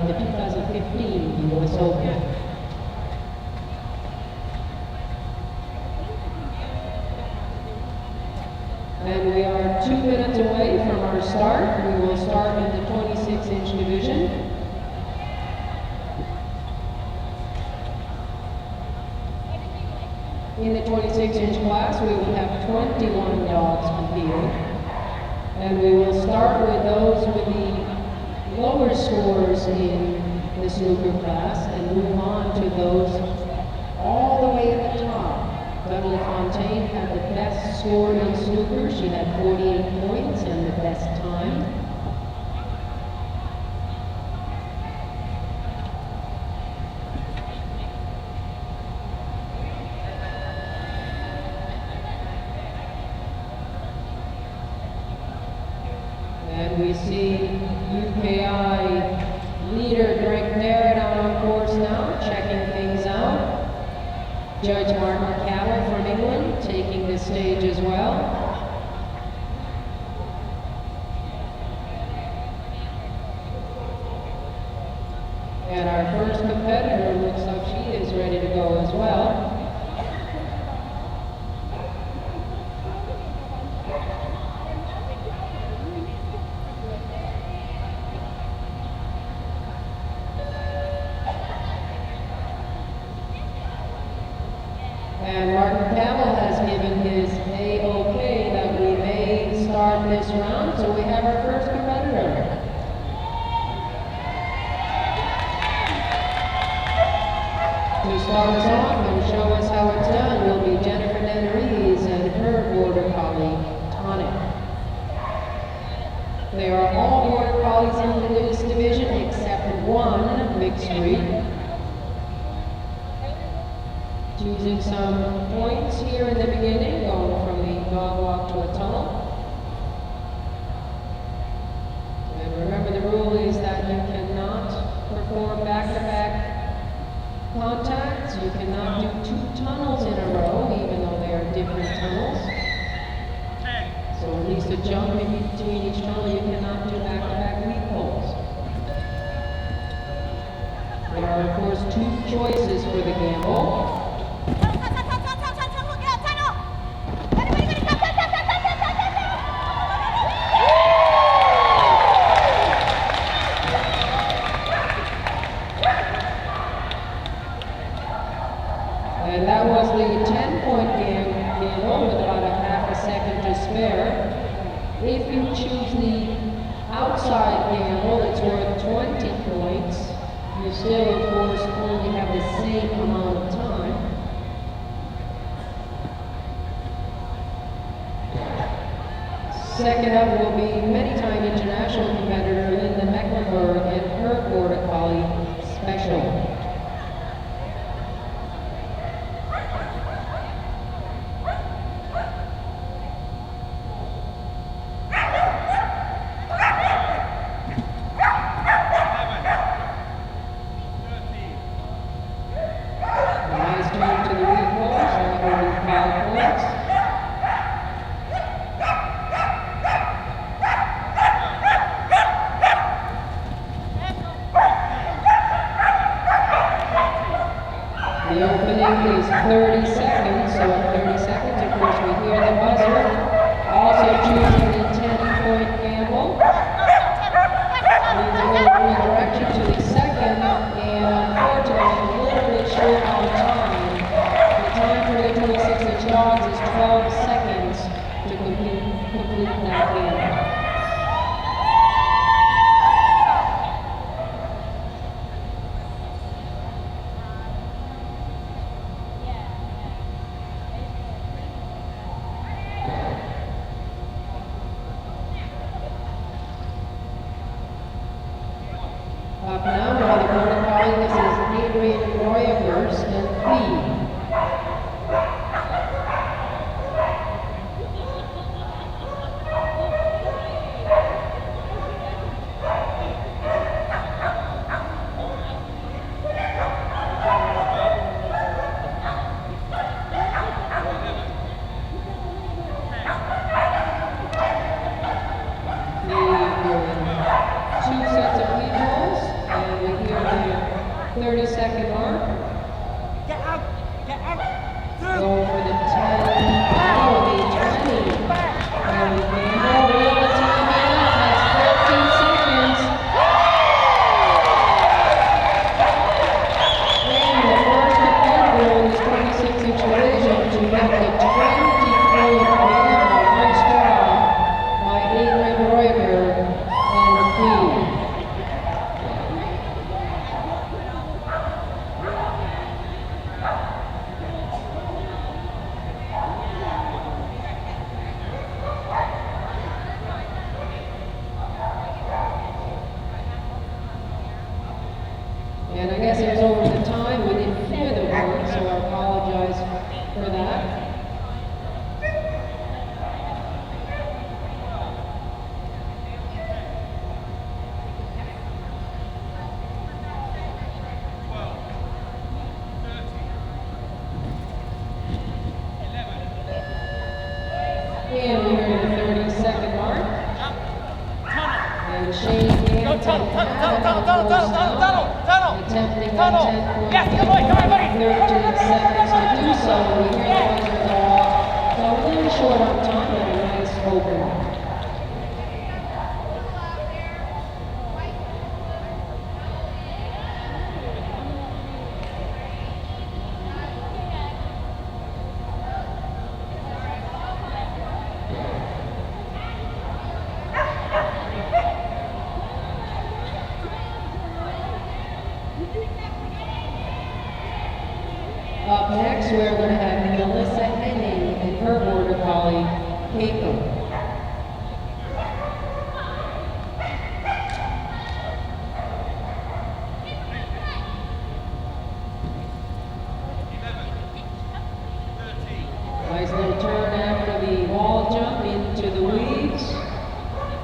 at the 2015 US Open. And we are 2 minutes away from our start. We will start in the 26-inch division. In the 26-inch class, we will have 21 dogs competing. And we will start with those with the lower scores in the snooker class and move on to those all the way at the top. Dudley Fontaine had the best score in snooker. She had 48 points and the best time. And we see UKI leader Greg Barrett out on course now, checking things out. Judge Martin Cattle from England taking the stage as well. And our first competitor looks like she is ready to go as well. And Martin Campbell has given his A-OK that we may start this round, so we have our first competitor. To start us off and show us how it's done will be Jennifer Nenneries and her border collie, Tonic. They are all border collies in this division except one mixed breed. Choosing some points here in the beginning, going from the dog walk to a tunnel. And remember, the rule is that you cannot perform back-to-back contacts. You cannot do 2 tunnels in a row, even though they are different tunnels. So at least a jump in between each tunnel, you cannot do back-to-back lead poles. There are, of course, 2 choices for the gamble. And that was the 10-point gamble with about a half a second to spare. If you choose the outside gamble, it's worth 20 points. You still, of course, only have the same amount of time. Second up will be many-time international competitor Linda Mecklenburg and her Border Collie Special. The opening is 30 seconds, so at 30 seconds, of course, we hear the buzzer. Also choosing the 10-point gamble. Needs a little redirection to the second, and unfortunately, a little bit short on time. The time for the 26-inch dogs is 12 seconds to complete that gamble. Up now by the Border Collie, this is Adrian Royavers and Fee. Two sets of lead holes, and we 30-second mark. Get out! Get out! Go for the 10, oh, the 20. And Campbell will time it out. That's 13 seconds. And the first defender in this 26-inch division to get the 20-point gamble. Nice job by Adrian Reuter and Key. And I guess it was over the time. We didn't hear the word, so I apologize for that. And we're in the 30-second mark. And Shane Campbell attempting that 10-point Yes, come on, buddy. 13 seconds to do so. We hear the buzzer call. So a little short on time, but a nice open. Up next, we're going to have Melissa Henning and her border collie, Capo. Nice little turn after the wall jump into the weaves.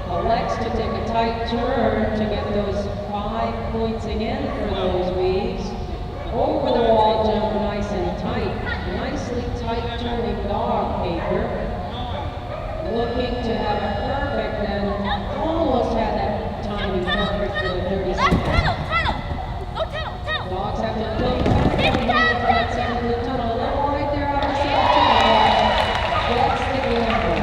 Elects to take a tight turn to get those 5 points again for those weaves. Over the wall jump, nice and tight. Nicely tight turning dog paper. Looking to have a perfect and almost had that timing perfect for the 30 seconds. Dogs have to look back and get that second in the tunnel. A little right there out of the tunnel. That's the gamble.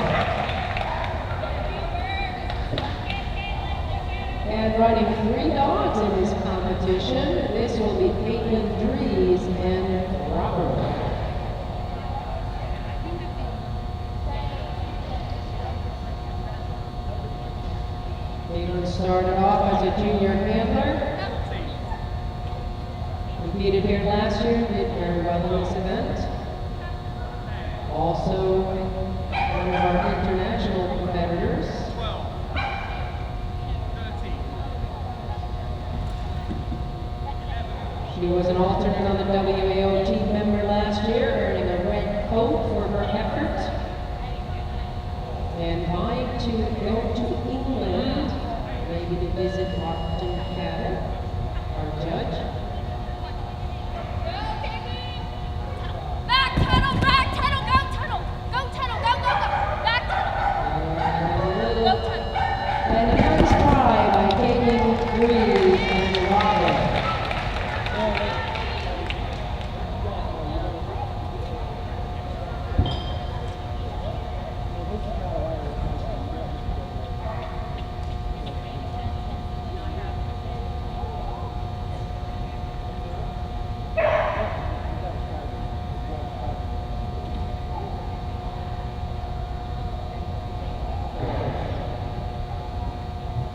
And running 3 dogs in this competition. This will be Caitlin Dries and Robert. Caitlin started off as a junior handler. Competed here last year, did very well in this event. Also, one of our international competitors. She was an alternate on the WAO team member last year, earning a red coat for her effort. And vying to go to England, maybe to visit Martin Cabot, our judge. Back tunnel, go tunnel, go tunnel, go, back tunnel. Go tunnel. And a nice try by Caitlin Dries and Robert.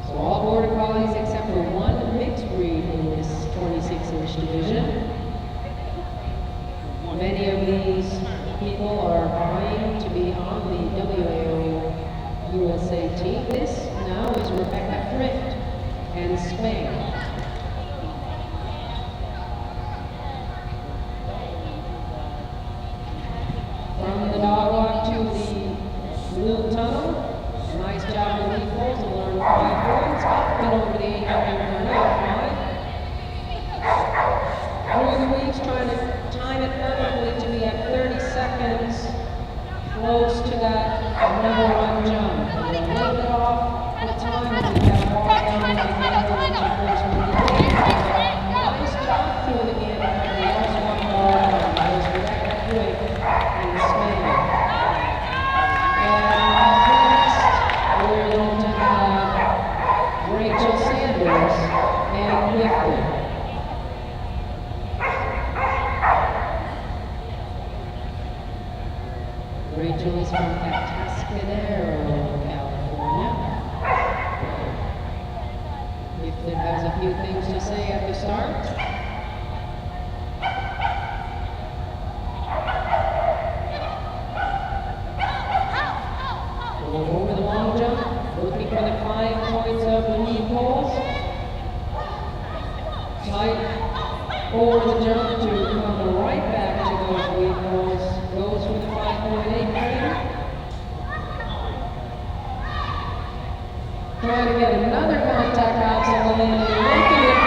So all border collies except for one mixed breed in this 26-inch division. Many of these people are vying to be on the WAO USA team. This now is Rebecca Thrift and Spain. From the dog walk to the blue tunnel. Nice job with people to learn 5 points. Been over the 800 5. Through the weeks, trying to time it perfectly to be at 30 seconds, close to that number 1 jump. A little bit off the time, and we got to walk down the gamble, which of course we did. Nice job through from Atascadero, California. Gifted has a few things to say at the start. Going over the long jump, looking for the 5 points of the lead poles. Tight over the jump to come right back to those lead poles. Goes for the 5.8 frame. Trying to get another contact outside the landing.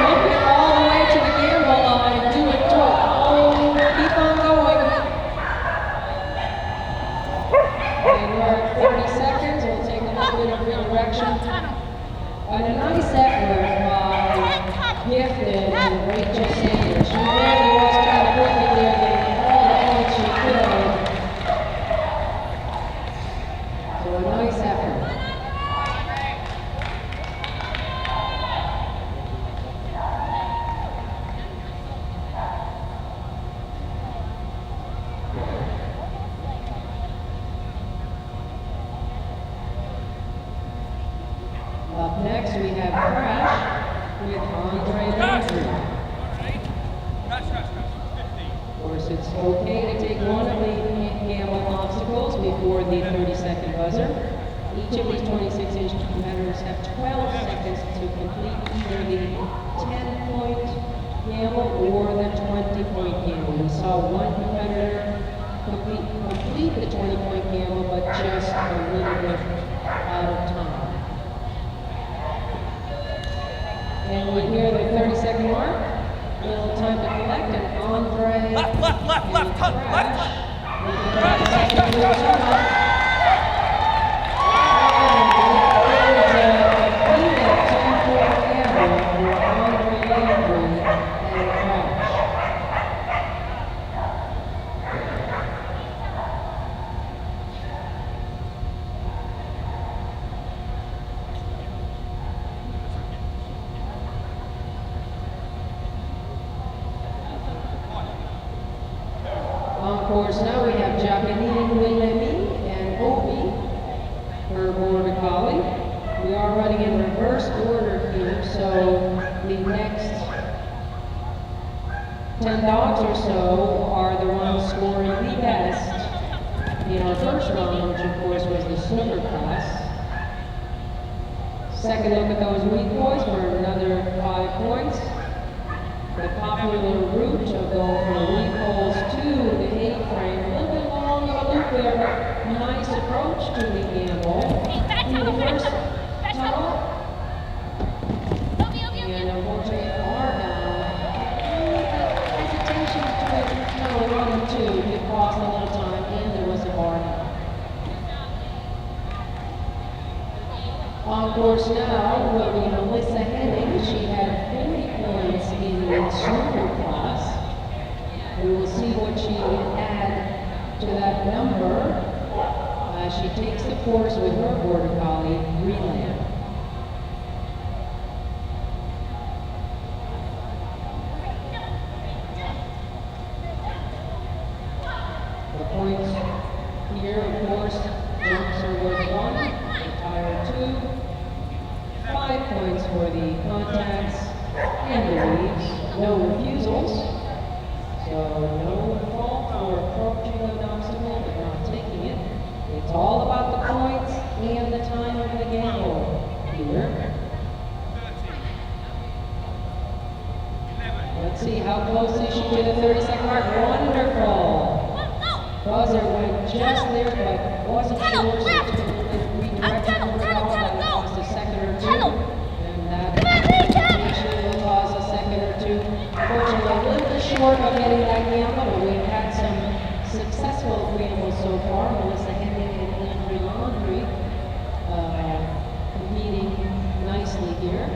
Looking all the way to the gamble line. Do it, do it. Oh, keep on going. And we're at 30 seconds. We'll take a little bit of redirection. And a nice effort by Gifted and Rachel Sanders. She really was trying to bring it there, getting all the points she could. So a nice effort. Up next, we have Crash with Andre Landry. Of course, it's okay to take one of the gamble obstacles before the 30-second buzzer. Each of these 26-inch competitors have 12 seconds to complete either the 10-point gamble or the 20-point gamble. We saw one competitor complete the 20-point gamble, but just a little bit out of time. And we hear the 30-second mark. A little time to collect, and Andre Left, left, left, left, cut, left. Of course, now we have Jacqueline Willemi and Opie, her border collie. We are running in reverse order here, so the next 10 dogs or so are the ones scoring the best in our first round, which of course was the snooker class. Second look at those weak boys for another 5 points. The popular route of going from the weak poles to the A-frame, a little bit long of a loop there, but nice approach to the gamble. Through the first tunnel, and unfortunately are down. Hesitation between tunnel 1 and 2, it cost a little time, and there was a bar down. On course now will be Melissa Henning. She had 40 points in the snooker class. We will see what she can add to that number as she takes the course with her border collie, Greenland. The points here, of course, jumps are worth 1, entire 2. 5 points for the contacts and the leads. No refusals. So no fault for approaching an obstacle but not taking it. It's all about the points and the time of the gamble here. Let's see, how close is she to the 30-second mark? Wonderful. Buzzer went just there, but wasn't sure, so took a little bit of redirection for it all. That cost a second or two. And that indication will cause a second or two. Fortunately, a little bit short of getting that gamble, but we've had some successful gambles so far. Melissa Henning and Andrew Laundry competing nicely here.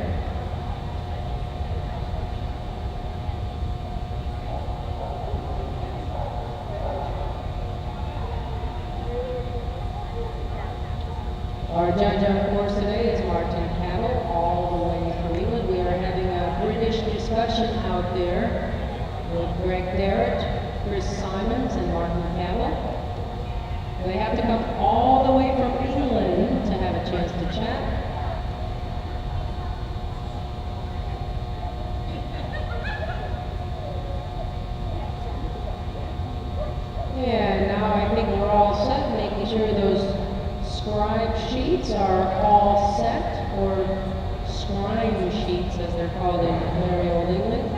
Our judge, of course, today is Martin Cattle, all the way from England. We are having a British discussion out there with Greg Derrett, Chris Simons, and Martin Cattle. They have to come all the way from England to have a chance to chat. And now I think we're all set, making sure those scribe sheets are all set, or scribe sheets as they're called in very old England.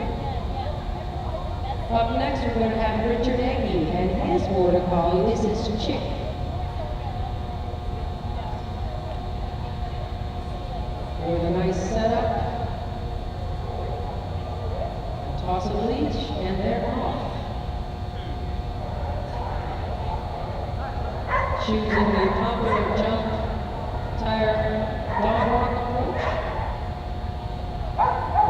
Up next we're going to have Richard Eggy and his border collie. This is Chick. With a nice setup. Toss of the leash, and they're off. Choosing the popular jump, tire, dog walk approach.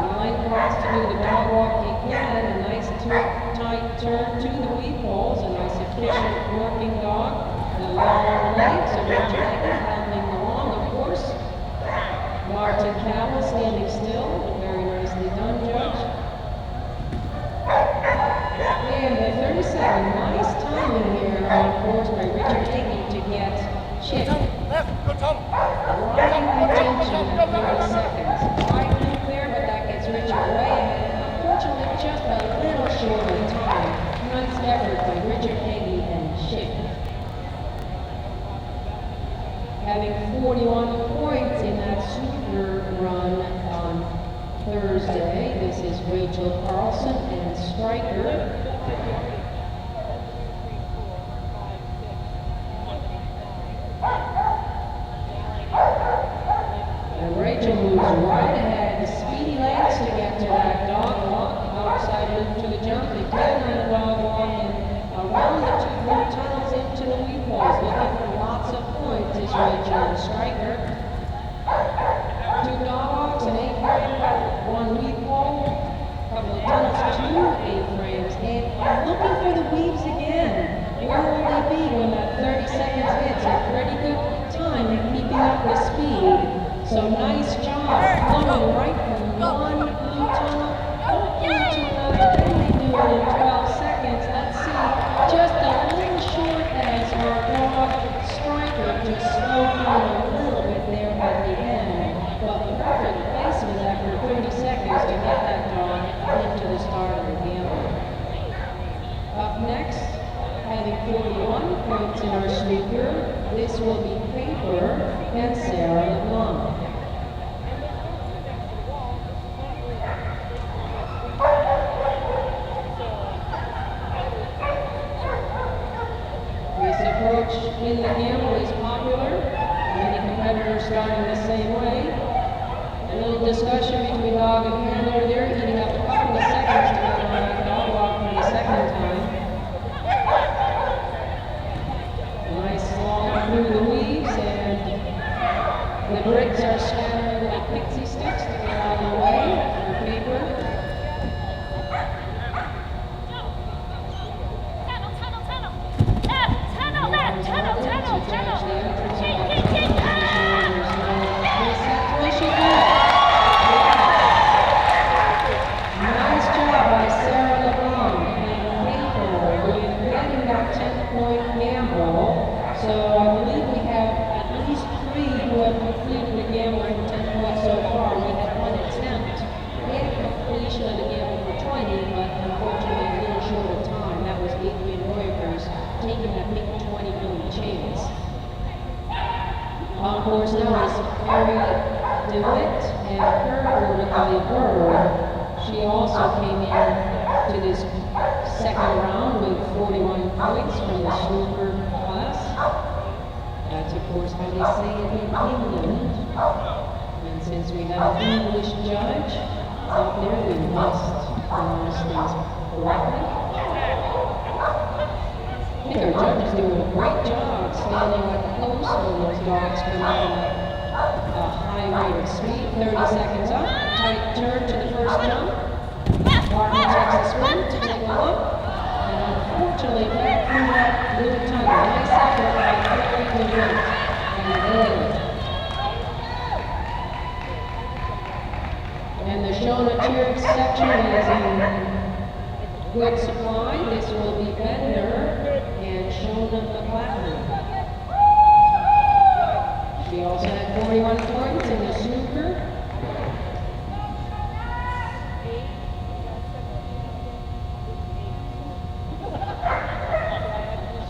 Line cross to do the dog walk again, a nice tight turn to the weave poles, a nice efficient working dog. The long legs of Richard Eggy handling along, of course. Martin Cowell standing still, very nicely done, Judge. And the 37, nice timing here on course by Richard Eggy to get Chick. Left, go tunnel. Drawing attention at 30 seconds. Quite loop there, but that gets Richard way ahead. Unfortunately, just a little short of time. Nice effort by Richard Eggy and Chick. Having 41 points in that super run on Thursday. This is Rachel Carlson and Stryker. And Rachel moves right ahead. Speedy legs to get to that dog walk. Outside loop to the jump. Again on the dog walk and around the two blue tunnels into the weave poles. Looking for lots of points is Rachel and Stryker. Two dog walks, an A-frame, one weave pole, a couple of tunnels, two A-frames, and looking for the weaves again. Where will they be when that 30 seconds hits? A pretty good time in keeping up the speed. So nice job, flowing right from one blue tunnel into another. Then they do it in 12 seconds. Let's see, just a little short as our dog Stryker just slowed down a little bit there at the end. But perfect placement after 30 seconds to get that dog into the start of the gamble. Up next, having 41 points in our snooker, this will be Paper and Sarah LeBlanc. This approach in the gamble is popular. Many competitors starting the same way. A little discussion between dog and handler there, eating up a couple of seconds to get on that dog walk for the second time. Nice long through the weaves, and the bricks are scattering like pixie sticks to get out of the way for Paper. Nice job by Sarah LeBlanc and Paper with getting that 10-point gamble. So I believe we have at least 3 who have completed the gamble for 10 points so far. We had one attempt and completion of the gamble for 20, but unfortunately a little short of time. That was Adrian Reuters taking that big 20-point chance. On course now is Mary DeWitt and her border collie Bird. She also came in to this second round with 41 points from the snooker class. That's of course how they say it in England. And since we have an English judge out there, we must pronounce things correctly. I think our judge is doing a great job standing up close when those dogs come in at a high rate of speed. 30 seconds up, tight turn to the first jump. Martin takes a sprint to take a look, and unfortunately back through that blue tunnel. Nice effort by Mary DeWitt and Bailey. And the Shona Cheering section is in good supply. This will be Bender and Shona McLaughlin. She also had 41 points in the snooker.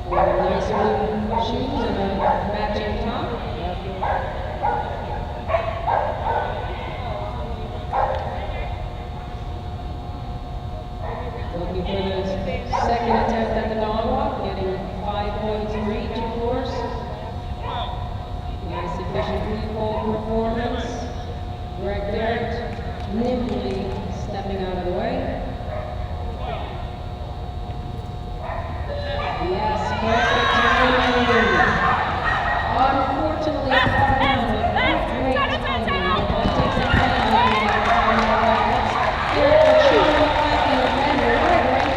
We have nice blue shoes and a matching top. Looking for the second attempt at the dog walk, getting 5 points for each, of course. Nice efficient recall performance. Greg Garrett nimbly stepping out of the way. Yes, perfect timing. Unfortunately, far down, but not great timing. That takes a penalty. Let's hear it for Sean McClatchy, defender. What a great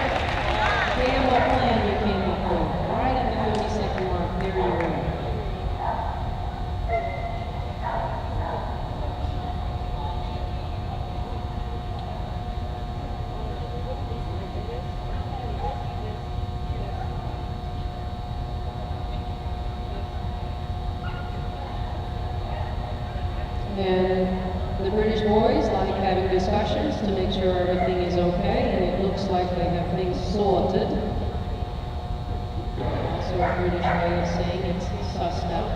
gamble plan you came up with. Right at the 30-second mark. There you go. And the British boys like having discussions to make sure everything is okay, and it looks like they have things sorted. Also a British way of saying it's sussed out.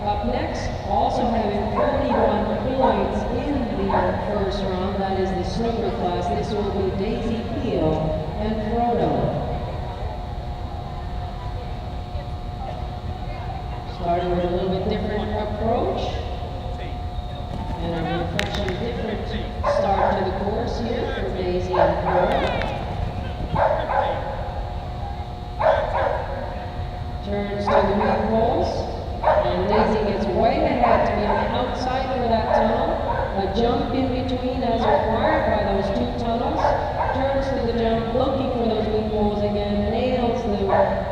Up next, also having 41 points in the first round, that is the snooker class. This will be Daisy Peel and Frodo. Starting with a little bit different approach and a refreshing different start to the course here for Daisy and Frodo. Turns to the weave poles, and Daisy gets way ahead to be on the outside of that tunnel. A jump in between as required by those two tunnels. Turns to the jump, looking for those weave poles again, nails the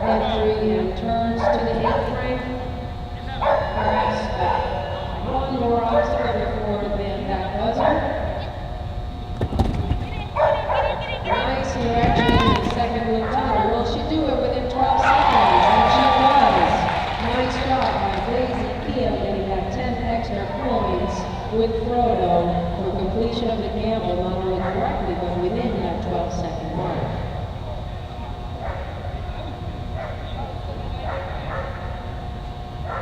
entry and turns to the A-frame. Perhaps one more obstacle before that buzzer. Nice direction in the second blue tunnel. Will she do it within 12 seconds? And she does. Nice job by Daisy Peel getting that 10 extra points with Frodo for completion of the gamble, not only correctly, but within that 12-second mark.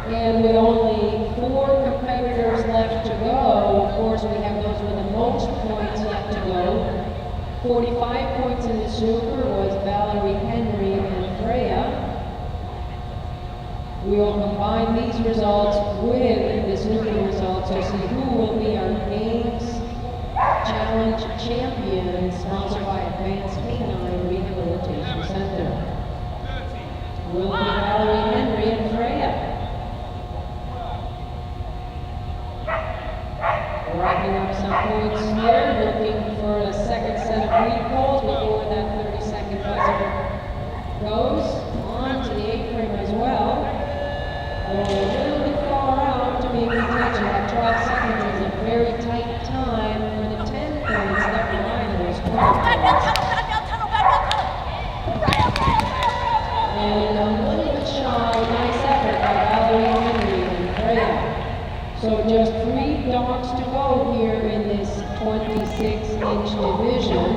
And with only 4 competitors left to go, of course we have those with the most points left to go. 45 points in the snooker was Valerie, Henry, and Freya. We will combine these results with the snooker results to see who will be our Games Challenge champion, sponsored by Advanced Canine Rehabilitation Center. Will be Valerie, Henry, and Freya. Racking up some points here, looking for a second set of lead poles before that 30-second buzzer goes. On to the A-frame as well. Going a little bit far out to make attention. That 12 seconds is a very tight time for the 10 points, never mind those 20 points. And a little bit shy, nice effort by Valerie, Henry, and Freya. So just 3 dogs to go here in this 26-inch division.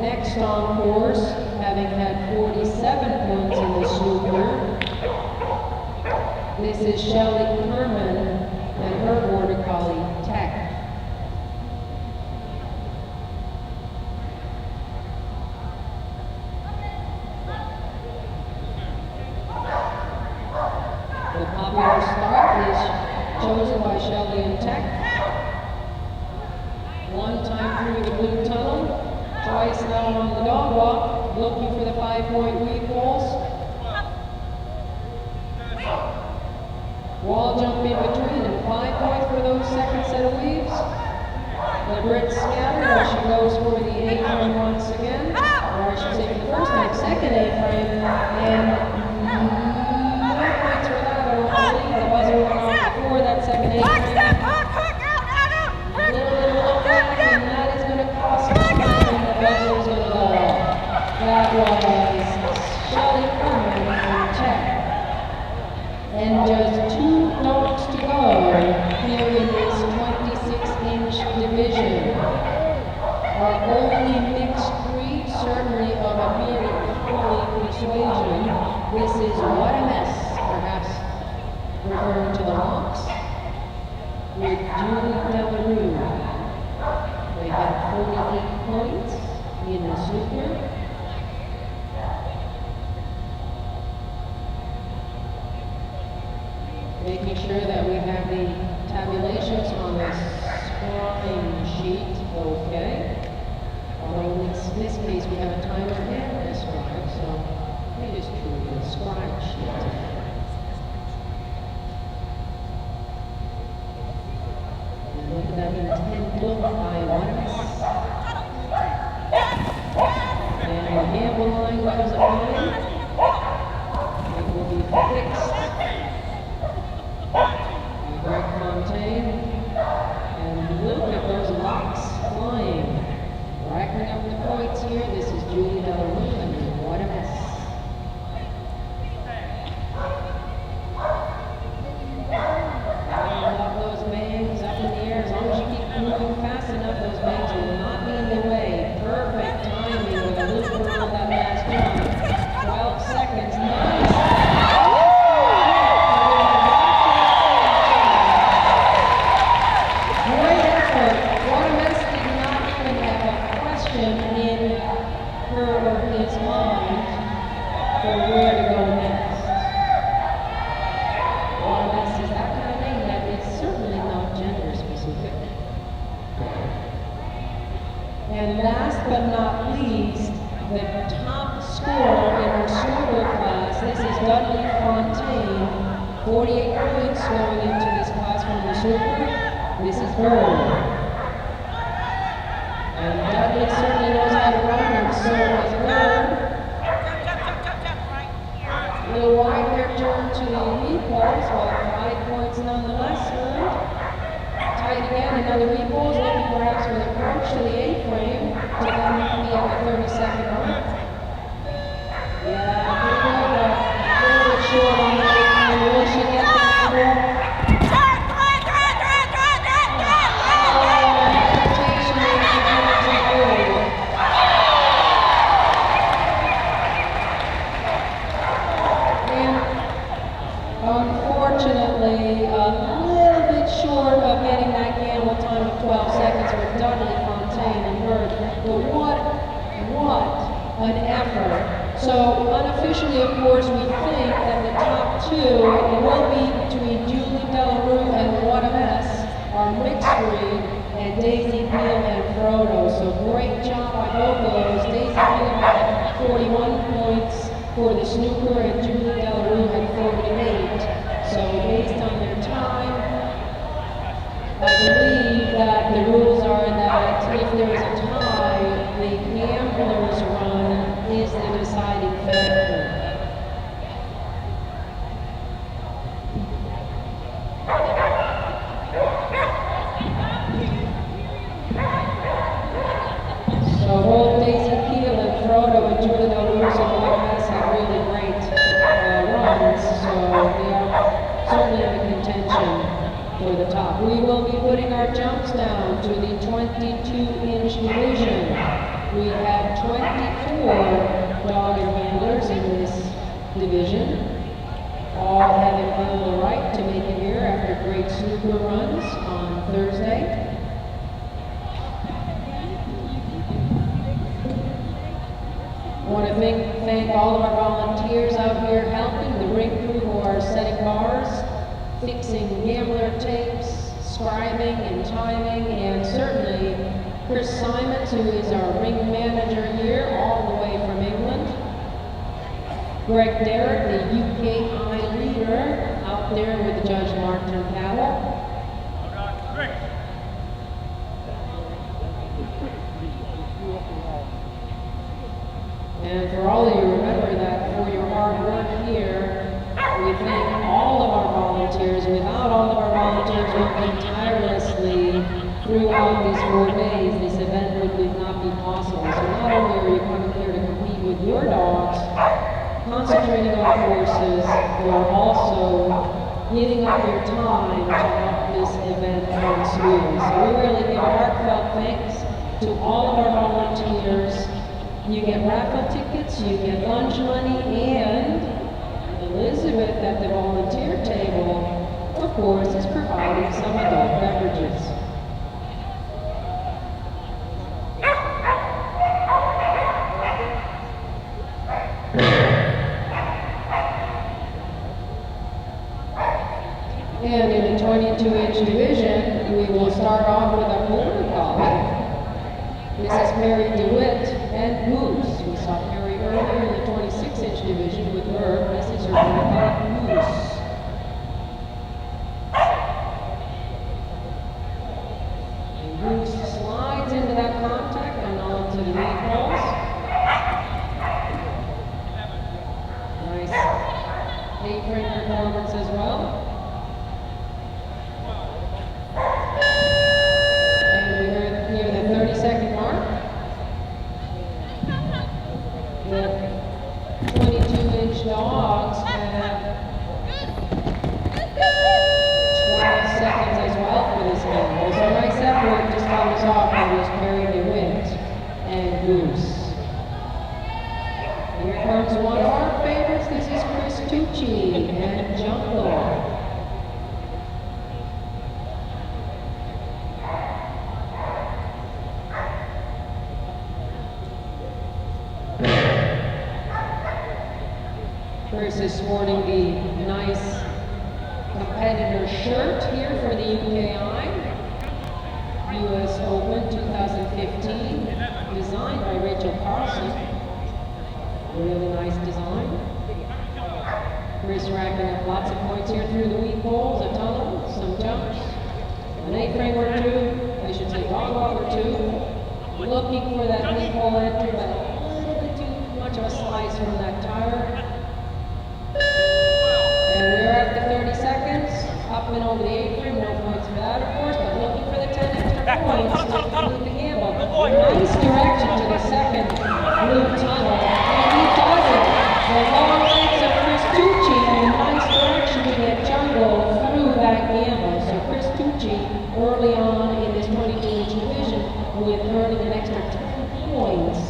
Next on course, having had 47 points in the snooker, this is Shelley Kerman and her Border Collie, Tech. The popular start is chosen by Shelley and Tech. One time through the blue tunnel, twice now on the dog walk, looking for the 5-point weave poles. Wall jump in between and 5 points for those second set of weaves. The Brit scatter as she goes for the A-frame once again, or I should say for the first time, second A-frame, and no points for that. The buzzer went off before that second A-frame. A little back, and that is going to cost us, and the buzzer is going to go off. That was Shelley Kerman from Tech. This is What a Mess, perhaps referring to the Hawks, with Julie Delarue. They have 48 points in the Super. Making sure that we have the tabulations on the scoring sheet, okay. Although in this case we have a timer and a scribe, so we just do the scribe sheet. And look at that intent look by What a Mess. And the handle line goes on. It will be fixed. Greg Fontaine, and look at those locks flying. Racking up the points here. This is Julie Delarue, and What a Mess. I love those bangs up in the air. As long as you keep moving fast enough, those bangs will not be in the way. Perfect timing with a loop around that last jump. 12 seconds. Nice. And last but not least, the top scorer in our super class, this is Dudley Fontaine, 48 points going into this class from the super. This is Bird. And Dudley certainly knows how to run, and so does Bird. A little wide there turn to the repulse, while 5 points nonetheless earned. Tight again, another repulse, looking perhaps for the approach to the A-frame, to then be at the 30-second mark. Yeah, pretty good, a little bit short on the A-frame. Will she get that ball? Unfortunately, a little bit short of getting that gamble time of 12 seconds with Dudley Fontaine and Bird. But what an effort. So unofficially, of course, we think that the top two will be between Julie Delarue and What a Mess, our mixed breed, and Daisy Peel and Frodo. So great job by both of those. Daisy Peel had 41 points for the snooker, and Julie Delarue had 48. So based on their time, I believe that the rules are that if there is a tie, the gambler's run is the deciding factor. So both Daisy Peel and Frodo and Julie Delarue have really great runs, so they are certainly in the contention for the top. We will be putting our jumps down to the 22-inch division. We have 24 dog and handlers in this division, all having earned the right to make it here after great snooker runs on Thursday. I want to thank all of our volunteers out here helping, the ring crew who are setting bars, fixing gambler tapes, scribing and timing, and certainly Chris Simons, who is our ring manager here, all the way from England. Greg Derrick, the UKI leader, out there with Judge Martin Powell. And for all of you, remember that for your hard work here, we thank all of our volunteers. Without all of our volunteers working tirelessly throughout these 4 days, this event would not be possible. So not only are you coming here to compete with your dogs, concentrating on horses, you are also giving up your time to help this event run smoothly. So we really give heartfelt thanks to all of our volunteers. You get raffle tickets, you get lunch money, and Elizabeth at the volunteer table, of course, is providing some adult beverages. And in the 22-inch division, we will start off with a border collie. This is Mary DeWitt and Moose. We saw Mary earlier in the 26-inch division with her. This is her border collie, Moose. And Moose slides into that contact and onto the knee cross. Nice apron performance as well. Dogs have 12 seconds as well for this game. So nice effort to start us off on this Mary DeWitt and Goose. Here comes one of our favorites. This is Chris Tucci and Jungle. Chris is sporting the nice competitor shirt here for the UKI US Open 2015, designed by Rachel Carlson. Really nice design. Chris racking up lots of points here through the weak holes, a tunnel, some jumps, an A-frame or two, I should say dog walk or two. Looking for that weak hole entry, but a little bit too much of a slice from that tire. Up and over the apron, no points for that, of course, but looking for the 10 extra points to conclude the gamble. Nice direction to the second blue tunnel, and he does it. The long legs of Chris Tucci and a nice direction to get Jungle through that gamble. So Chris Tucci, early on in this 22-inch division, with earning an extra 10 points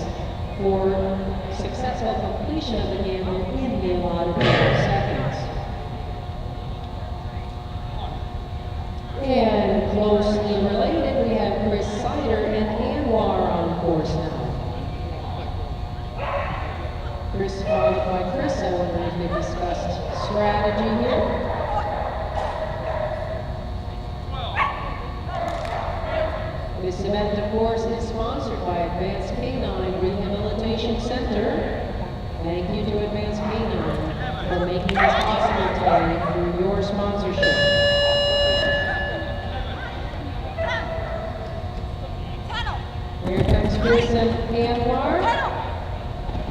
for successful completion of the gamble in the allotted 12 seconds. And closely related, we have Chris Sider and Anwar on course now. Chris followed by Chris. I wonder if they discussed strategy here. This event, of course, is sponsored by Advanced Canine Rehabilitation Center. Thank you to Advanced Canine for making this possible today through your sponsorship. Here comes Chris and Anwar.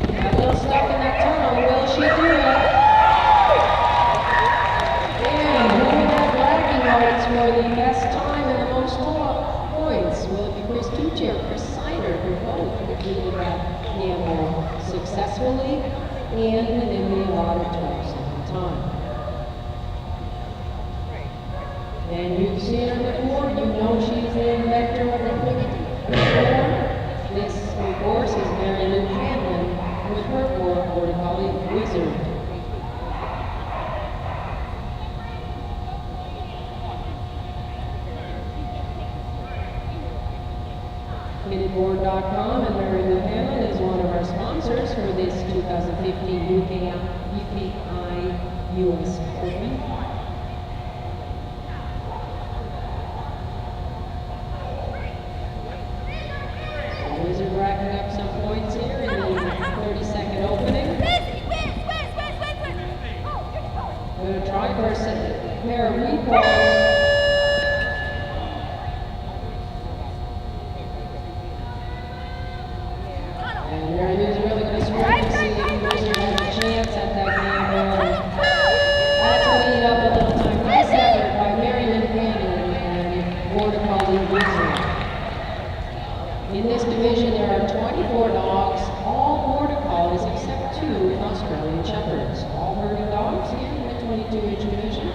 Got a little stuck in that tunnel. Will she do it? And who would have bragging rights for the best time and the most points? Will it be Chris Tucci or Chris Sider, who both completed that gamble successfully and within the allotted 12-second time? And you've seen her before. You know she's the inventor of liquidity. This, of course, is Mary Lou Hanlon with her border collie Wizard. Kiddedboard.com and Mary Lou Hanlon is one of our sponsors for this 2015 UKI US Open. Racking up some points here in the 30-second opening. Going to try for a pair of recalls. And Mary Lou's really going to strike to see if Wizard has a chance at that game. That's going to eat up a little time. Nice effort by Mary Lou Hanlon and border collie Wizard. In this division, there are 24 dogs, all border collies except 2 Australian Shepherds. All herding dogs here in the 22-inch division.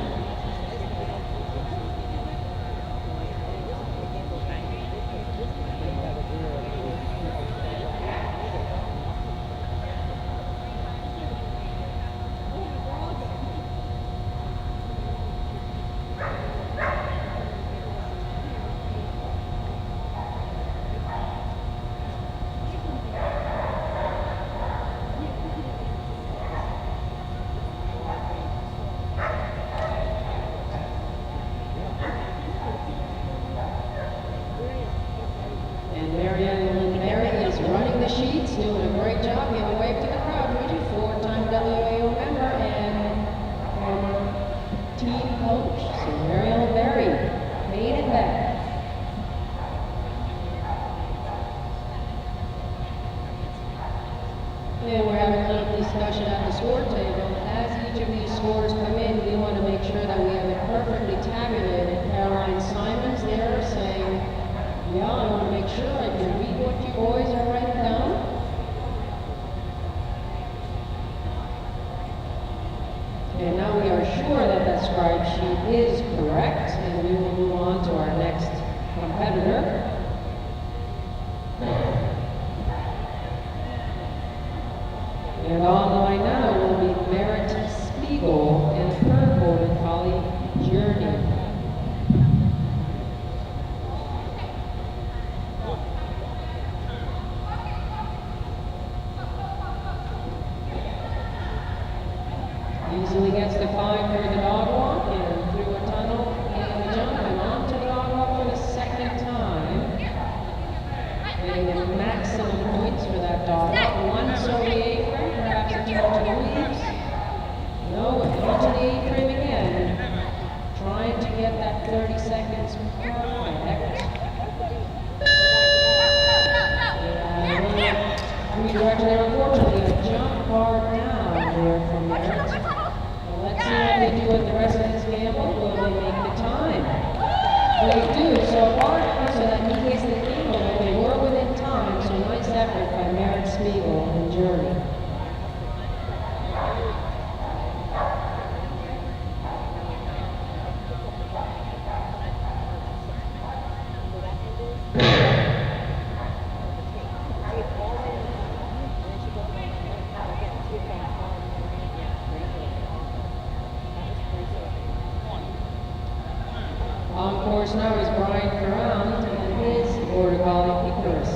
discussion at the score table. As each of these scores come in, we want to make sure that we have it perfectly tabulated. Caroline Simons there saying, yeah, I want to make sure I can read what you boys are writing down. And now we are sure that that scribe sheet is correct, and we will move on to our next competitor. And online now will be Merritt Spiegel and her border collie Journey. Easily gets the 5 for the dog walk and through a tunnel and the jump and on to the dog walk for the second time. Getting the maximum points for that dog walk. Once over the apron, perhaps a turn to the leaves. No, onto the apron again. Trying to get that 30 seconds perfect. Redirection there, unfortunately, a jump bar down there from Merritt. Well, let's see what they do with the rest of this gamble. Will they make the time? They do, so bar down so that he gets the gamble, but they were within time, so nice effort by Merritt Spiegel and Journey. On course now is Brian Caron and his border collie Icarus.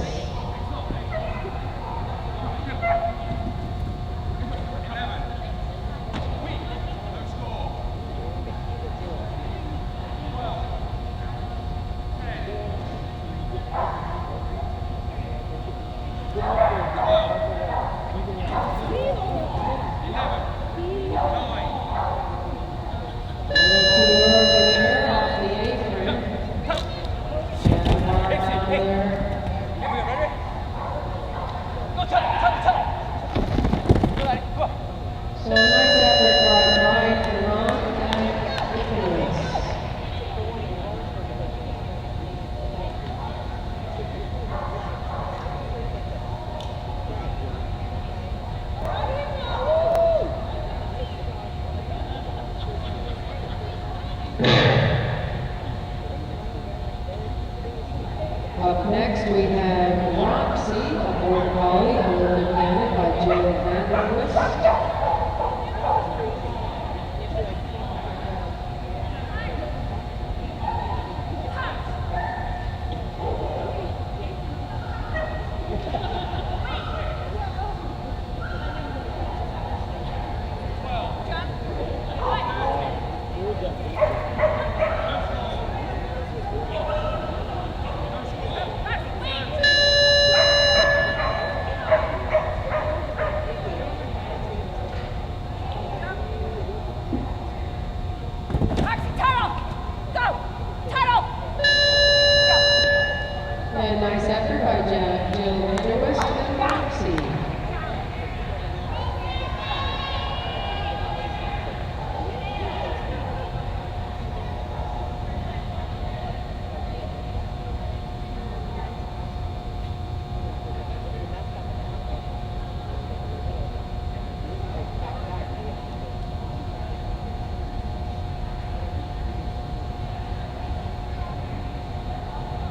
So nice effort by Brian Caron and Icarus. Up next we have Roxy, a border collie, represented by Jill Vanderquist. And nice effort by Jill Vanderquist and Roxy.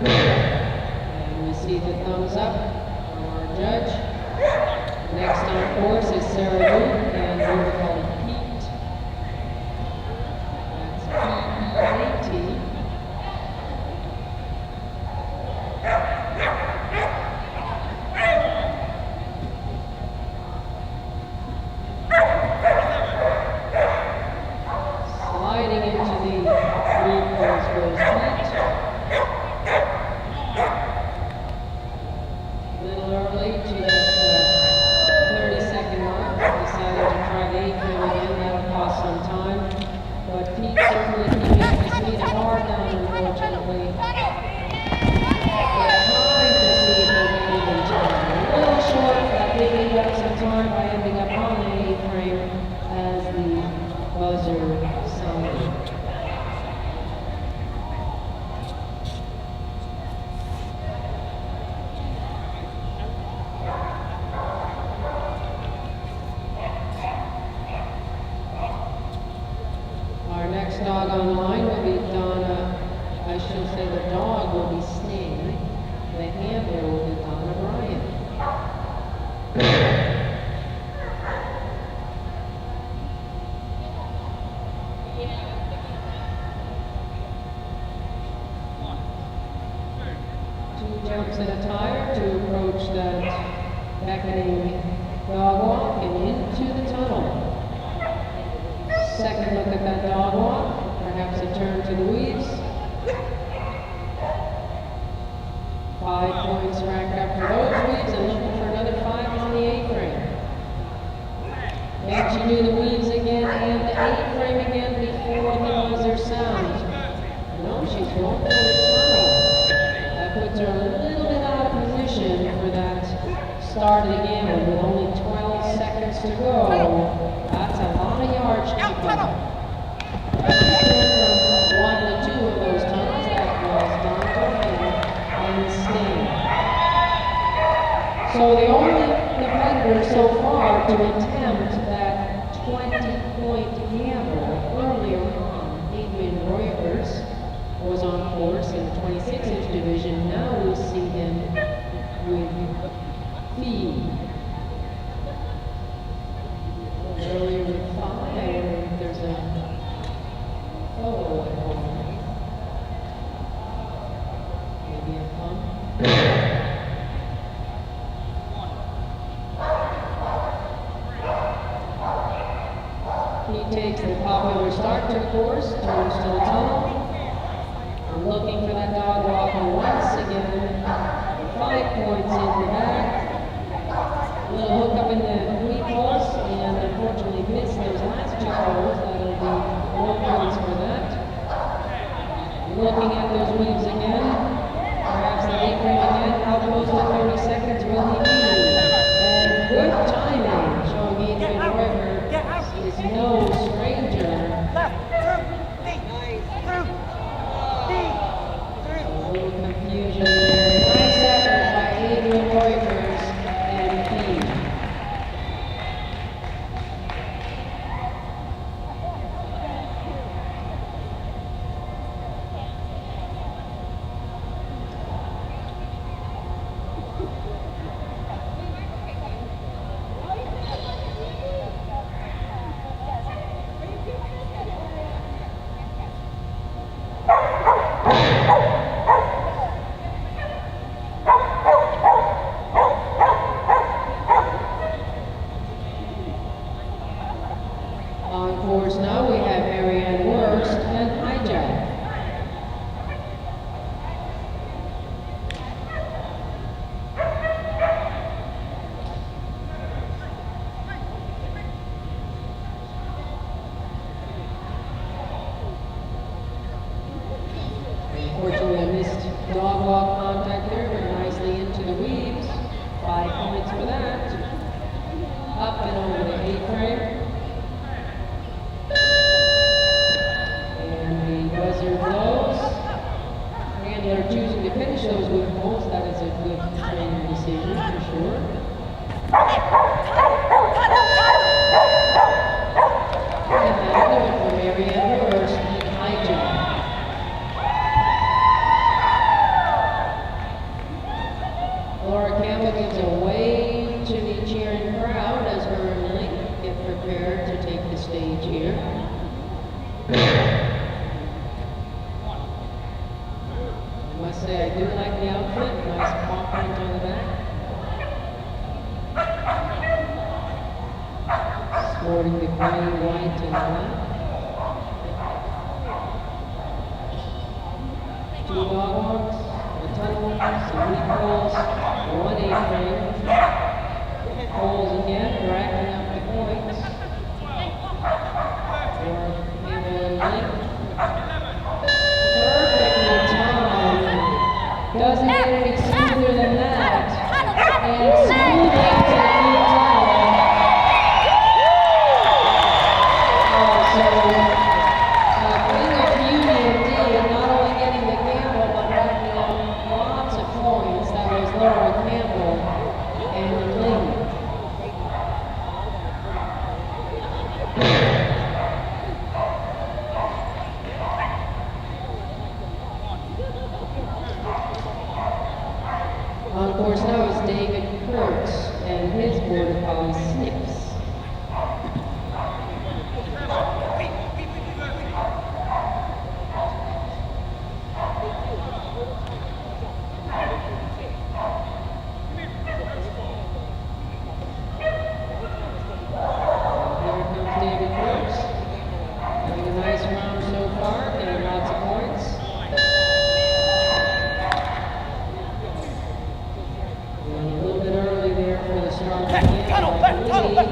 And we see the thumbs up from our judge. Next on course is Sarah Booth and border collie Pete. That's P-E-A-T. Sliding into the green course goes Pete. A little early to that 30-second mark, decided on line will be Donna, I should say the dog will be Sting. The handler will be Donna Bryant. Two jumps and a tire to approach that beckoning dog walk and into the tunnel. Second look at that dog walk, perhaps a turn to the weaves. 5 points racked up for those weaves and looking for another 5 on the A-frame. And she knew the weaves again and the A-frame again before the buzzer sound. No, she's going for the tunnel. That puts her a little bit out of position for that start of the game with only 12 seconds to go. That's a lot of yards to cover. From 1 to 2 of those tunnels, that was Donald and Sting. So the only competitor so far to attempt that 20-point gamble earlier on, Adrian Reuters, was on course in the 26-inch division. Now we'll see him with Fee. Earlier with 5, I wonder if there's a photo at home. Maybe a pump. He takes the popular start to the course, turns to the tunnel. Looking for that dog walk once again. 5 points in the back. A little hook up in the weak holes and unfortunately missed those last 2 holes. That'll be 1 points for that. Looking at those weaves again. Perhaps the A-frame again. How close to 30 seconds will he be? And good timing, showing Adrian Reuters is no stranger. A little confusion there. Nice effort by Adrian Reuters and Pete. On course now we have Marianne Wurst and Hijack. Unfortunately, I missed dog walk contact there, but nicely into the weaves. 5 points for that. Up and over the A-frame. Buzzer blows. Handler choosing to finish those with holes. That is a good training decision for sure. And that'll do it for Marianne Wurst and Hijack. Laura Campbell gives a wave to the cheering crowd as her and Link get prepared to take the stage here. I must say I do like the outfit, nice paw print on the back. Sporting the green, white, and black. 2 dog walks, a tunnel, some weak holes, 1 A-frame. Holes again, racking up the points. For Campbell and Link. Perfectly timed. Doesn't get any smoother than that. And smoothly to the deep tunnel. So, thing of beauty indeed, not only getting the gamble, but racking up lots of points. That was Laura Campbell and Link. On course now is David Kurtz and his border collie Snips.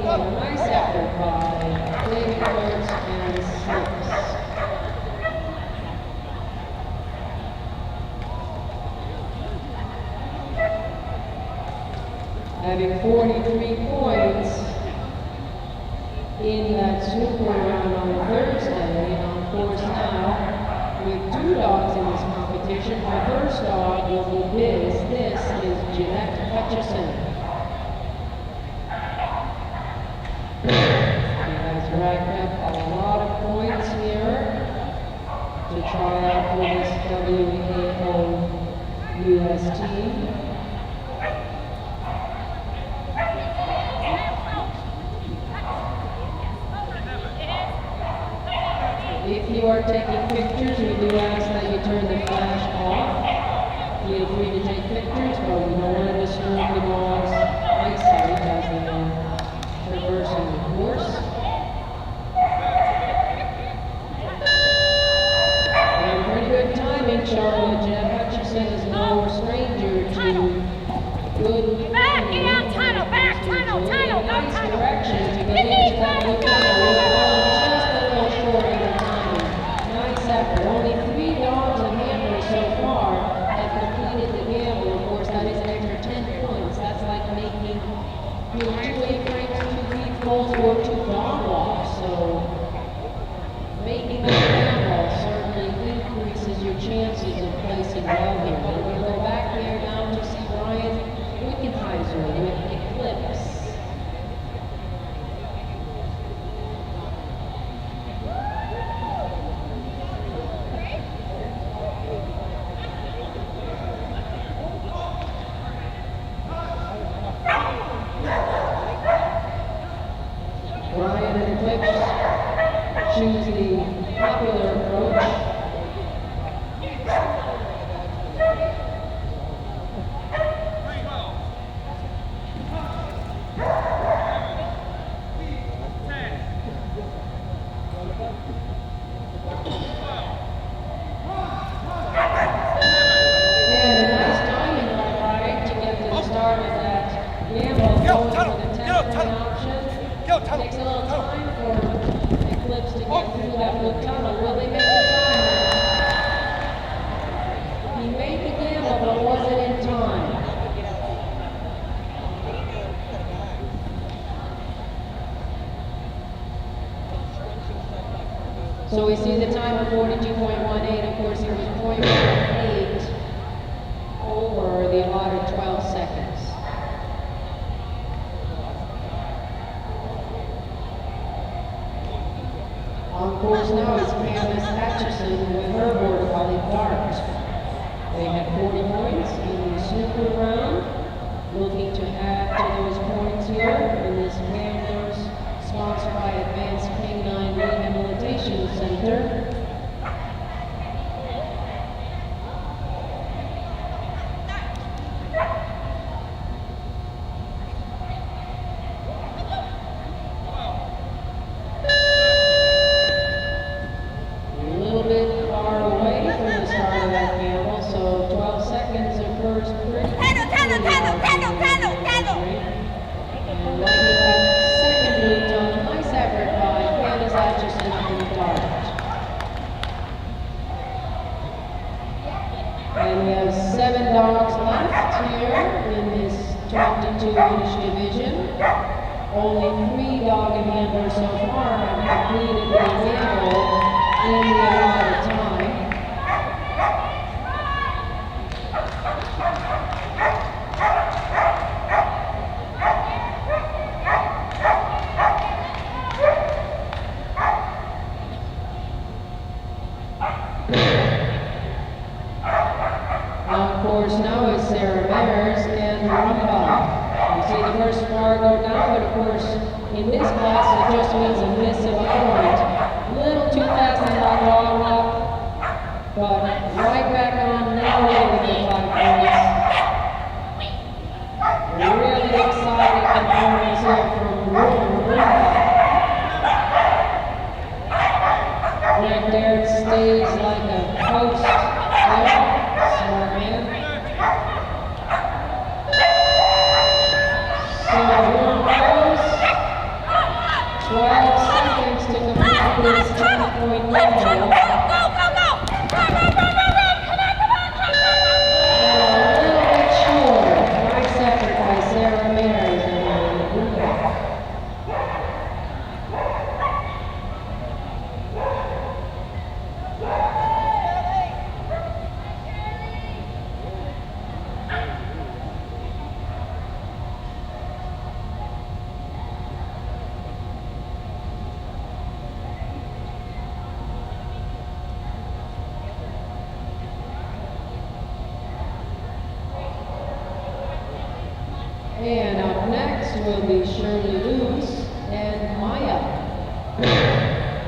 Nice effort by David Kurtz and Snips. Having 43 points in that super round on Thursday, and on course now, with 2 dogs in this competition. My first dog will be Biz. This is Jeanette Hutchison. Racked up a lot of points here to try out for this WAO US team. If you are taking pictures, we do ask that you turn the flash off. Feel free to take pictures, but we don't want to disturb the dog's eyesight as they are traversing the course. Charlotte, Jeff Hutchison is no stranger to good back, get out, tunnel, back, tunnel, tunnel, go nice tunnel. direction to get into that blue tunnel. Just a little short of the time. Nice effort. Only 3 dogs and handlers so far have completed the gamble. Of course, that is an extra 10 points. That's like making 2 A-frames, 2 beef bowls, or 2 dog walks. So making a gamble certainly increases your chances of placing well here. And we go back there now to see Ryan Wickenheiser with Eclipse. Ryan and Eclipse choose the popular approach. Takes a little time for Eclipse to get through that blue tunnel. Will they make the time? He made the gamble, but wasn't in time. So we see the time of 42.18. Of course, it was 0.18 over the allotted 12 seconds. On course now is Candace Atchison with her border collie Bart. They had 40 points in the snooker round. Looking to add to those points here in this Handlers sponsored by Advanced Canine Rehabilitation Center. And we have 7 dogs left here in this 22-inch division. Only 3 dog and handlers so far have completed the gamble in the allotted time. Of course, now is Sarah Mares and Rumba. You see the first bar go down, but of course, in this class, it just means a miss of a point. A little too fast on that log walk, but right back on now with the 5 points. Really exciting performance here from Rumba. Right there, it stays like a post. Yeah, smart man. So here goes. 12 seconds to complete this 10-point level. And a little bit short. Nice effort by Sarah Mares and Rumba. And up next will be Shirley Luce and Maya.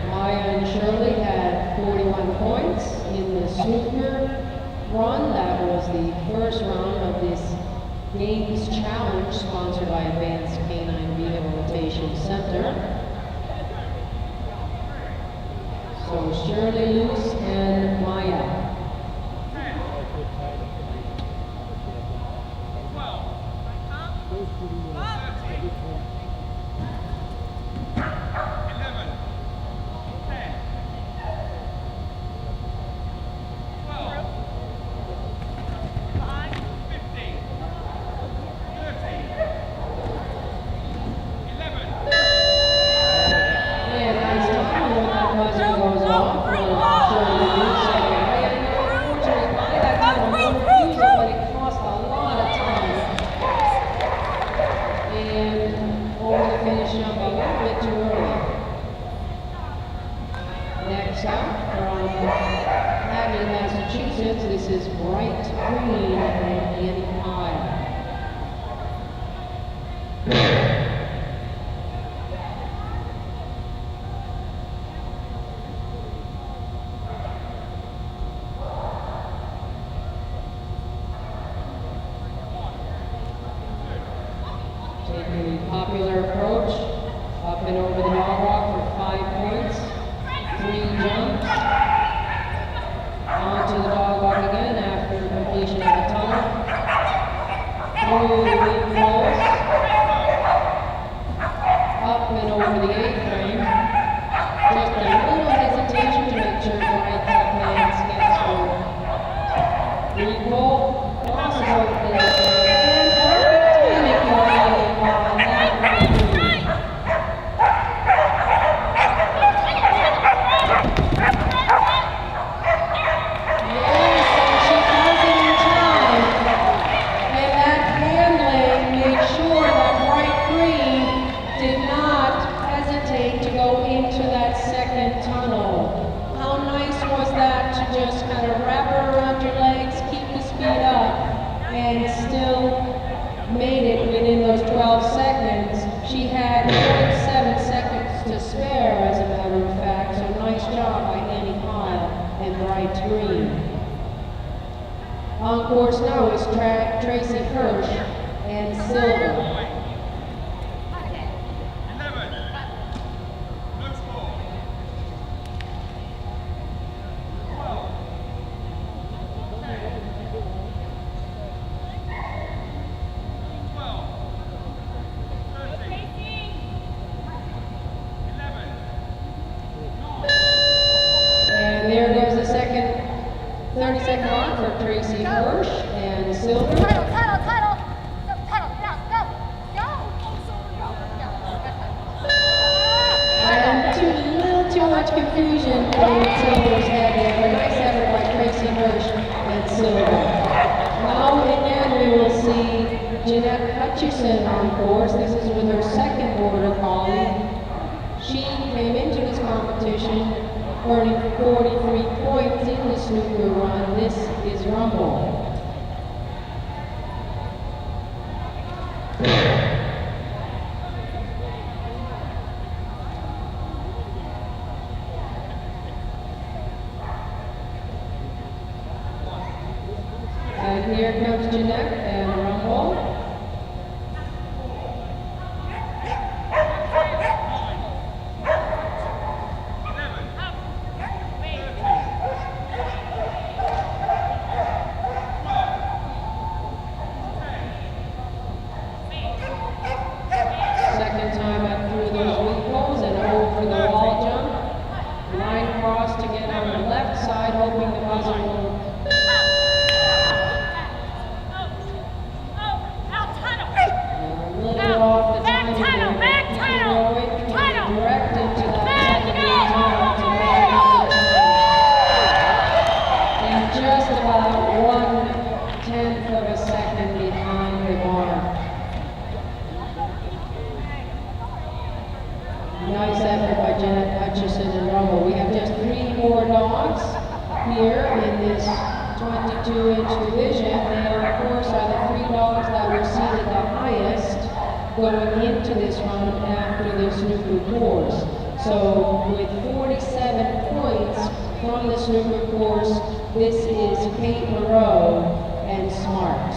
Maya and Shirley had 41 points in the snooker run. That was the first round of this Games Challenge sponsored by Advanced Canine Rehabilitation Center. So Shirley Luce and Maya. Next up from Hadley, Massachusetts, this is Bright Green and Annie Pyle. Taking the popular approach, up and over the dog walk for 5 points. 3 jumps, onto the dog walk again after completion of the tunnel, through the lead poles, up and over the A-frame, just a little hesitation to make sure Bright lands gets through. Lead pole, crossbow there, and perfect timing for Annie on that one. Just kind of wrap her around your legs, keep the speed up, and still made it within those 12 seconds. She had 47 seconds to spare, as a matter of fact, so nice job by Annie Pyle and Bright Green. On course now is Tracy Hirsch and Silver. There goes the second 30-second mark for Tracy Hirsch and Silver. Title. And a little too much confusion in Silver's head there, but nice effort by Tracy Hirsch and Silver. Now again we will see Jeanette Hutchison on course. This is with her second border collie. She came into this competition earning 43 points in the snooker run. This is Rumble. And here comes Jeanette and Rumble. Second time I threw those weak poles and over the wall jump. Line cross to get on the left side, hoping the buzzer will. A little bit off the timing there. Direct into that second jump to make it up the time. And just about 1/10 of a second behind the mark. Nice effort by Janet Hutchison and Rumble. We have just 3 more dogs here in this 22-inch division. They, of course, are the 3 dogs that were seated the highest going into this run after the snooker course. So, with 47 points from the snooker course, this is Kate Moreau and Smart.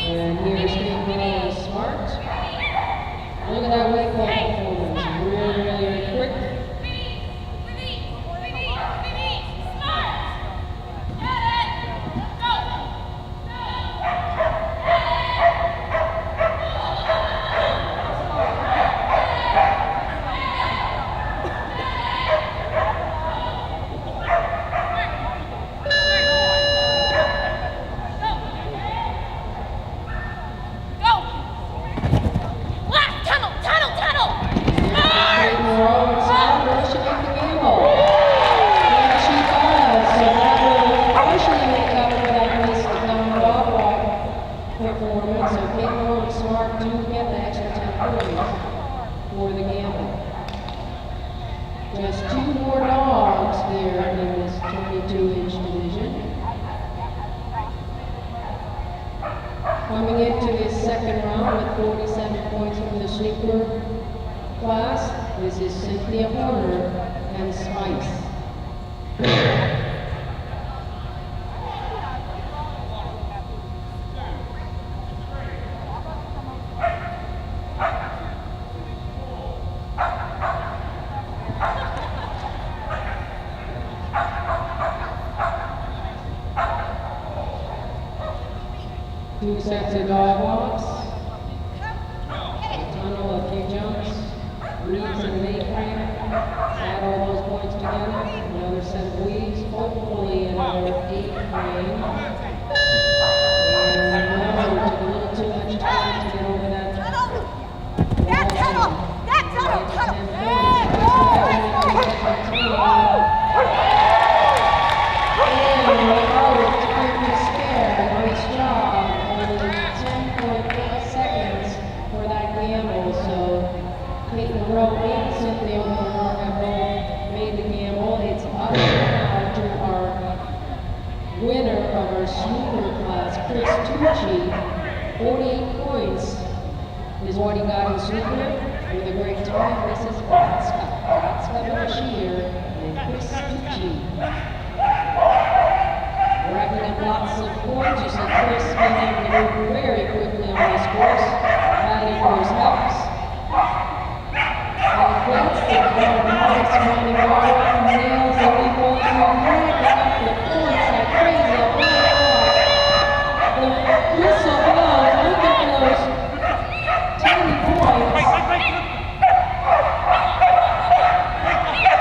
And here's Kate Moreau and Smart. Look at that weight ball performance. Really quick. Performance, so Kate Moreau and Smart do get the extra 10 points for the gamble. Just 2 more dogs here in this 22-inch division. Coming into this second round with 47 points from the snooker class, this is Cynthia Horner and Spice. Two sets of dog walks, a tunnel, a few jumps, weaves and an 8 frame, add all those points together, another set of weaves, hopefully another 8 frame, and no, it took a little too much time to get over that Kate Moreau and Cynthia Horner have both made the gamble. It's up now to our winner of our snooker class, Chris Tucci. 48 points is what he got in snooker with a great time. This is Batska Bashir and Chris Tucci. Racking up lots of points. You see Chris being able to move very quickly on this course. That, of course, helps. That's the nice running ball, nails the weak ball, racking up the points like crazy. The whistle blows, look at those 10 points.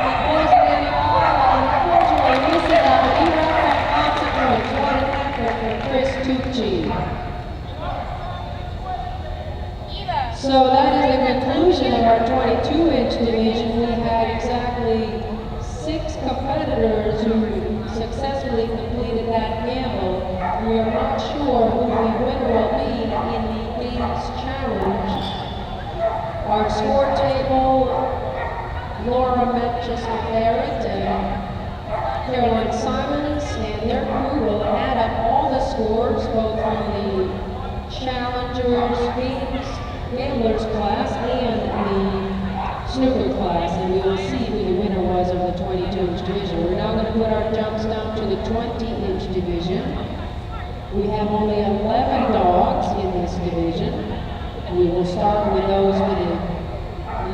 He wasn't any harder, and unfortunately misses out, but he racked up lots of points. What an effort for Chris Tucci. So that is the conclusion of our 22-inch division. We had exactly 6 competitors who successfully completed that gamble. We are not sure who the winner will be in the League's Challenge. Our score table, Laura Manchester Barrett and Caroline Simons and scores, both from the Challengers Gamblers class and the snooker class, and we will see who the winner was of the 22-inch division. We're now going to put our jumps down to the 20-inch division. We have only 11 dogs in this division. We will start with those with the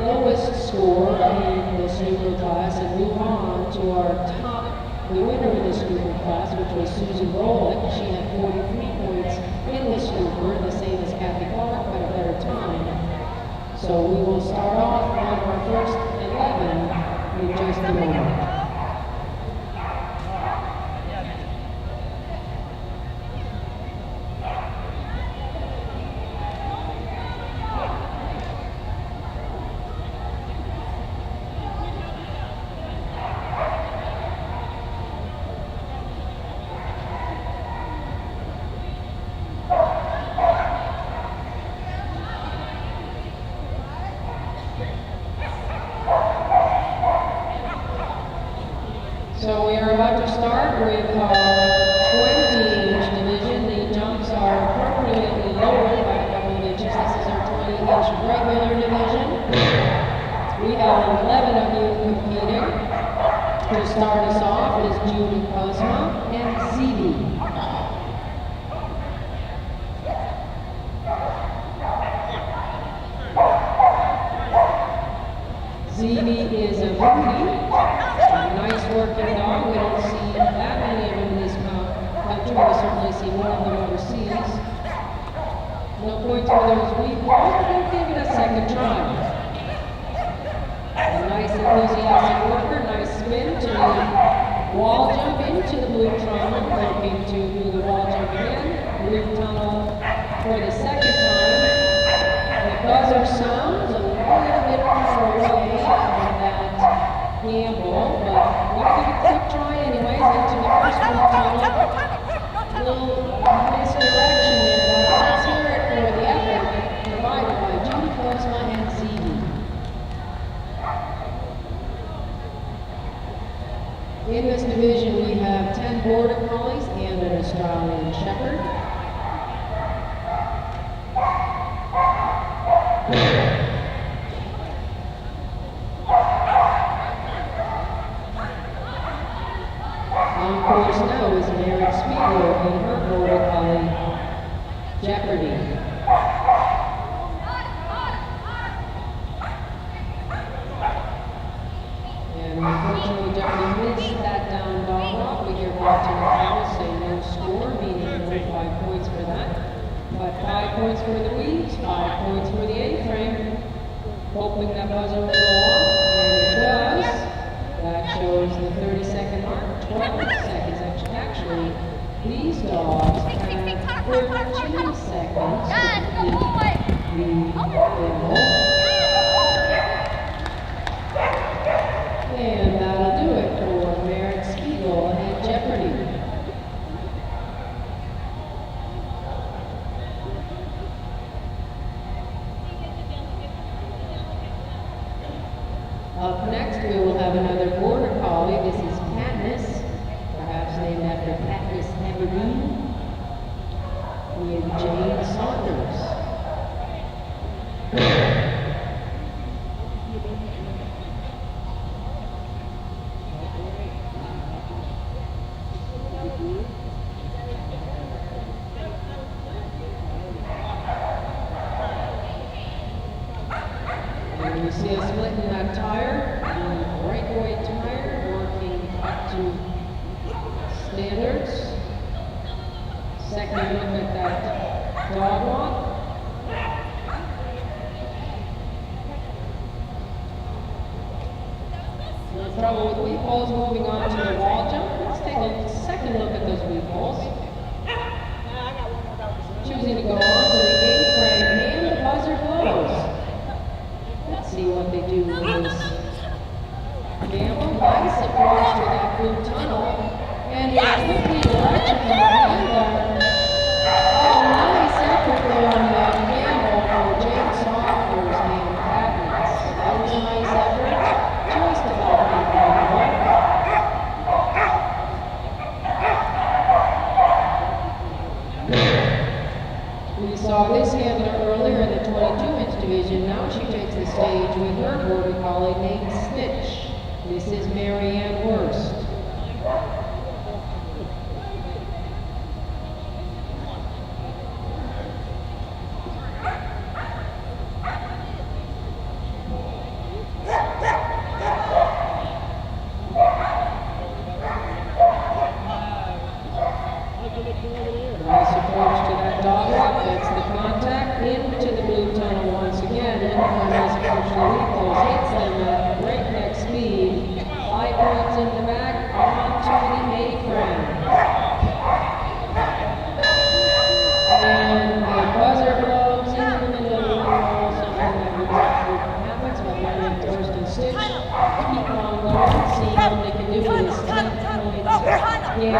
lowest score in the snooker class and move on to our top, the winner of the snooker class, which was Susan Rowland. She had 43 points in the snooker, the same as Kathy Clark, but a better time. So we will start off on our first 11 in just a moment. So we are about to start with our 20-inch division. The jumps are appropriately lowered by a couple of inches. This is our 20-inch regular division. We have 11 of you competing. To start us off is Judy Kozma and Zibi. Zibi is a beauty. Nice working dog. We don't see that many of them in this country. We certainly see more of them overseas. No points for those weak balls, but we'll give it a second try. A nice enthusiastic worker, nice spin to the wall jump into the blue tunnel, looking to do the wall jump again. Blue tunnel for the second time. The buzzer sounds a little bit far away from that gamble, but we'll give it a quick try anyways into the first blue tunnel. A little misdirection there, but let's hear it for the effort provided by Judy Kozma and Zibi. In this division we have 10 Border Collies and an Australian Shepherd. On course now is Mary Spiegel in her Border Collie Jeopardy. And unfortunately Jeopardy missed that down dog walk. We hear Walter Howell say no score, meaning no 5 points for that. But 5 points for the weeds, 5 points for the A-frame. Hoping that buzzer will go off, and it does. That shows the 30-second mark, 12 seconds. Actually, these dogs have 13 seconds to complete the gamble. And that'll do it for Merritt Spiegel and Jeopardy. Up next, we will have another Border Collie. This is Katniss, perhaps named after Katniss Everdeen, with Jane Saunders. And you see a split in that tire, the breakaway tire working up to standards. Second look at that dog walk. No trouble with weak balls, moving on to the wall jump. Let's take a second look at those weak balls. Choosing to go on to the A-frame and the buzzer blows. Let's see what they do with this gamble. Nice approach to that blue tunnel. And quickly direction from the handler. Oh, nice effort there on that gamble for Jane Saunders and Katniss. That was a nice effort. Just about incredible. saw this handler earlier in the 22-inch division. Now she takes the stage with her border collie named Snitch. This is Marianne Worst. Nice approach to that dog walk. That's the contact into the blue tunnel once again. And a nice approach to the lead post. Hits them at breakneck speed. 5 points in the back onto the A-frame. And the buzzer blows in the middle of the wall. Something that we happens, but Marianne Worst and Stitch keep on going, seeing what they can do with this 10-point game.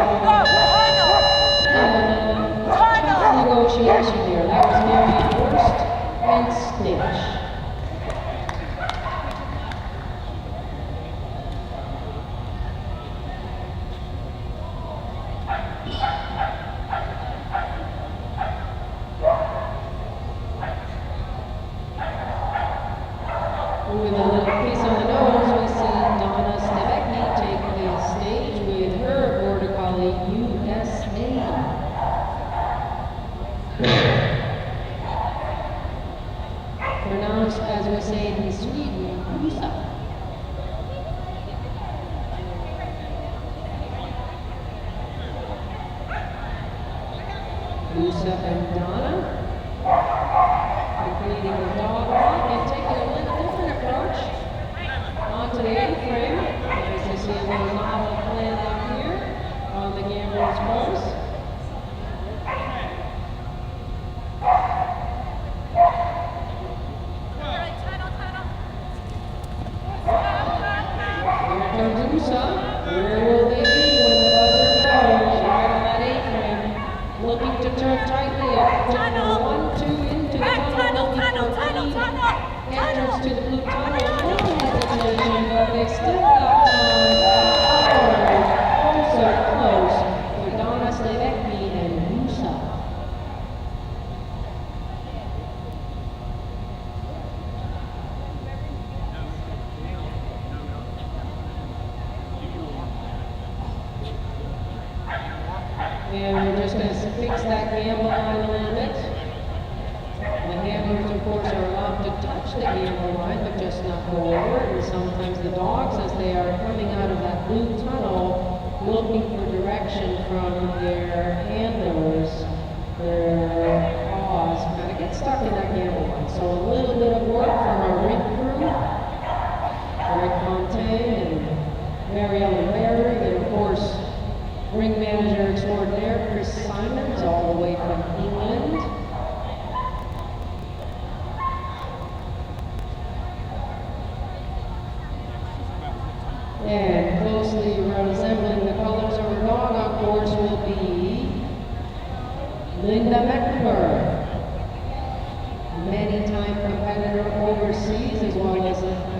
Negotiation here. That was Marianne Worst and Stitch. With a little piece on the nose, we see Donna Stebecki take the stage with her border collie USA. Pronounced, as we say in Sweden, Musa. Musa and Donna completing the dog walk and taking a little different approach onto the A-frame. Nice to see a little novel plan up here on the gambler's post. Where will they be when the buzzer blows? Right on that A-frame. Looking to turn tightly at tunnel 1, 2 into the tunnel. Looking for the entrance to the blue tunnel. No hesitation, but they've still got time. Also close for Donna Stebecki and Musa. And we're just going to fix that gamble line a little bit. The handlers, of course, are allowed to touch the gamble line, but just not go over it. And sometimes the dogs, as they are coming out of that blue tunnel, looking for direction from their handlers, their paws, kind of get stuck in that gamble line. So a little bit of work from our ring crew, Eric Conte and Mariella Larry, and of course, ring manager extraordinaire Chris Simons, all the way from England. And closely resembling the colors of her dog, of course, will be Linda Mecklenburg. Many-time competitor overseas, as well as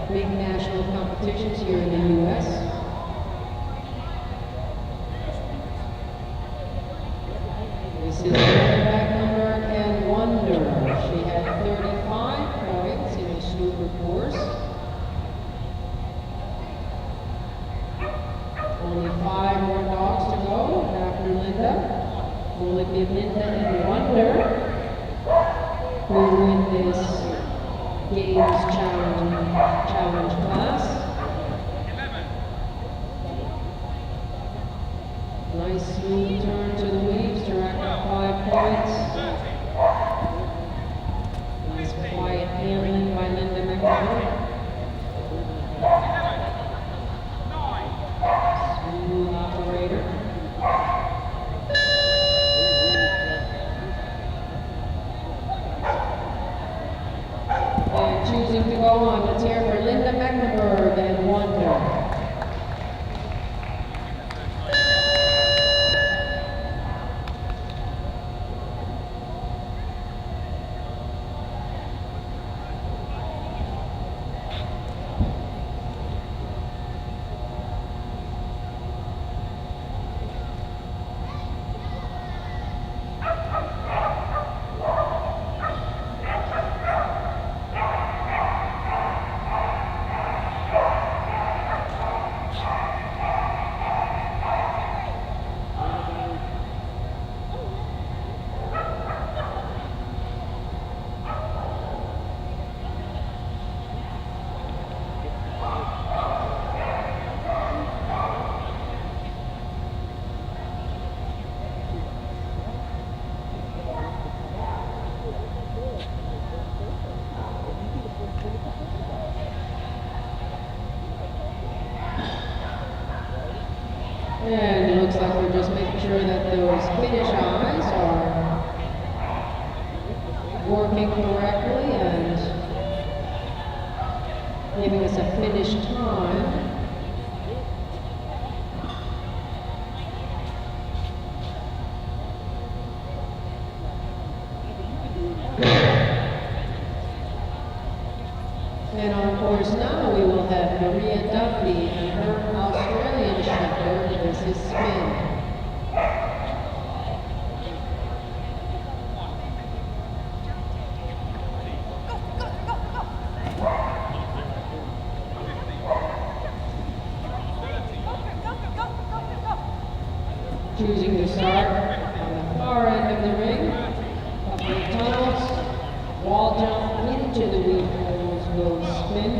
big national competitions here in the U.S. This is Linda Mecklenburg and Wonder. She had 35 points in the super course. Only 5 more dogs to go after Linda. We'll give Linda and Wonder, who win this games challenge class. Nice smooth turn to the weaves to rack up 5 points. Nice quiet handling by Linda Mecklenburg. Smooth operator. And choosing to go on, let's hear for Linda Mecklenburg and Wonder. those finish eyes are working correctly and giving us a finish time. And on course now we will have Maria Duffy and her Australian shepherd, Mrs. Spin. Choosing to start on the far end of the ring, couple of tunnels, wall jump into the weed holes, goes spin.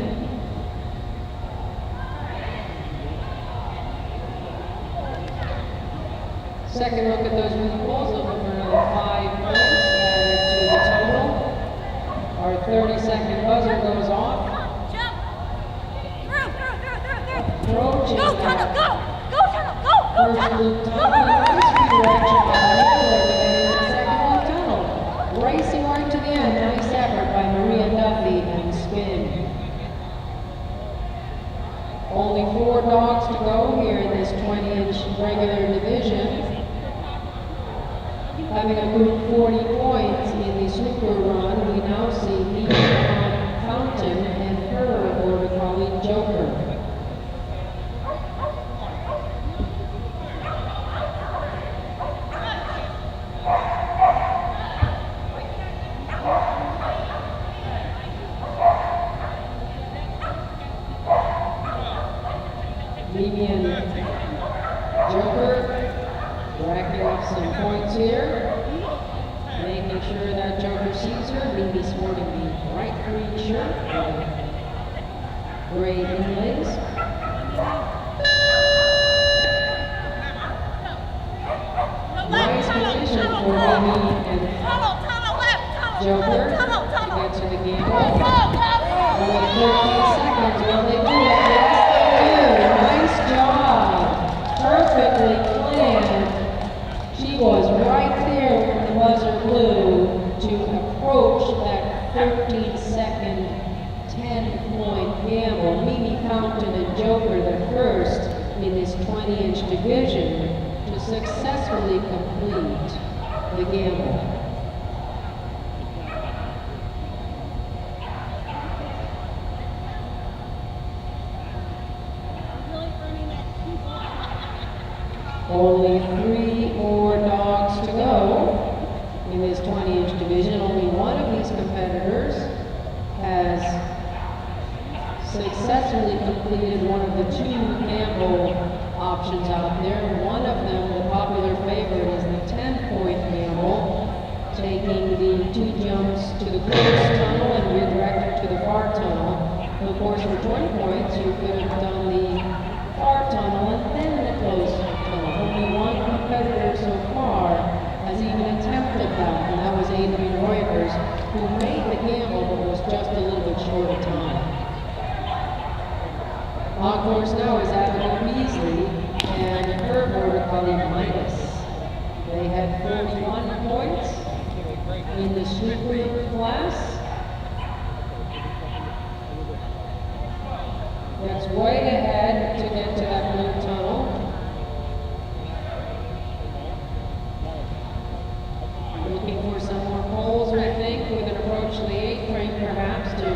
Second look at those weed holes, looking for another 5 points added to the total. Our 30-second buzzer goes off. Jump! Through! Approaching Go, that tunnel, go! Go, tunnel, go! Go, first tunnel! loop Go, tunnel, go, go, nice go! redirection by the handler to get into the second loop tunnel. Racing right to the end, nice effort by Maria Duffy and Spin. Only 4 dogs to go here in this 20-inch regular division. Having a good 40 points in the super run, we now see Mia Fountain and her border collie Joker. Mimi and Joker racking up some points here, making sure that Joker sees her. Mimi sporting the bright green shirt with gray inlays. Nice position for Mimi and Joker to get to the game. Only 13 seconds, will they do it? Yes, they do. Nice job. Perfectly planned. She was right there when the buzzer blew to approach that 13-second, 10-point gamble. Mimi Fountain and Joker the first in this 20-inch division to successfully complete the gamble. Only 3 more dogs to go in this 20-inch division. Only one of these competitors has successfully completed one of the 2 gamble options out there. One of them, the popular favorite, is the 10-point gamble, taking the 2 jumps to the close tunnel and redirected to the far tunnel. Of course, for 20 points, you could have done the far tunnel and then the close tunnel. Only one competitor so far has even attempted that, and that was Adrian Reuters, who made the gamble but was just a little bit short of time. On course now is Abigail Beasley and her border collie Midas. They had 41 points in the super class. That's way ahead to get to that blue tunnel. Looking for some more poles, I think. We can approach the 8th ring perhaps to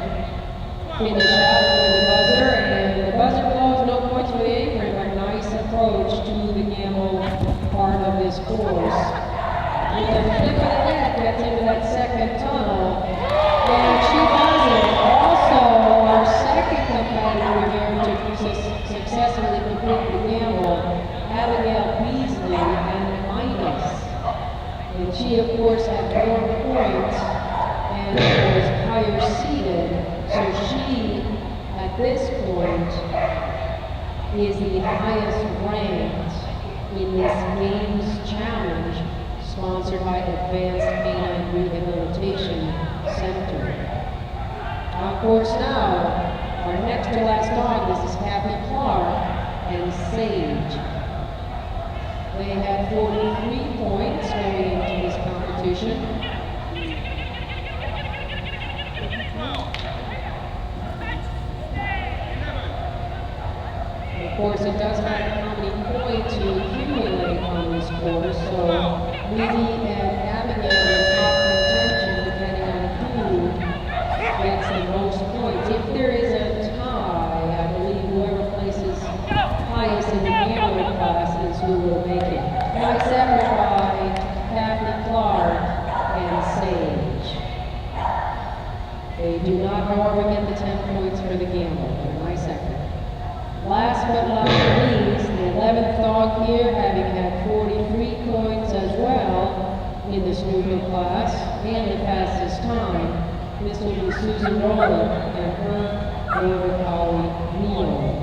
finish out with the buzzer. And the buzzer blows, no points for the 8th ring, but nice approach to the gamble part of this course. With a flip of the net, gets into that second tunnel. And she does it. Also, our second competitor here to successfully complete the gamble, Abigail Beasley and Midas. And she, of course, had more points and was higher seated. So she, at this point, is the highest ranked in this games challenge sponsored by Advanced Canine Rehabilitation Center. Of course now, our next to last dog, this is Kathy Clark and Sage. They had 43 points. competition. Of course, it does matter how many points you accumulate on this course, so Mimi and Abigail are top contention depending on who gets the most points. If there is a tie, I believe whoever places highest in the gambler class is who will make it. Nice effort by Kathy Clark and Sage. They do not, however, get the 10 points for the gamble, but a nice effort. Last but not least, the 11th dog here, having had 43 points as well in the snooker class and the fastest time. This will be Susan Rowland and her border collie, Neo.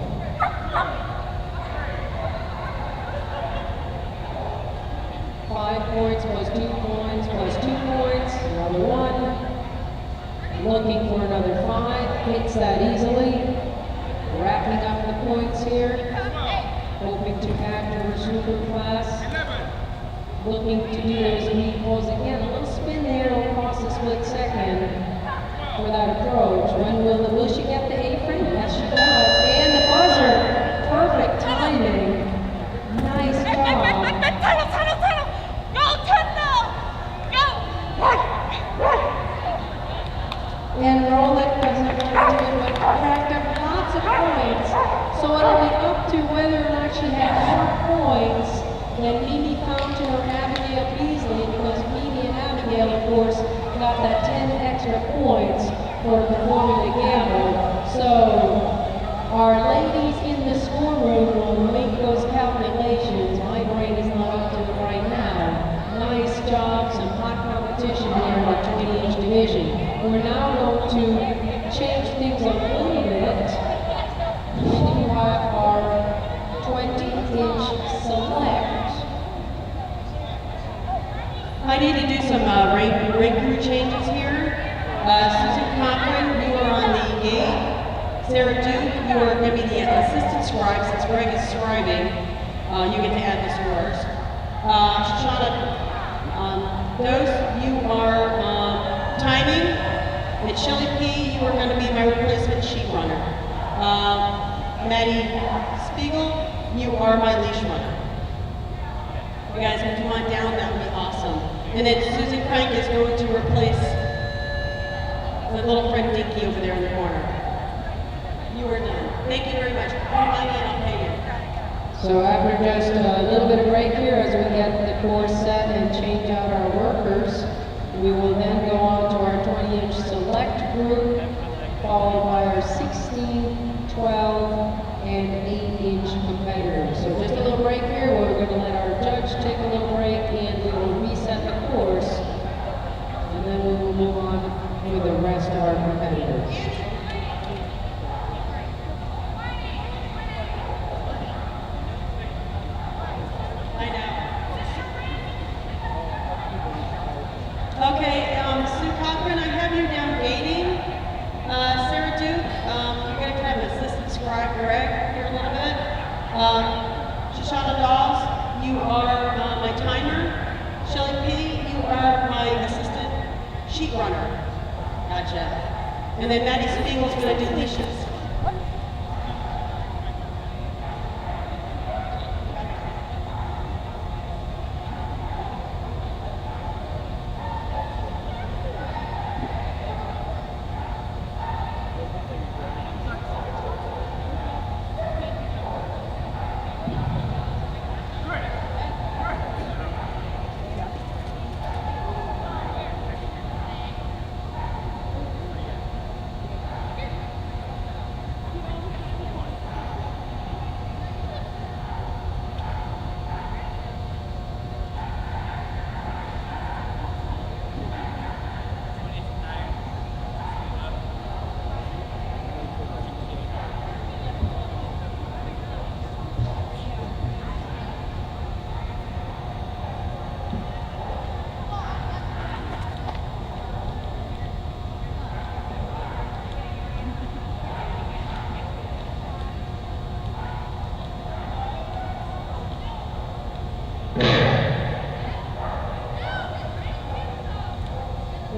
Points plus 2 points plus 2 points, another 1. Looking for another 5, hits that easily. Wrapping up the points here. Hoping to add to her snooker class. Looking to do those equals again. A little spin there, it'll cost a split second for that approach. Will she get the apron? Yes, she does. And the buzzer. Perfect timing. Nice job. And Rowland doesn't want to do it, but racked up lots of points. So it'll be up to whether or not she has more points than Mimi Fountain or Abigail Beasley, because Mimi and Abigail, of course, got that 10 extra points for performing the gamble. So our ladies in the scoreboard will make those calculations. My brain is not up to it right now. Nice job, some hot competition here in the 20-inch division. We're now going to change things a little bit. We do have our 20-inch select. I need to do some ring crew changes here. Susan Cochran, you are on the gate. Sarah Duke, you are going to be the assistant scribe since Greg is scribing. You get to add the scores. Shoshana Dose, you are timing. And Shelly P, you are going to be my replacement sheet runner. Maddie Spiegel, you are my leash runner. You guys, if you want down, that would be awesome. And then Susan Crank is going to replace the little friend Dinky over there in the corner. You are done. Thank you very much. Come on in, I'll pay you. So after just a little bit of break here as we get the course set and change out our workers, we will then go on to our 20-inch select group, followed by our 16, 12, and 8-inch competitors. So just a little break here. We're going to let our judge take a little break and we will reset the course. And then we will move on with the rest of our competitors. Okay, Sue Cochran, I have you down gating. Sarah Duke, you're going to have an assistant scribe, Greg, here a little bit. Shoshana Dawes, you are my timer. Shelly P, you are my assistant sheet runner. Gotcha. And then Maddie Spiegel's going to do leashes.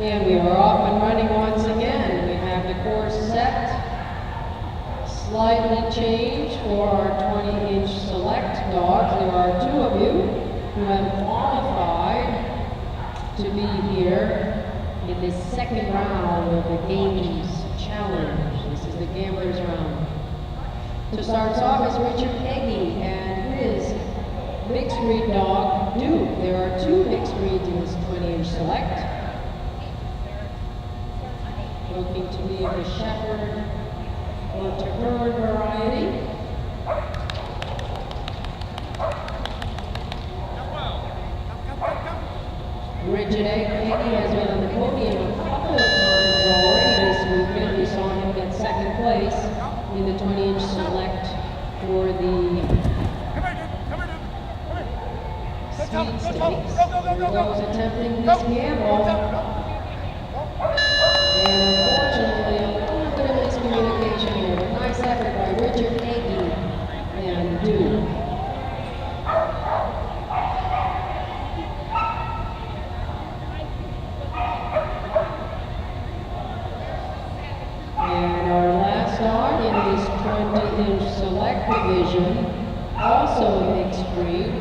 And we are off and running once again. We have the course set, slightly changed for our 20-inch select dogs. There are 2 of you who have qualified to be here in this second round of the Games Challenge. This is the Gamblers round. To start us off is Richard Eggy and his mixed breed dog, Duke. There are 2 mixed breeds in this 20-inch select. Looking to be of the Shepherd or Terhune variety. Richard Eggy has been on the podium a couple of times already this weekend. We saw him get second place in the 20-inch select for the Speed Stakes. Here goes attempting this gamble. And unfortunately, a little bit of miscommunication here. A nice effort by Richard Eggy and Duke. And our last dog in this 20-inch select division, also mixed breed,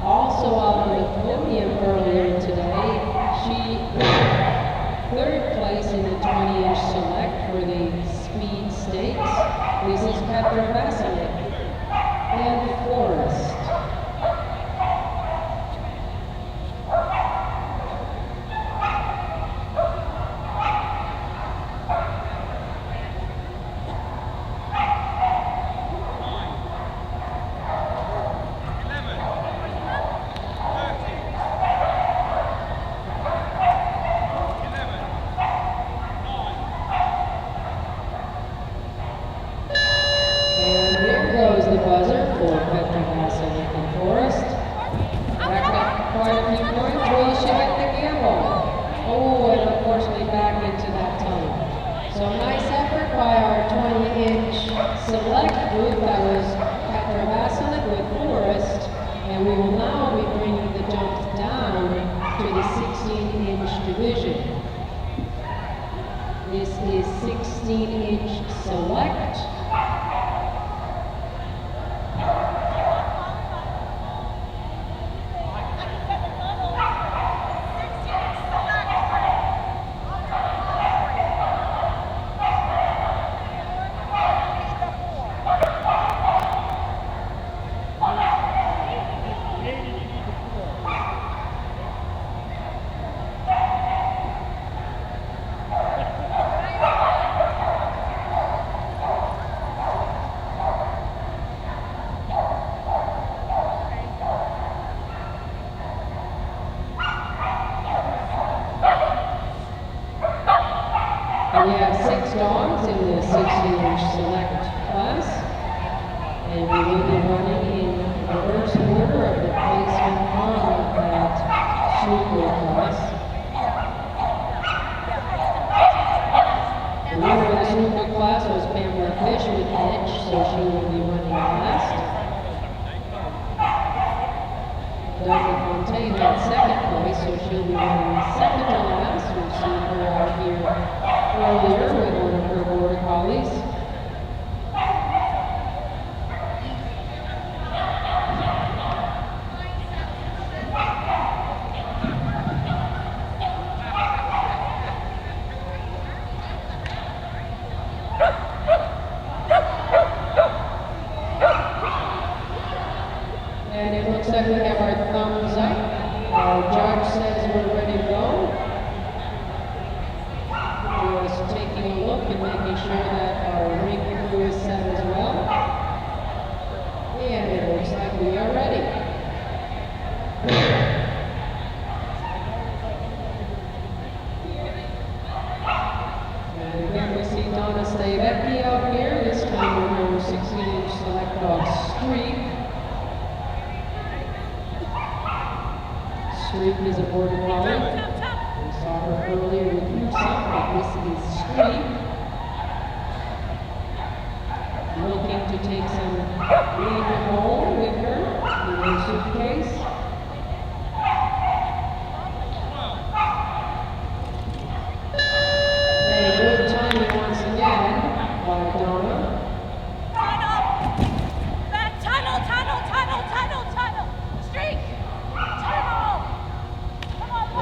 also out on the podium earlier today. She got 3rd place in the 20-inch select for the Speed Stakes. This is Petra Vasilik and Forrest. This is 16-inch select. We have 6 dogs in the 16-inch select class, and we will be running in reverse order of the placement on that super class. The winner of the super class was Pamela Fish with Edge, so she will be running last. Dr. Fontaine had 2nd place, so she'll be running 2nd to last. We've seen her out here earlier with one of her border collies. And it looks like we have our thumbs up. Our judge says we're ready to go. Taking a look and making sure that our ring crew is set as well. And it looks like we are ready. And again, we see Donna Stavecki out here. This time we're number 16-inch select dog Streak. Streak is a border collie. Saw her earlier with Musa, but this is Streak. Looking to take some leave home with her in her suitcase.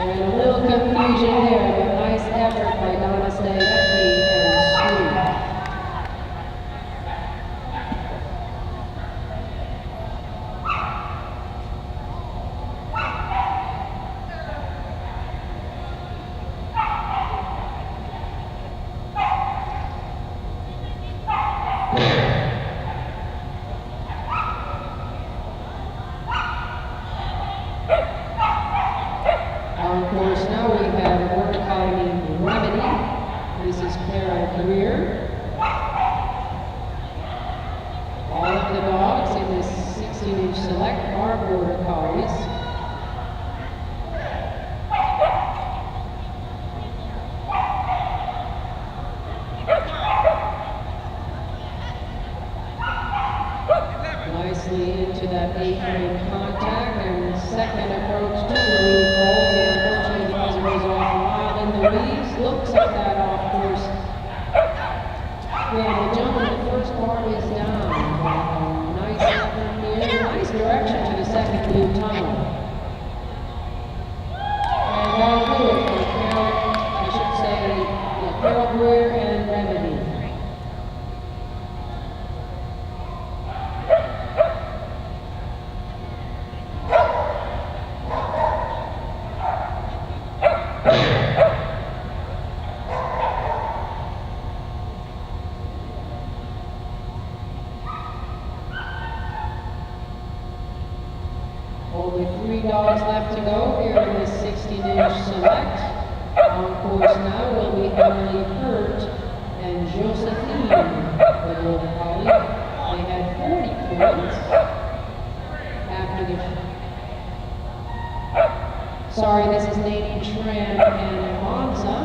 And a little confusion there, but nice effort by Donna Stayacki and Sue. On course now we have Border Collie Remedy. This is Carol Greer. All of the dogs in this 16-inch select are Border Collies. Nicely into that 8-frame contact and second approach to the lead poles, and unfortunately the buzzer goes off wild in the weeds. Looks like that off course. Well, the jump in the first part is down. Nice effort here, nice direction to the second blue tunnel. And that'll do it for Carol, I should say, Carol Greer and Remedy. Only 3 dogs left to go here in this 16-inch select. On course now will be Emily Hurt and Josephine, the Border Collie. They had 40 points after the... Sorry, this is Nadine Tran and Monza.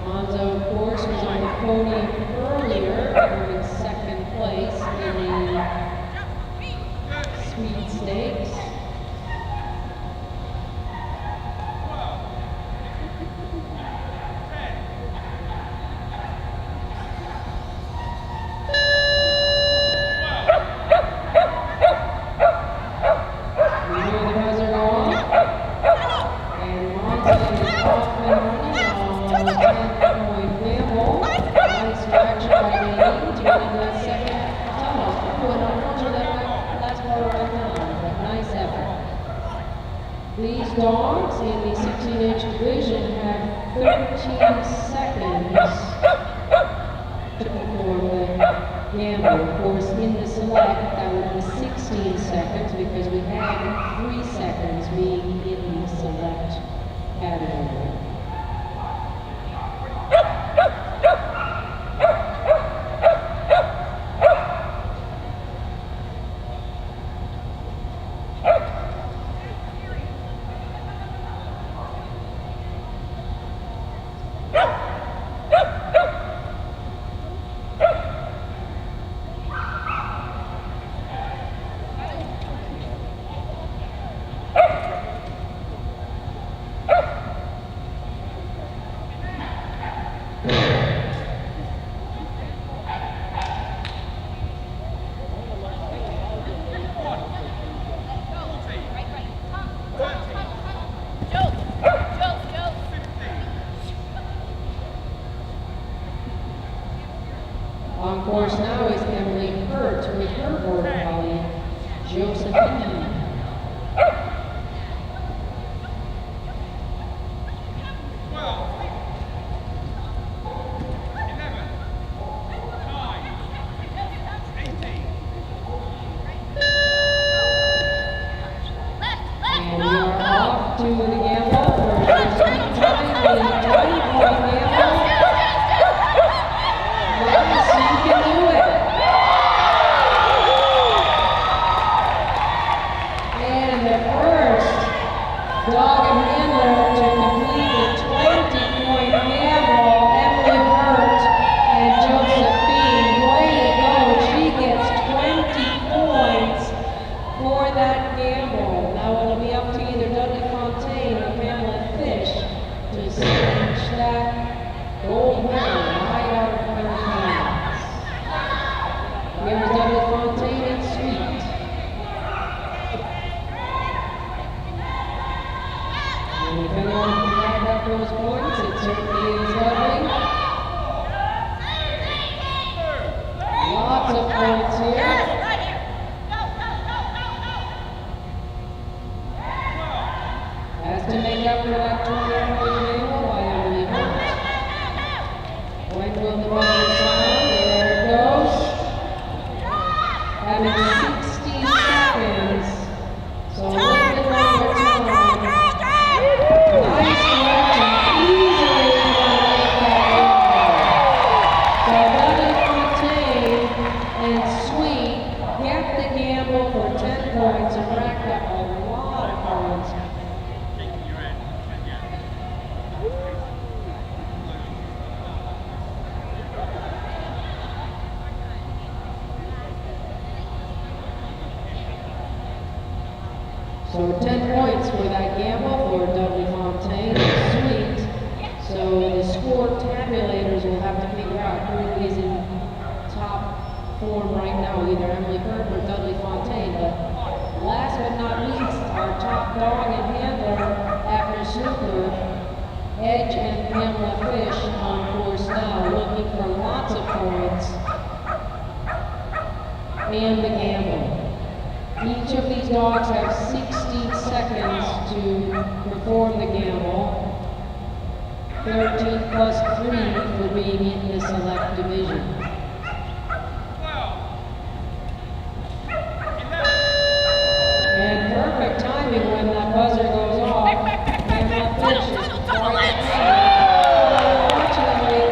Monza, of course, was on the podium earlier, earning second place in the Sweet Stakes. We hear the buzzer go off, and Monza is off and running on 10-point gamble. Nice reaction by Nadine to get into that second tunnel. Oh, unfortunately, that's right now, but nice effort. These dogs in the 16-inch division have 13 seconds to perform the gamble. Of course, in the select, that would be 16 seconds because we have 3 seconds being in the select category. On course now is Emily Hurt with her Border Collie, Josephine. And we are off to the gamble for the sweet time, the 20-point gamble. Yes, you can do it. And the first dog and handler to complete the 20-point gamble, Emily Hurt and Josephine. Way to go. She gets 20 points for that gamble. Now it'll be up to either Dudley Fontaine or Pamela Fish to snatch that gold medal right out of her hands. Here's Dudley Fontaine and Sweet. those points. It certainly is lovely. Lots of points here. Has to make up for that 20-point gamble by Emily Hurt. When will the buzzer sound? There it goes. Having 60 seconds. So a little bit longer time. Nice direction. Easily make that gamble. So Lovely Fontaine and Sweet get the gamble for 10 points and racked up a lot of points. So 10 points for that gamble for Dudley Fontaine and Sweet. So the score tabulators will have to figure out who is in top form right now, either Emily Hurt or Dudley Fontaine. But last but not least, our top dog and handler after Snooker, Edge and Pamela Fish on course now, looking for lots of points and the gamble. Each of these dogs have 16 seconds to perform the gamble. 13 plus 3 for being in the select division. And perfect timing when that buzzer goes off. Pamela Fish is quite unfortunately,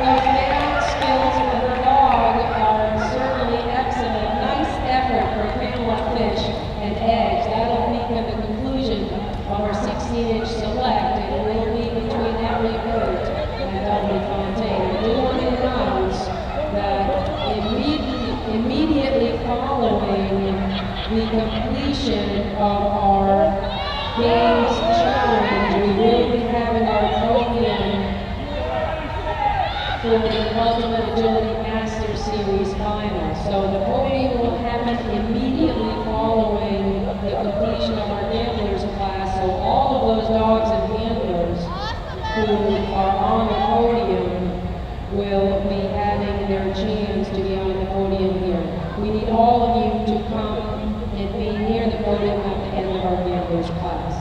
those dance skills for her dog are certainly excellent. Nice effort for Pamela Fish and Edge. That'll be the conclusion of our 16-inch select, and it will be between Emily Hurt and Dudley Fontaine. I do want to announce that immediately following the completion of our games challenge, we will be having our podium for the Ultimate Agility Master Series final. So the podium will happen immediately following the completion of our gamblers class. So all of those dogs and handlers who are on the podium will be having their chance to be on the podium here. We need all of you to come and be near the podium at the end of our gamblers class.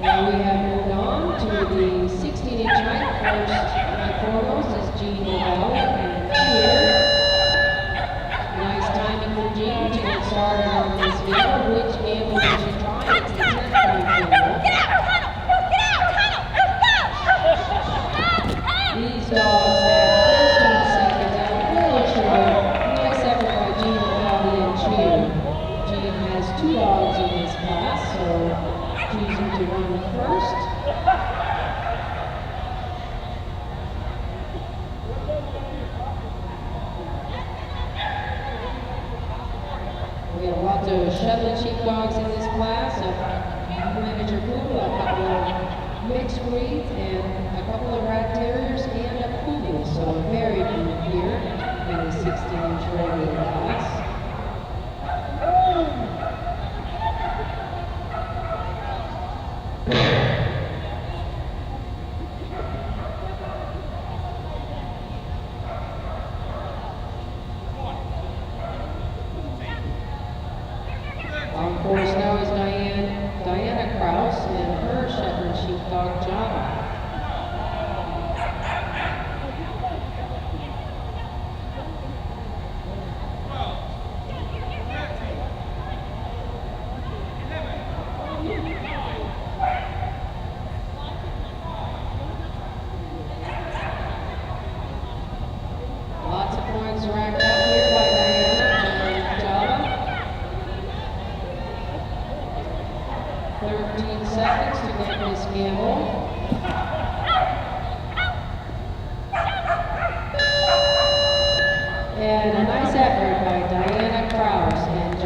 Now we have moved on to the 16-inch height. First and foremost is Jean Lavelle and Cheer. Nice timing for Jean to get started on this video. Which gamble did she try? It's the 10-point gamble. These dogs have 13 seconds and a little short. Nice effort by Jean Lavelle and Cheer. Jean has 2 dogs in this class, so choosing to run first. We have lots of Shetland sheepdogs in this class, a miniature poodle, a couple of mixed breeds, and a couple of rat terriers and a poodle. So a varied group here in the 16-inch regular class. On course now is Diana Krause and her Shetland sheepdog Java.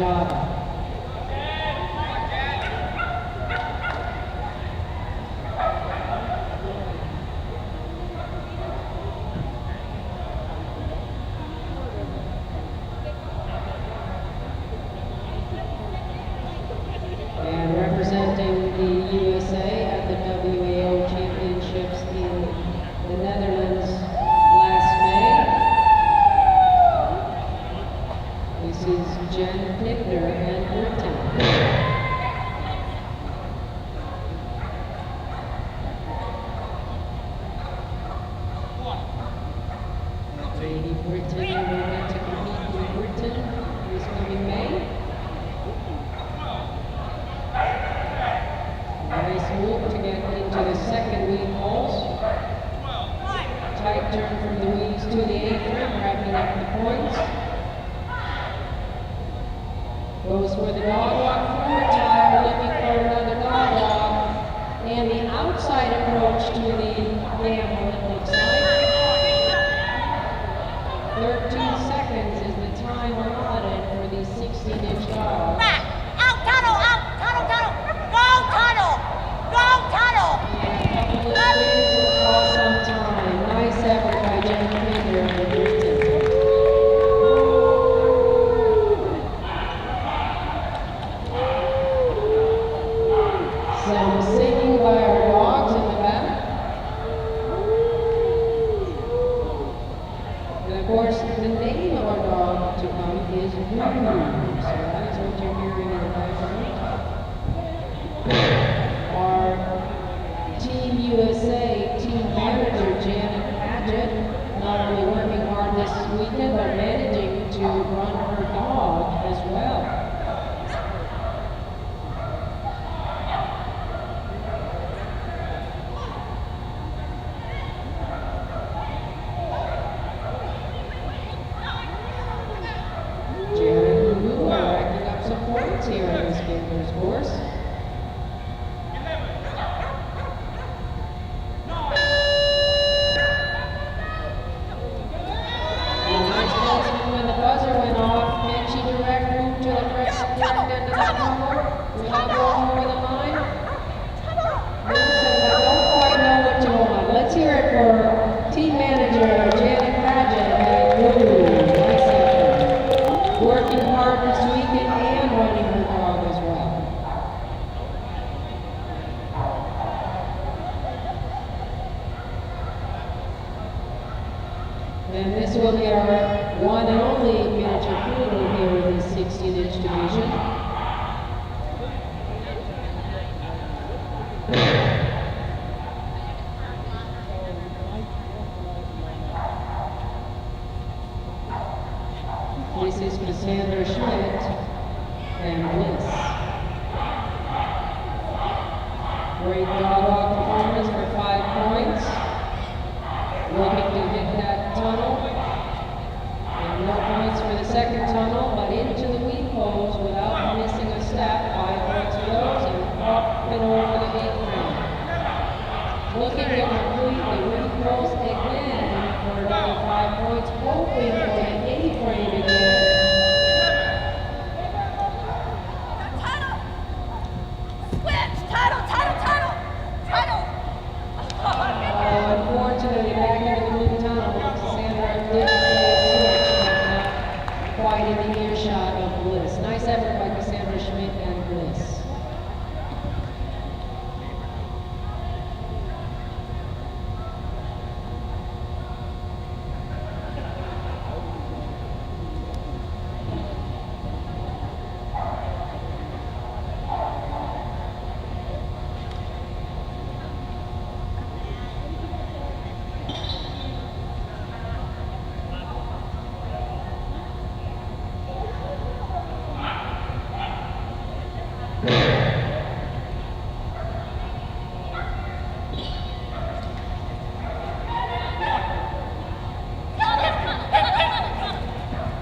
job. And representing the USA at the WAO Championships in the Netherlands last May, this is Jen Pickner and Britain. Lady Britain, we got to compete with Britain this coming May. Nice move to get into the second weave holes. Tight turn from the weaves to the apron, wrapping up the points. Goes for the dog walk forward tire, looking for another dog walk. And the outside approach to the gamble, it looks like. 13 seconds is the time allotted for these 16-inch dogs. Back! Out tunnel! Out! Tunnle! Tunnle! Go tunnel! Go tunnel! And a couple of spins will call some time. Nice effort by Jen Finger and Britain. Some singing by our dogs in the back. And of course, the name of our dog to come is Woo. So that is what you're hearing in the background. Our Team USA team manager, Janet Paget, not only working hard this weekend, but managing to run her dog as well. Janet and Lou are racking up some points here in this Gamblers course. Nice placement when the buzzer went off. Can she direct move to the correct end of the tunnel without going over the line? Lou says, I don't quite know what you want. Let's hear it for team manager Janet Paget and Lou. Nice effort. Working hard this weekend and running her dog as well. And this will be our one and only miniature poodle here in the 16-inch division. This is Cassandra Schmidt and Bliss. Great dog walk performance for 5 points. Looking to hit that tunnel. And no points for the second tunnel, but into the weave holes without missing a step. 5 points for those, and up and over the apron. Looking to complete the weave holes again for another 5 points, hoping for the A-frame again. Tunnel! Switch! Tunnel! Tunnel! Tunnel! Tunnel! Unfortunately, back into the blue tunnel, Cassandra did say switch, but not quite in the earshot of Bliss. Nice effort by Cassandra Schmidt and Bliss.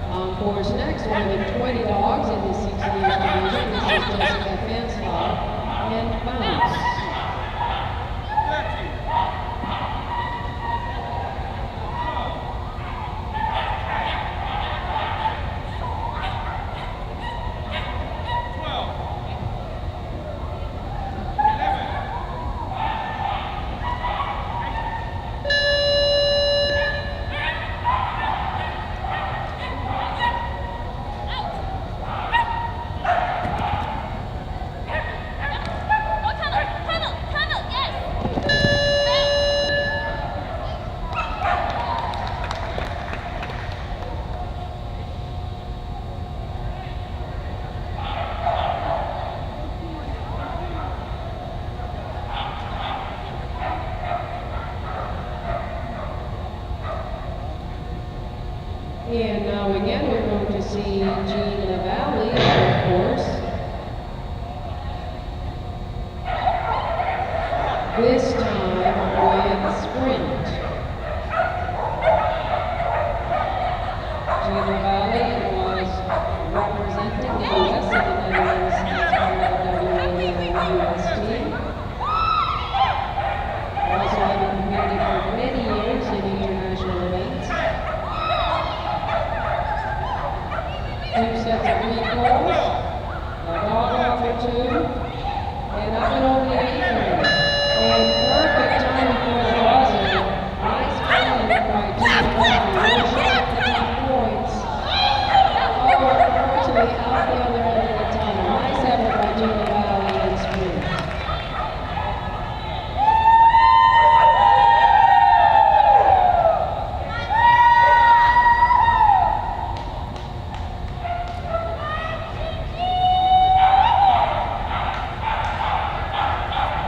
On course next, one of the 20 dogs in the 16-inch division. This is Jessica Fanslov and Bounce. And now again, we're going to see Jean Lavallee, of course. This time with sprint. Jean Lavallee was representing the U.S. in the Netherlands as part of the WA team. Also having competed for many years in international events. 2 sets of recalls, a dog off for 2, and up and over the apron. And perfect timing for the buzzer. Nice play by Jean Lavallee. Really short the top points. Oh, unfortunately out the other end of the tunnel. Nice effort by Jean Lavallee in sprint.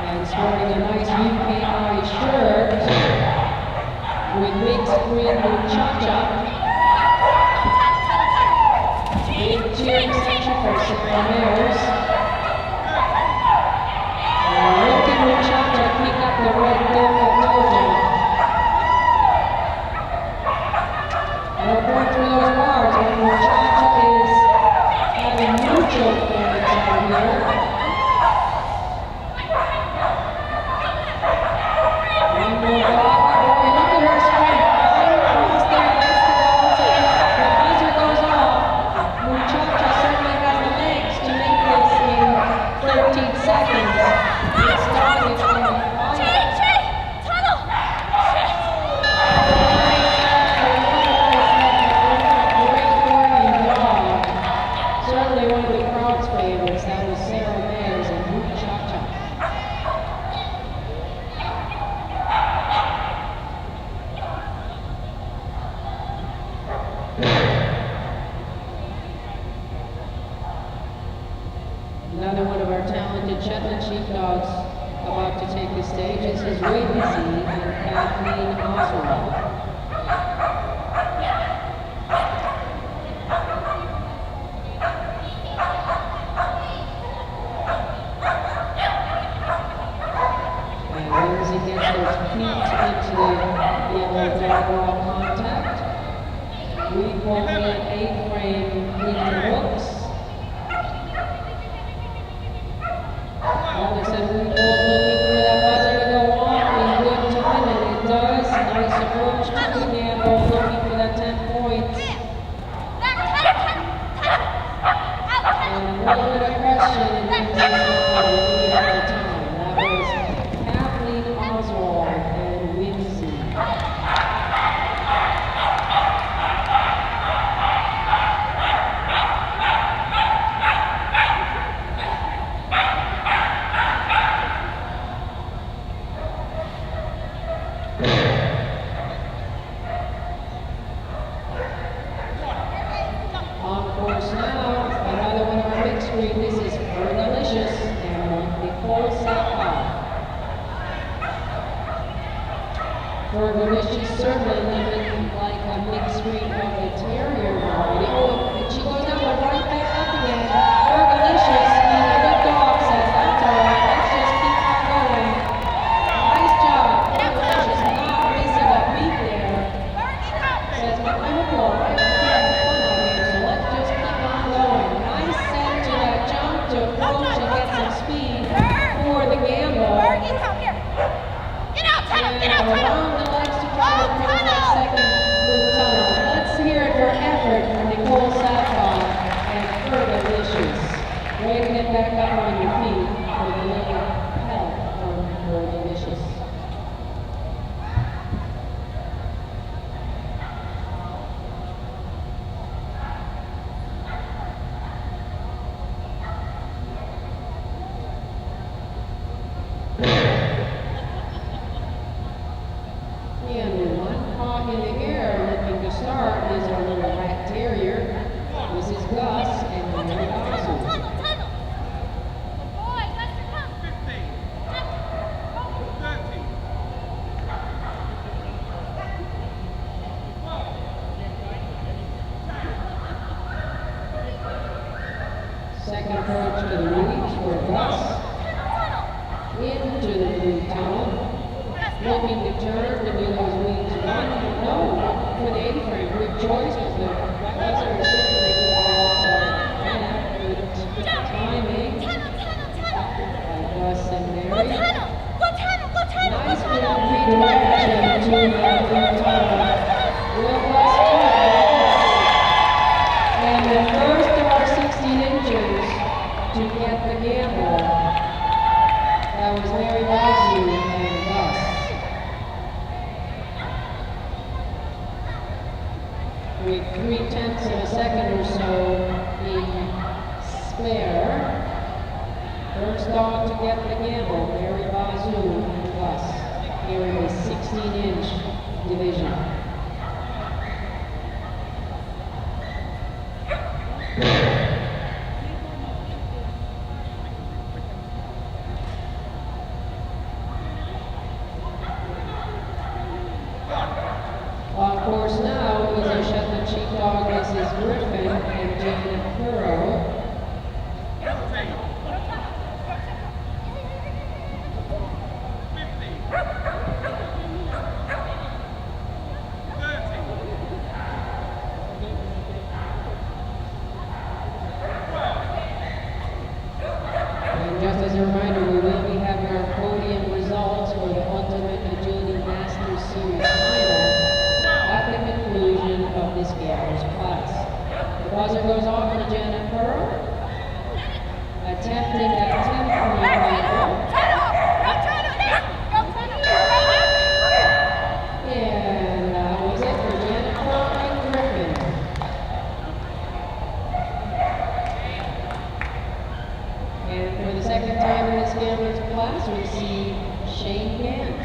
And sporting a nice UKI shirt with mixed green muchacha. Big cheering section for Sarah Mares. Rookie muchacha pick up the red velvet toe jump. No point through those bars when muchacha is having mucho points out here. One more ball. Boy, look at her sprint. Flying across there against the wall to the buzzer goes off. Muchacha certainly has the legs to make this in 13 seconds. It's starting in Tunnel! Great working dog. Certainly one of the crowd's favorites. That was Sarah Mares and Muchacha. Another one of our talented Shetland sheepdogs about to take the stage is his Whitney and Kathleen Oswald. And Lindsay gets those feet into the yellow dog wall contact. 3-4-8 A-frame in the hooks. Like I said, we both looking for that buzzer to go off in good time, and it does. Nice approach to the gamble, looking for that 10 points. And a little bit of question in Lindsay's mind at the time. That was Kathleen Oswald and Lindsay. On course now, another one of our big screen. This is Fergalicious and Nicole Sapa. Fergalicious certainly living like a mixed screen of the terrier variety. Oh, and she goes down right back up again. Fergalicious, and the big dog says, that's all right, let's just keep on going. Nice job. Fergalicious not missing a beat there. Says, I'm all right. So let's just keep on going. Nice set to that jump to approach and get some speed for the gamble. Get out, Tunnel! Get out, And around the legs to try to approach that second second approach to the reeds for Gus. Into the blue tunnel. Looking to turn to do those weeds one. No, for the A-frame. Good choice, but the buzzer is certainly off on that. Good timing. By Gus and Mary. Nice little redirection to that blue tunnel. Will Gus turn? And the first of our 16 inches to get the gamble. That was Mary Bazoo and Gus. With 3/10 of a second or so in spare. First dog to get the gamble, Mary Bazoo and Gus, here in a 16-inch division. On course now is our Shetland Sheepdog, Mrs. Griffin and Janet Currow. And just as a reminder, we will be having our podium results for the Ultimate Agility Masters Series final at the conclusion of this gamblers class. The buzzer goes off for Janet Currow, attempting that 10-point gamble. And that was it for Janet Currow and Griffin. And for the second time in this gamblers class, we see Shane Gant.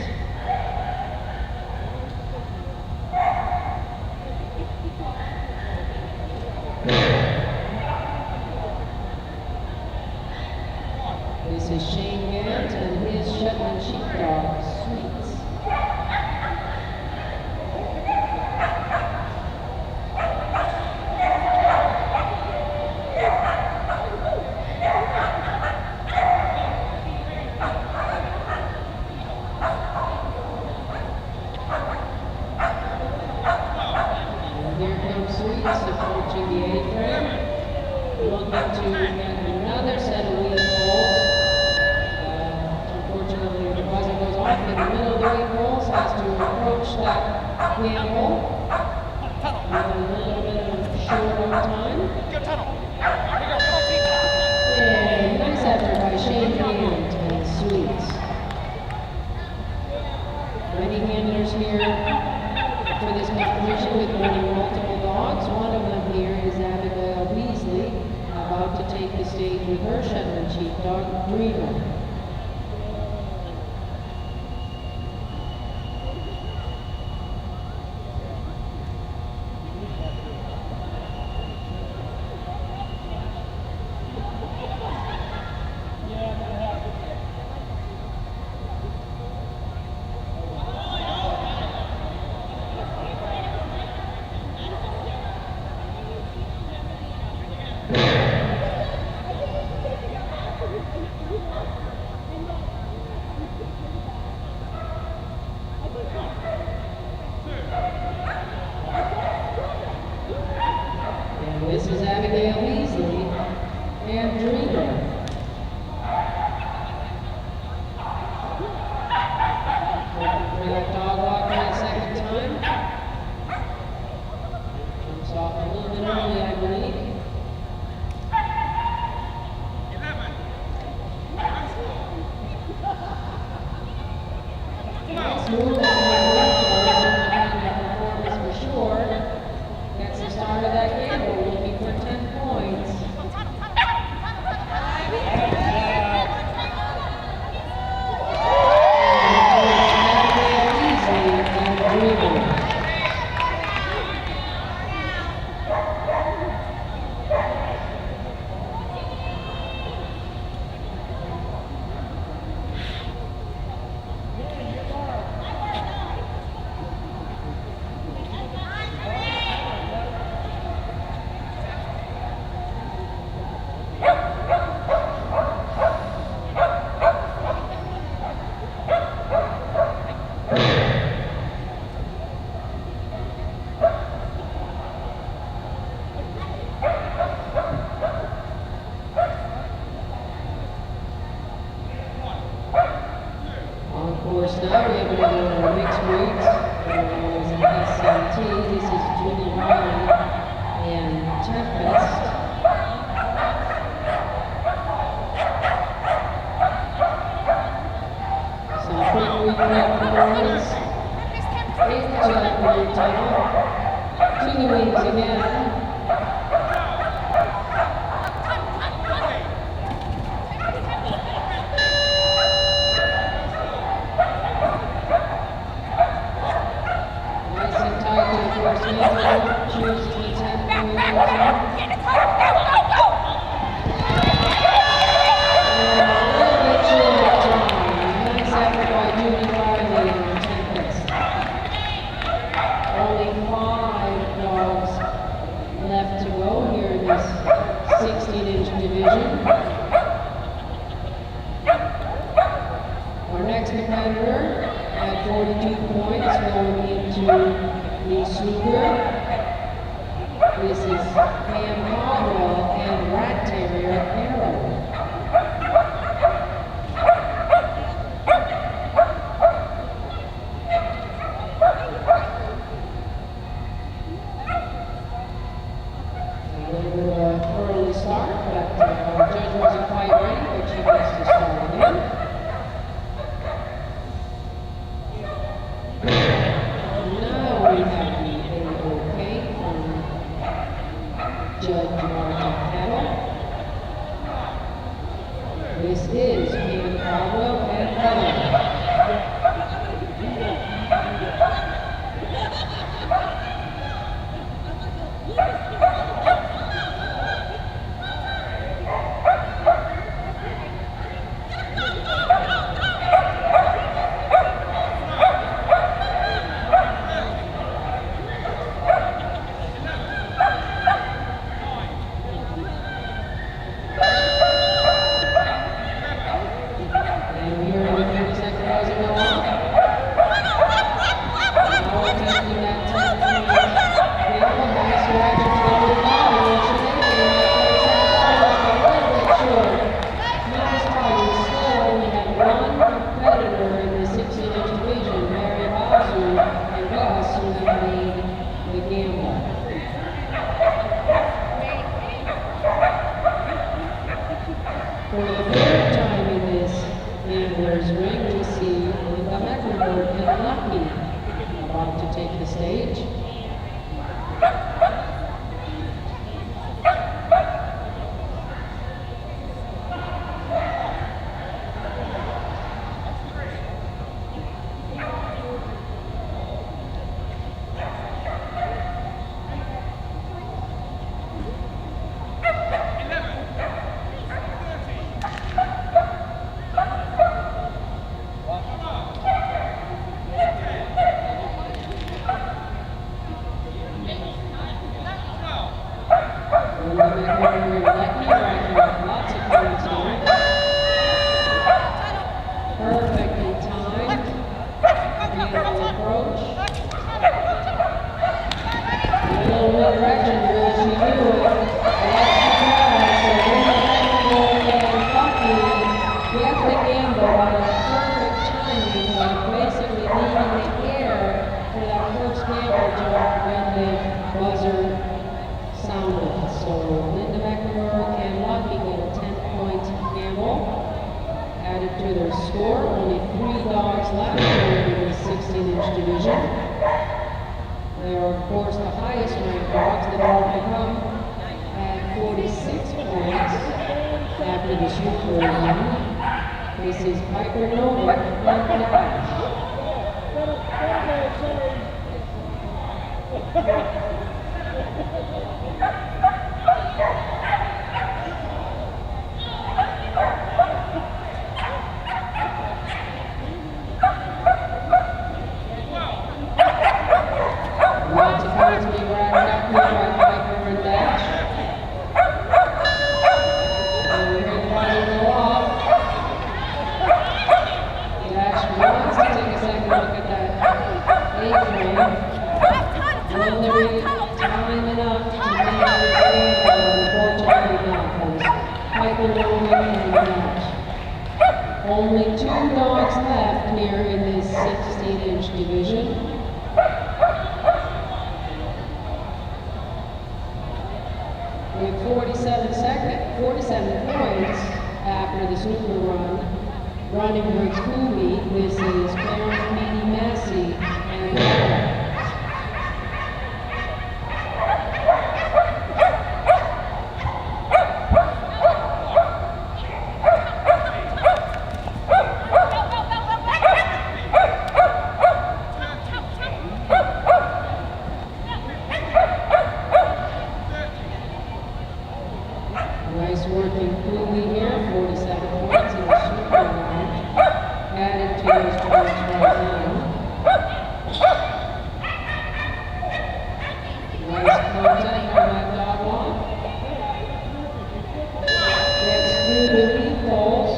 This is Shane Gant and his Shetland Sheepdog, Sweets. And here comes Sweets approaching the A-frame. Looking to get another set of lead balls. Unfortunately, the buzzer goes off in the middle of the lead balls, has to approach that gamble with a little bit of short on time. And nice effort by Shane Gant and Sweets. Many handlers here for this competition with winning multiple dogs. One of them here is Abigail Beasley, about to take the stage with her Shetland Sheepdog, Dreamer. And this is Abigail Beasley and Dreamer. Looking for that dog walk for that second time. Comes off a little bit early, I believe. Nice move on that performance for sure. Gets the start of that gamble, looking for 10 points. now we have another mixed weights. There was an SMT. This is Julie Riley and Tempest. Some quick recap performance. Into the title. To the wings again. Choose the 10-point Nice effort by Judy Riley and Tempest. Only 5 dogs left to go here in this 16-inch division. Our next competitor at 42 points going into the snooker. This is Pam Caldwell and Rat Terrier Arrow. A little bit of an early start, but our judge wasn't quite ready, but she gets to start again. Now we have the okay from Judge Martin Kettle. This is Pam Caldwell and Arrow. For the third time in this Gambler's Ring, we see Linda Mecklenburg and Lucky about to take the stage. Perfectly timed. Beautiful approach. A little misdirection, will she do it? We have to gamble on a perfect timing of basically leaving the air for that first gamble jump when the buzzer sounded. So Linda Mecklenburg and Lucky get a 10-point gamble added to their score. Only 3 dogs left in the 16-inch division. They are, of course, the highest ranked dogs that all become at 46 points after the super run. This is Piper Novick and Nash. Lots of points being racked up here by Piper and Dash. And we hear the buzzer go off. Dash wants to take a second look at that A-frame. Will there be time enough to make division. With 47 points after the snooker run, running her Kumi, this is Clarence Meany Massey and nice working Kumi here, 47 points in the snooker round, added to those points right now. Nice contact on that dog walk. Gets through the lead poles.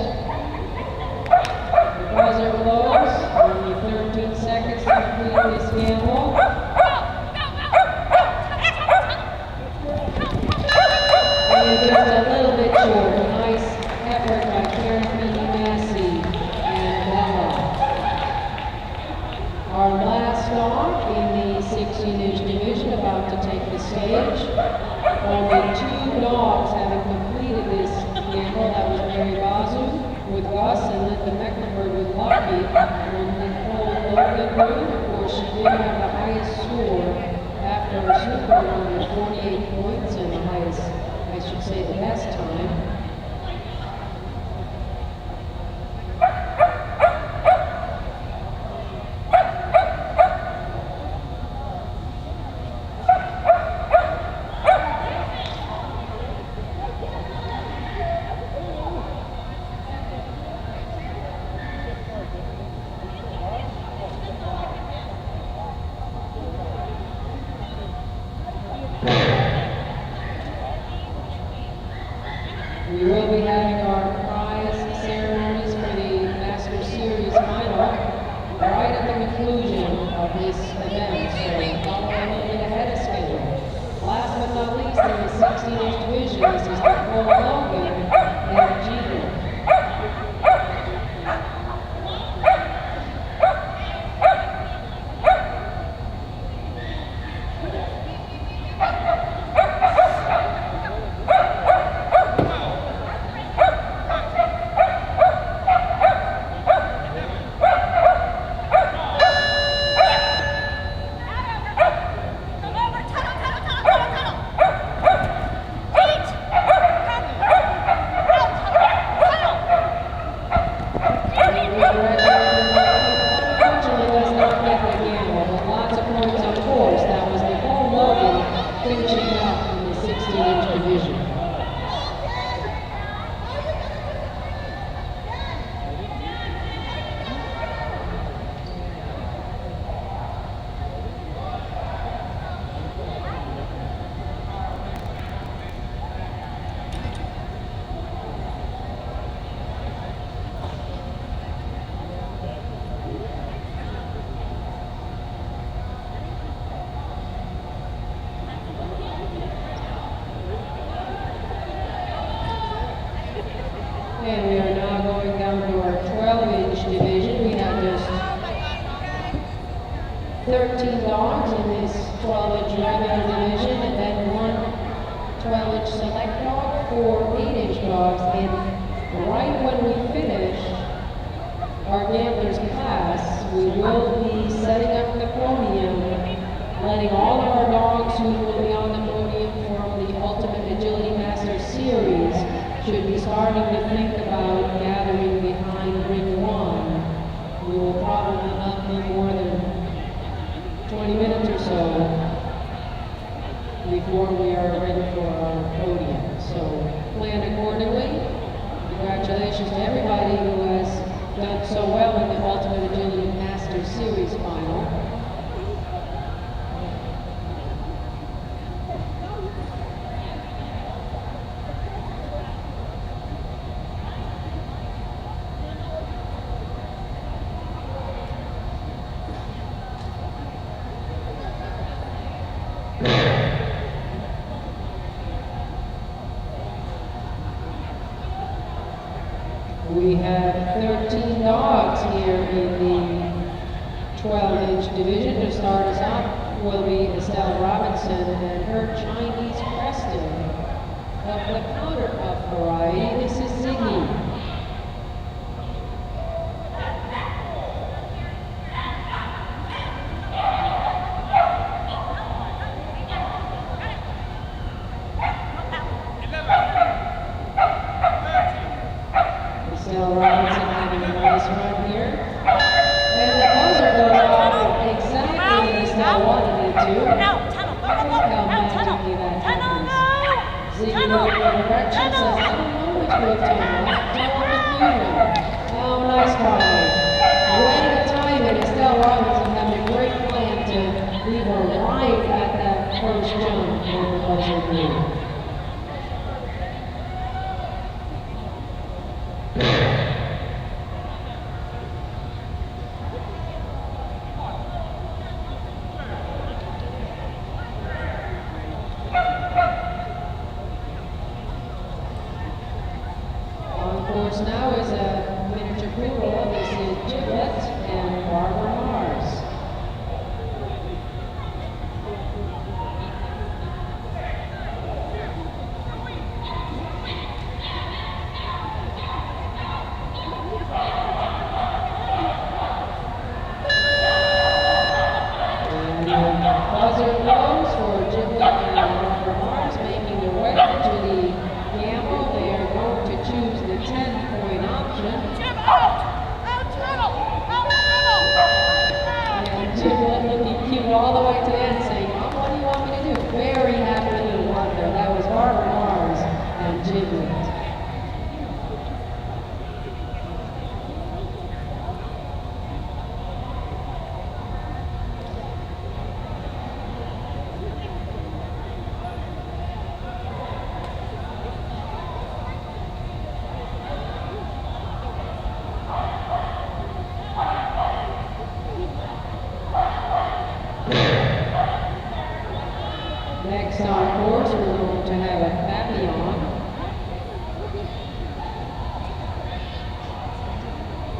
The buzzer blows, only 13 seconds to complete this gamble. And just a little bit short. Nice effort by Karen Meany Massey and Bella. Our last dog in the 16-inch division about to take the stage. Only 2 dogs having completed this gamble. That was Mary Bazu with Gus and Linda Mecklenburg with Lucky. And Nicole Logan, of course, she did have the highest score after her snooker run at 48 points and the highest, I should say, the best time. We will be having our prize ceremonies for the Master Series final right at the conclusion of this event, so following a little bit ahead of schedule. Last but not least, in the 16-inch division, this is Nicole Logan and Gina. Unfortunately, does not get the gamble, but lots of points on course. That was Nicole Logan finishing up in the 16-inch division. And we are now going down to our 12-inch division. We have just 13 dogs in this 12-inch regular division, and then 1 12-inch select dog, 4 8-inch dogs. And right when we finish our gamblers class, we will be setting up the podium, letting all of our dogs who will be on the podium for the Ultimate Agility Master Series should be starting to think about gathering behind ring 1. We will probably not be more than 20 minutes or so before we are ready for our podium. So plan accordingly. Congratulations to everybody who has done so well in the Ultimate Agility Master Series final. We have 13 dogs here in the 12-inch division. To start us off will be Estelle Robinson and her Chinese Preston. Of the counter-up variety, this is Ziggy. Estelle Robinson having a nice run here. And the buzzer goes off exactly when Estelle wanted it to. Ziggy wrote the directions, says, I don't know which way to turn. Tell the computer. Oh, nice try. Way to time it. Estelle Robinson had a great plan to leave her right at that first jump when the buzzer blew. Now is a miniature poodle. This is Giblet and Barbara Mars. And the buzzer blows for Giblet and Barbara Mars, making their way to the gamble. They are going to choose the 10-point option. And Giblet looking cute all the way to the end, saying, "Mom, what do you want me to do?" Very happy little one there. That was Barbara Mars and Giblet. Next on course, we're going to have a Papillon.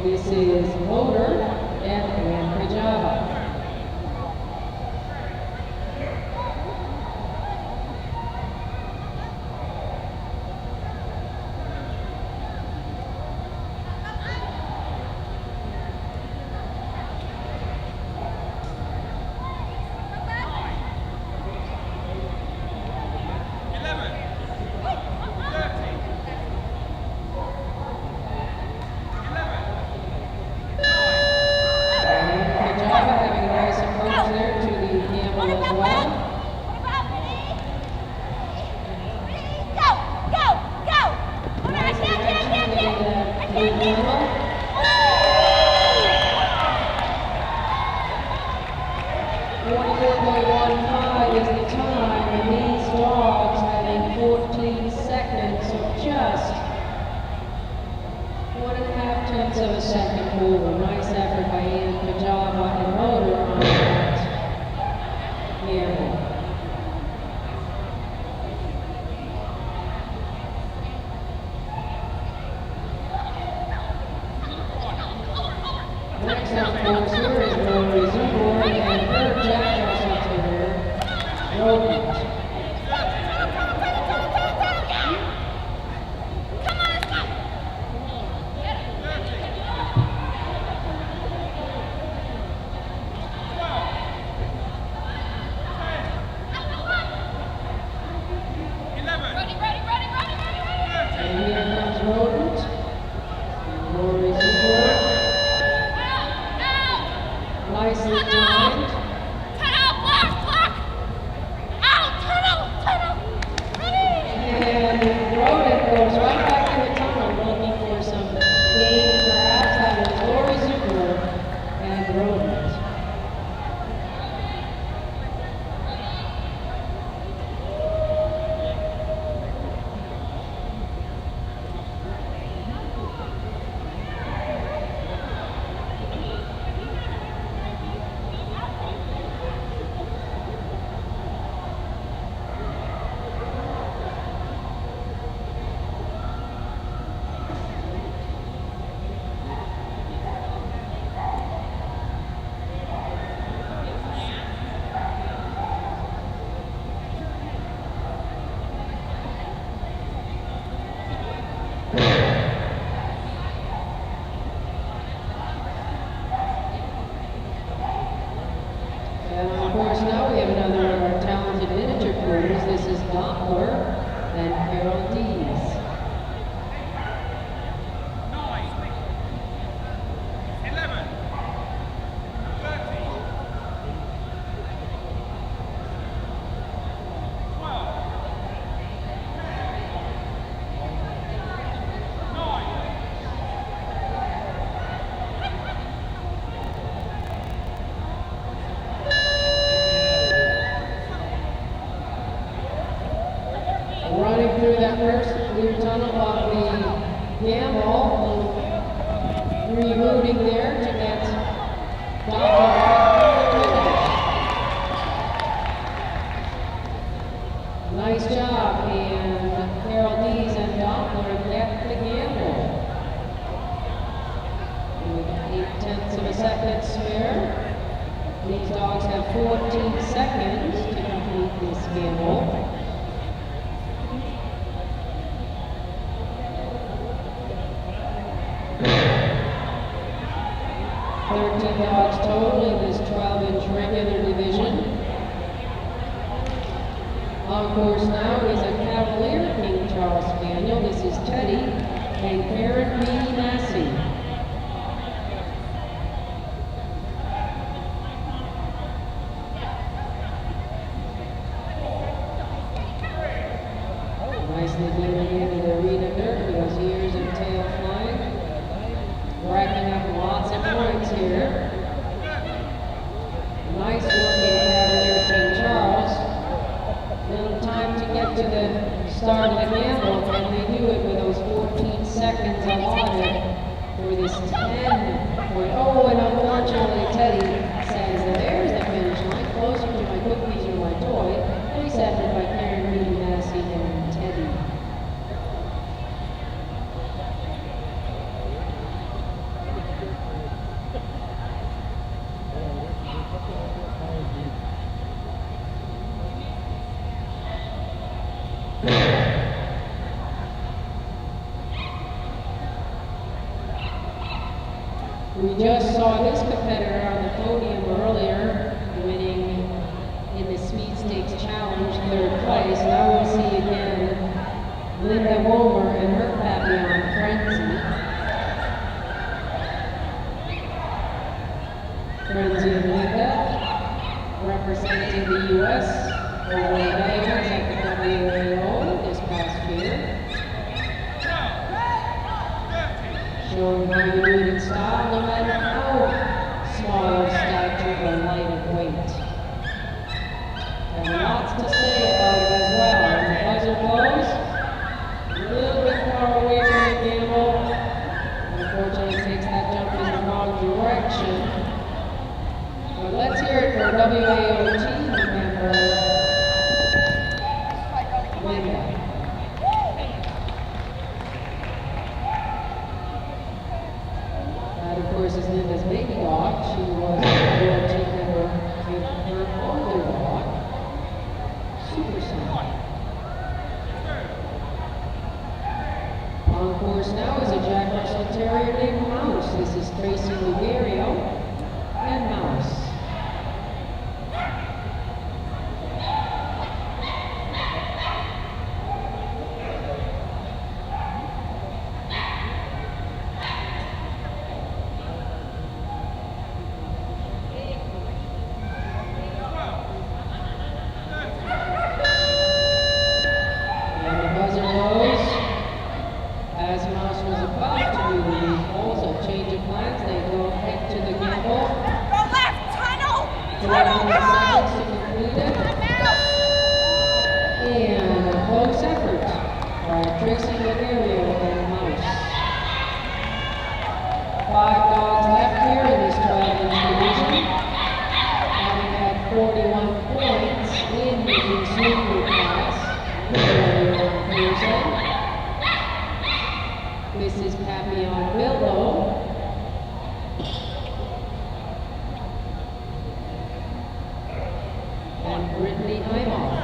This is Motor and Pajama. Is the time, and these dogs having 14 seconds, so just 1.5 tenths of a second over. Nice effort by Ann Pajama and Motor on that gamble. Doppler and Carol Dees. 9, 11, 13, 12, 9. Running through that first blue tunnel of the gamble, rerouting there to get Doppler to the finish. Nice job, and Carol Dees and Doppler left the gamble. With 8/10 of a second spare. These dogs have 14 seconds to complete this gamble. 13 dogs total in this 12-inch regular division. On course now is a Cavalier King Charles Spaniel. This is Teddy and Karen B. Massey. Nicely getting into the arena dirt with those ears and tail flying. Racking up lots of points here. Nice working Cavalier King Charles. Little time to get to the start of the gamble, and they do it with those 14 seconds allotted for this 10 point. Oh, and unfortunately Teddy says, there's the finish line, closer to my cookies or my toy. Accepted by Karen B. Massey and Teddy. We just saw this competitor on the podium earlier, winning in the Speed Stakes Challenge, 3rd place. Now we'll see again Linda Womer and her Papillon Frenzy. Frenzy and Linda representing the U.S. over the Netherlands at the WAO this past year. Showing how you do it in style, no matter how small of stature or light of weight. And lots to say about it as well. And the buzzer blows, a little bit far away from the gamble. Unfortunately, takes that jump in the wrong direction. But let's hear it for WAO team member Linda. That, of course, is Linda's baby dog. She was a world team member with her older dog, Super Son. On course now is a Jack Russell Terrier named Mouse. This is Tracy Lugario and Mouse. And a close effort by Tracy Lugario and Mouse. 5 dogs left here in this 12-inch division, having had 41 points in the consumer class earlier on Thursday. This is Papillon Willow. And Brittany Imoff.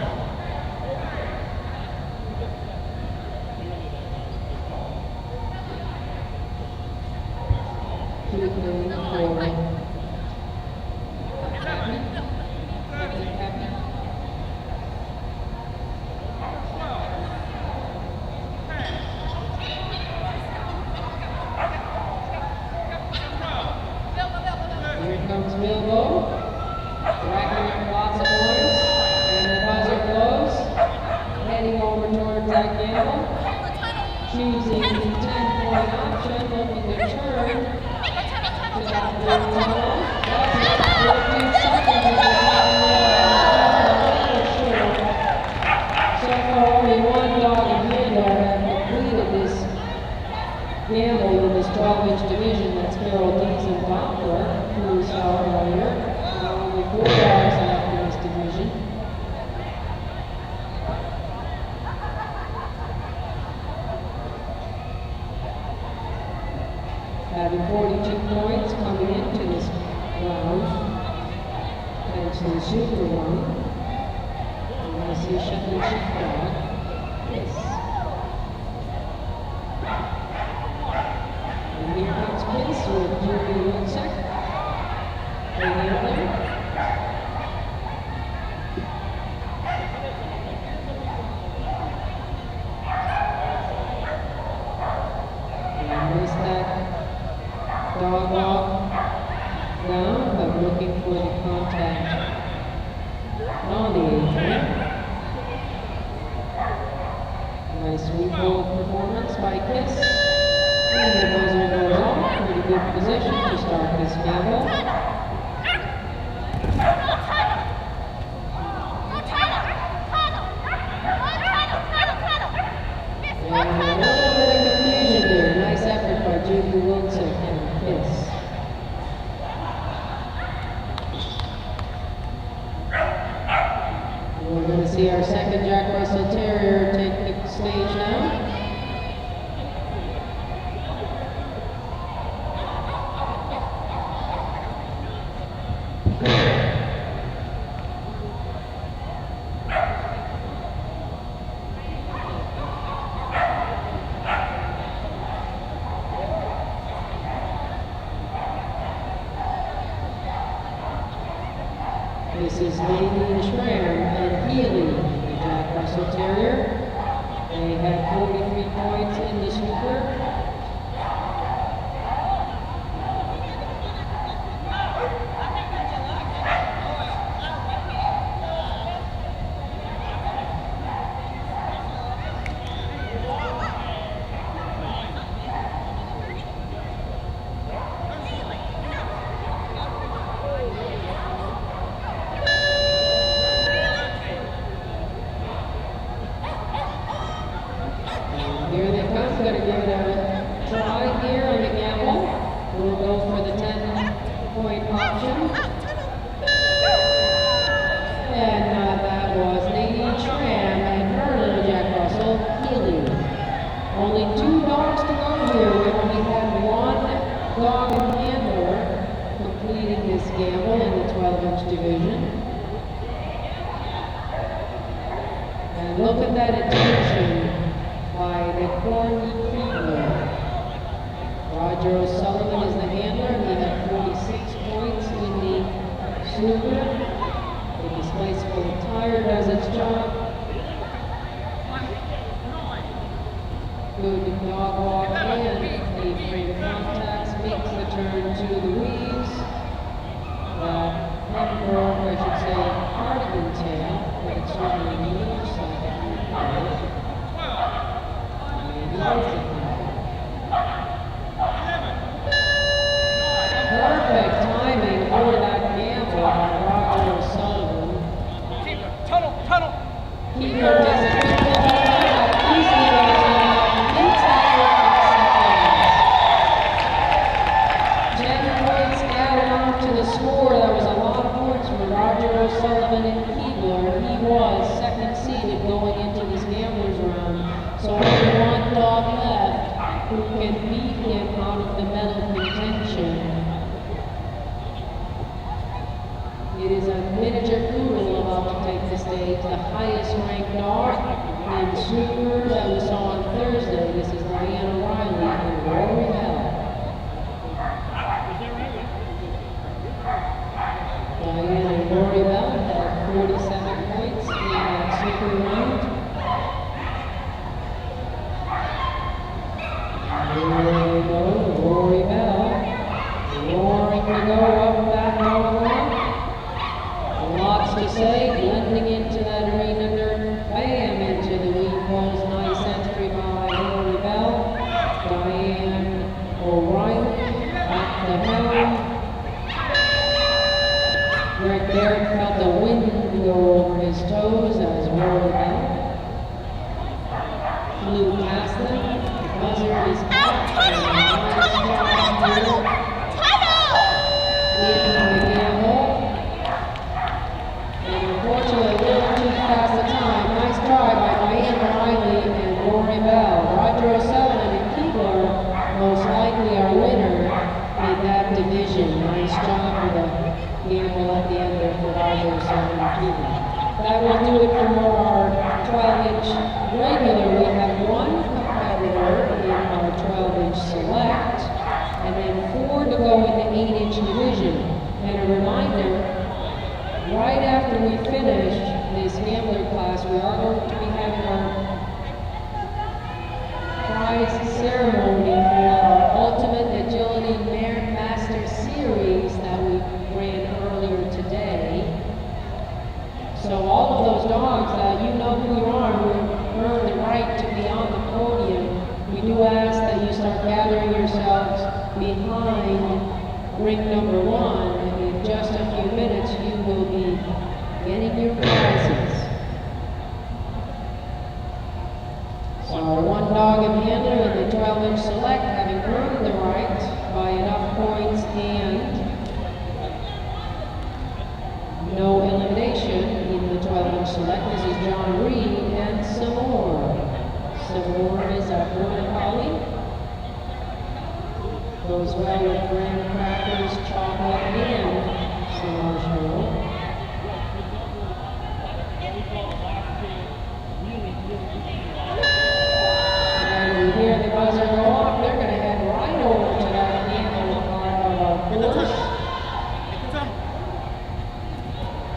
that gamble. Choosing the 10-point option, looking to turn to that third tunnel. That's it, 14 seconds at the bottom there. So far, only one dog and handler have completed this gamble in this 12-inch division. That's Carol Dees and Doppler, who we saw earlier. Only 4 dogs left in this division. Having 42 points coming into this round, thanks to the super one. We're going to see Shetland Sheepdog. Yes. And here comes Kiss with Julie Wilczek. Right in there. And missed that dog walk down, but looking for the contact on the apron. Nice revolt performance by Kiss. And the buzzer goes off. Pretty good position to start this gamble. And a little bit of confusion there. Nice effort by Julie Wilczek and Kiss. We're going to see our second Jack Russell Terrier take the stage now. This is Nadine Schramm and Healy, the Jack Russell Terrier. They have 43 points in the super. Here they come, going to give it a try here on the gamble. We'll go for the 10-point option. And that was Nadine Schramm and her little Jack Russell, Healy. Only 2 dogs to go here. We only had 1 dog and handler completing this gamble in the 12-inch division. And look at that attention by the Corny Keebler. Roger O'Sullivan is the handler. He had 46 points in the super. The displaceful tire does its job. Good dog walk and the frame contacts makes the turn to the weaves. Pembroke, I should say, cardigan tail, but it certainly moves like a perfect timing for that gamble by Roger O'Sullivan. Tunnel. Keeper does a good job. Easily goes beats that in seconds. 10 points added on to the score. That was a lot of points for Roger O'Sullivan and Keebler. He was second seeded going into this gambler's round. So only 1 dog left who can beat him out of the medal contention. It is a miniature poodle about to take the stage, the highest ranked dog in super that we saw on Thursday. This is Diana Riley and Rory Bell. Diana and Rory Bell had 47 points in that super round. Here we go, Rory Bell, roaring to go up that long walk. Lots to say, blending into that arena dirt, bam, into the weed poles, nice gamble at the end of the rival 17. That will do it for our 12-inch regular. We have one competitor in our 12-inch select, and then 4 to go in the 8-inch division. And a reminder, right after we finish this gambler class, we are going to be having our prize ceremony for our Ultimate Agility Master Series that we ran earlier today. So all of those dogs, you know who you are, who earn the right to be on the podium. We do ask that you start gathering yourselves behind ring number 1, and in just a few minutes you will be getting your prizes. So our one dog and handler in the 12-inch select, having earned the right by enough points and no elimination in the 12-inch select. This is John Reed and some more. Some more is our border collie. Goes well with graham crackers, chocolate, and some marshmallow. And we hear the buzzer go off, they're going to head right over to that animal part of our course.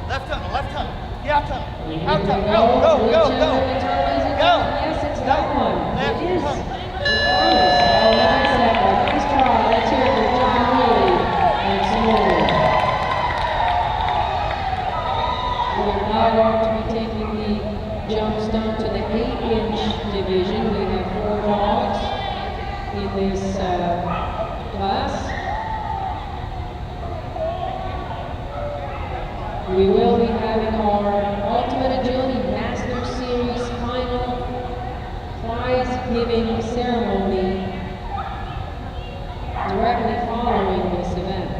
Left tunnel, left tunnel. Yeah, tunnel. Out Here we tunnel. go. Go, go, Which go, of go. the turtles is Go. it? Yes, it's that one. Left It is. tunnel. Oh, nice effort. Nice try. Let's hear it for John Reed and some more. We are now going to be taking the jumps down to the 8-inch division. We have 4 dogs in this class. We will be having our Ultimate Agility Master Series final prize giving ceremony directly following this event.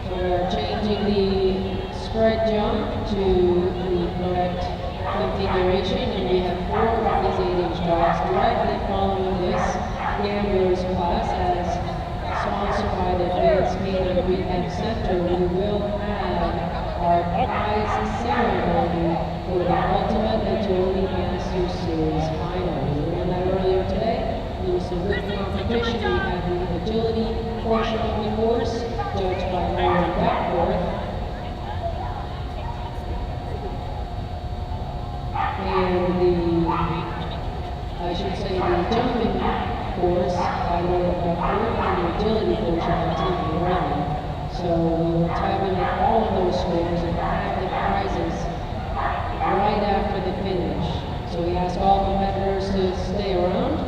So we are changing the spread jump to the correct configuration, and we have 4 of these 8-inch dogs directly following this gamblers class as sponsored by the Advanced Canine Rehab Center. We will have our prize ceremony for the Ultimate Agility Master Series final. We ran that earlier today. There was some good competition. We had the agility portion of the course judged by Lauren Beckworth. And the jumping course by Lauren Beckworth and the agility portion by Timothy Brown. So we will tabulate all of those scores and have the prizes right after the finish. So we ask all competitors to stay around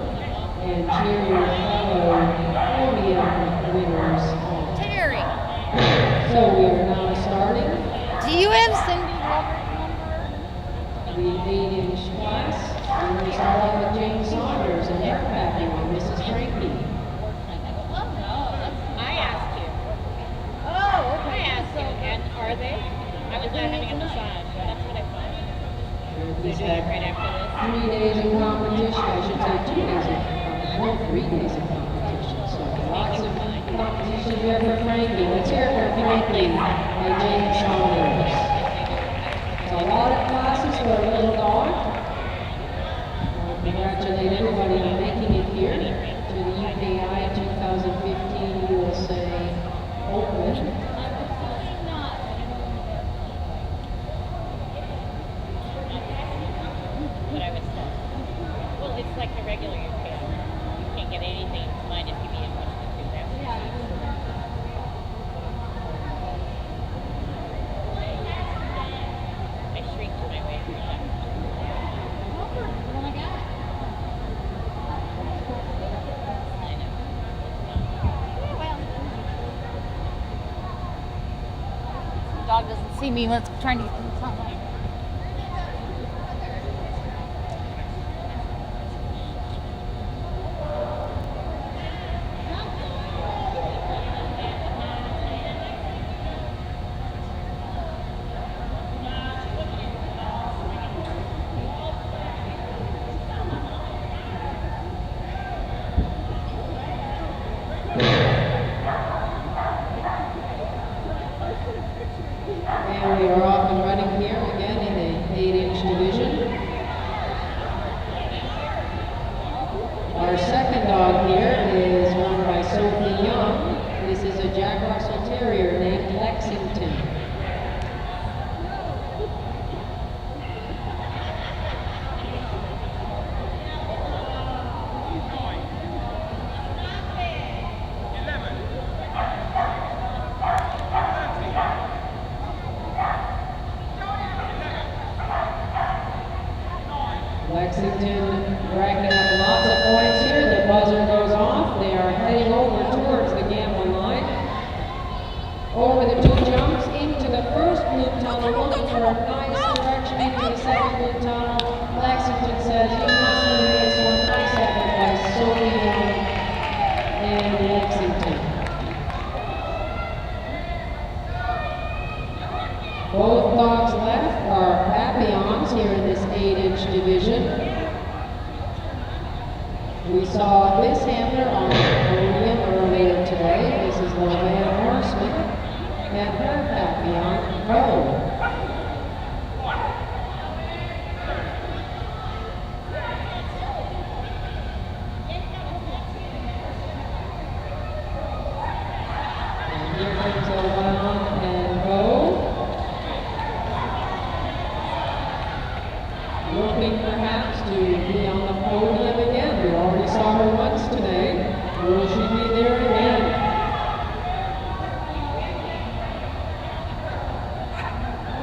and cheer your fellow podium winners on. Terry, So we are now starting do you have Cindy Roberts' number? the 8-inch class. We're going to start off with James Saunders and her packing on Mrs. Frankie. Oh, no. I asked you. Oh, okay. I asked you. And are they? I was not having a massage. That's what I thought. They do that right after this. 3 days of competition, I should say 2 days of competition, well, 3 days of competition. So lots of competition here for Frankie. Let's hear it for Frankie and James Saunders. A lot of classes for a little dog. Congratulate everybody on making it here to the UKI 2015 USA Open. What I was told. Well, it's like the regular UKI. You can't get anything. Mine just give me as much as you do that. I shrieked my way through that. I know. The dog doesn't see me when it's trying to get in the sunlight. heading over towards the gamble line. Over the 2 jumps into the first blue tunnel, looking for a nice direction into the second blue tunnel. Lexington says you must win this one by second place. Sophie Young and Lexington. Both dogs left are Papillons here in this 8-inch division. We saw this handler on the podium earlier today. This is Lovan Horseman and her Papillon Road. And here comes Lovan and Bo. Looking perhaps to be on the podium again. We already saw her once today. Will she be there again?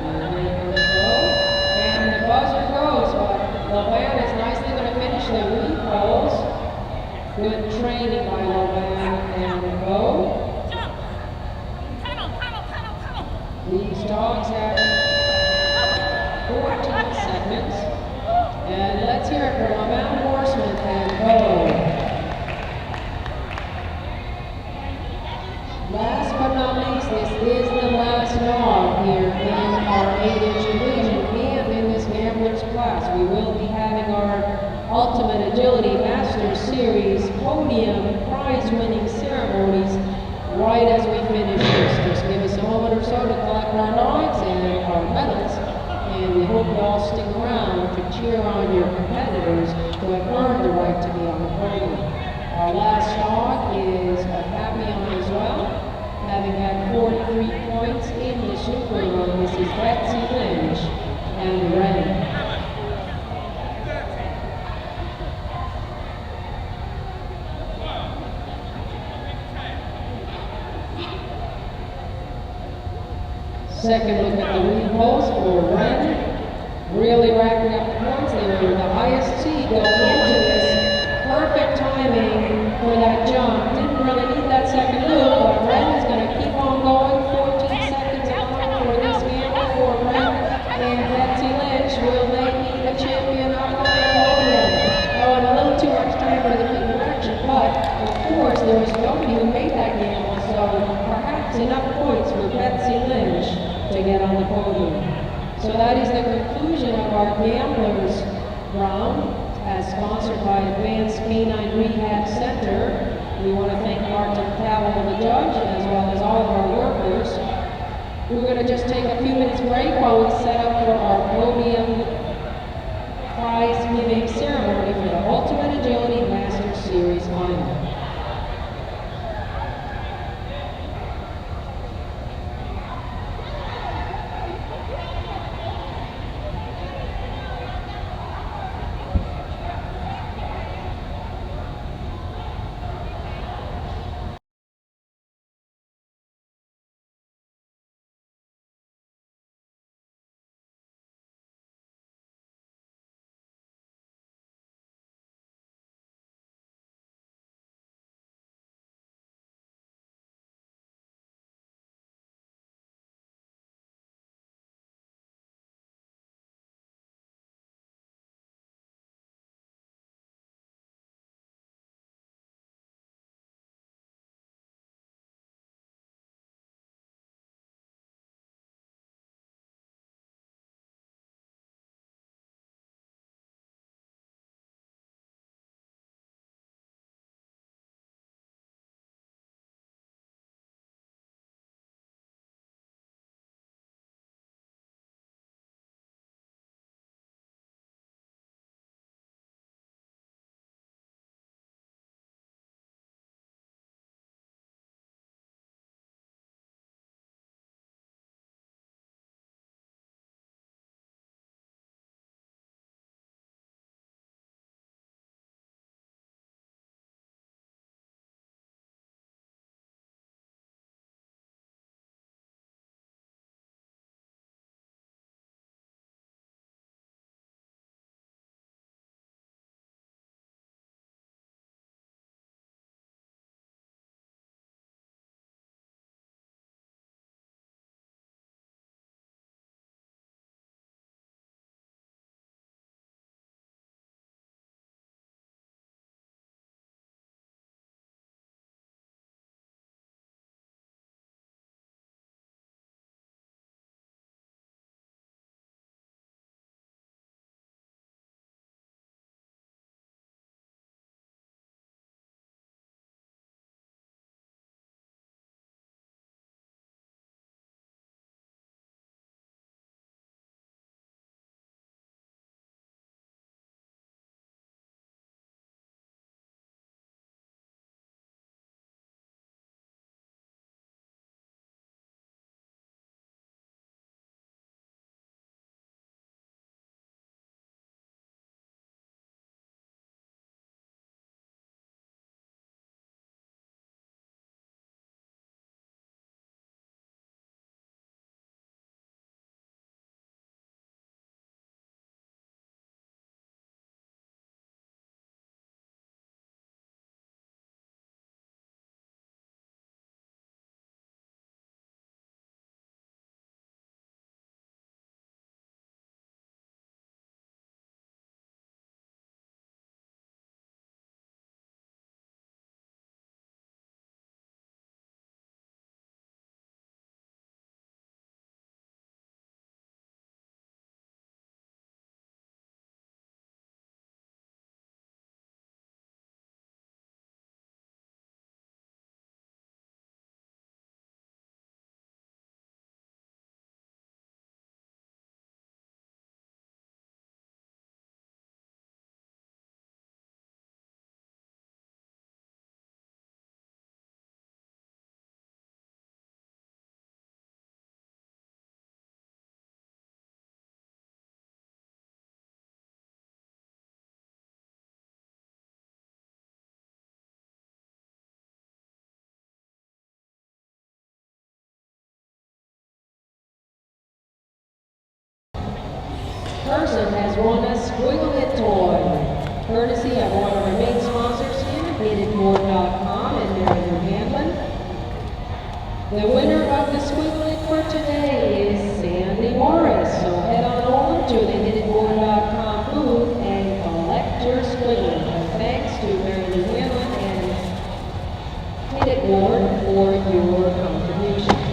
And here comes Bo. And the buzzer goes, but Lovan is nicely going to finish the repulse. Good training by Lovan and Bo. These dogs have 14 seconds. And let's hear it for Lovan Horseman and Bo. Last but not least, this is the last dog here in our 8-inch division and in this gamblers class. We will be having our Ultimate Agility Masters Series podium prize-winning ceremonies right as we finish this. Just give us a moment or so to collect our dogs and our medals. And we hope you all stick around to cheer on your competitors who have earned the right to be on the podium. Our last dog is a Papillon as well, having had 43 points in the Super Run. This is Betsy Lynch and Ren. Second look at the repulse for Ren. Really racking up the points. They were the highest seed going into this. Perfect timing for that jump. Didn't really need that second loop, but Ren is going to keep on going. 14 seconds on for this gamble for Ren. And Betsy Lynch, will they be the champion up on the podium? Oh, and a little too much time for the correction, but of course there was nobody who made that gamble, so perhaps enough points for Betsy Lynch to get on the podium. So that is the conclusion of our Gamblers round, as sponsored by Advanced Canine Rehab Center. We want to thank Martin Cowell, the judge, as well as all of our workers. We're going to just take a few minutes break while we set up for our podium prize giving ceremony for the Ultimate Agility Masters Series final. courtesy of one of our main sponsors here, HatedBoard.com and Mary Hanlon. The winner of the Squiglet for today is Sandy Morris. So head on over to the HatedBoard.com booth and collect your Squiglet. Thanks to Mary Hanlon and Hated Board for your contribution.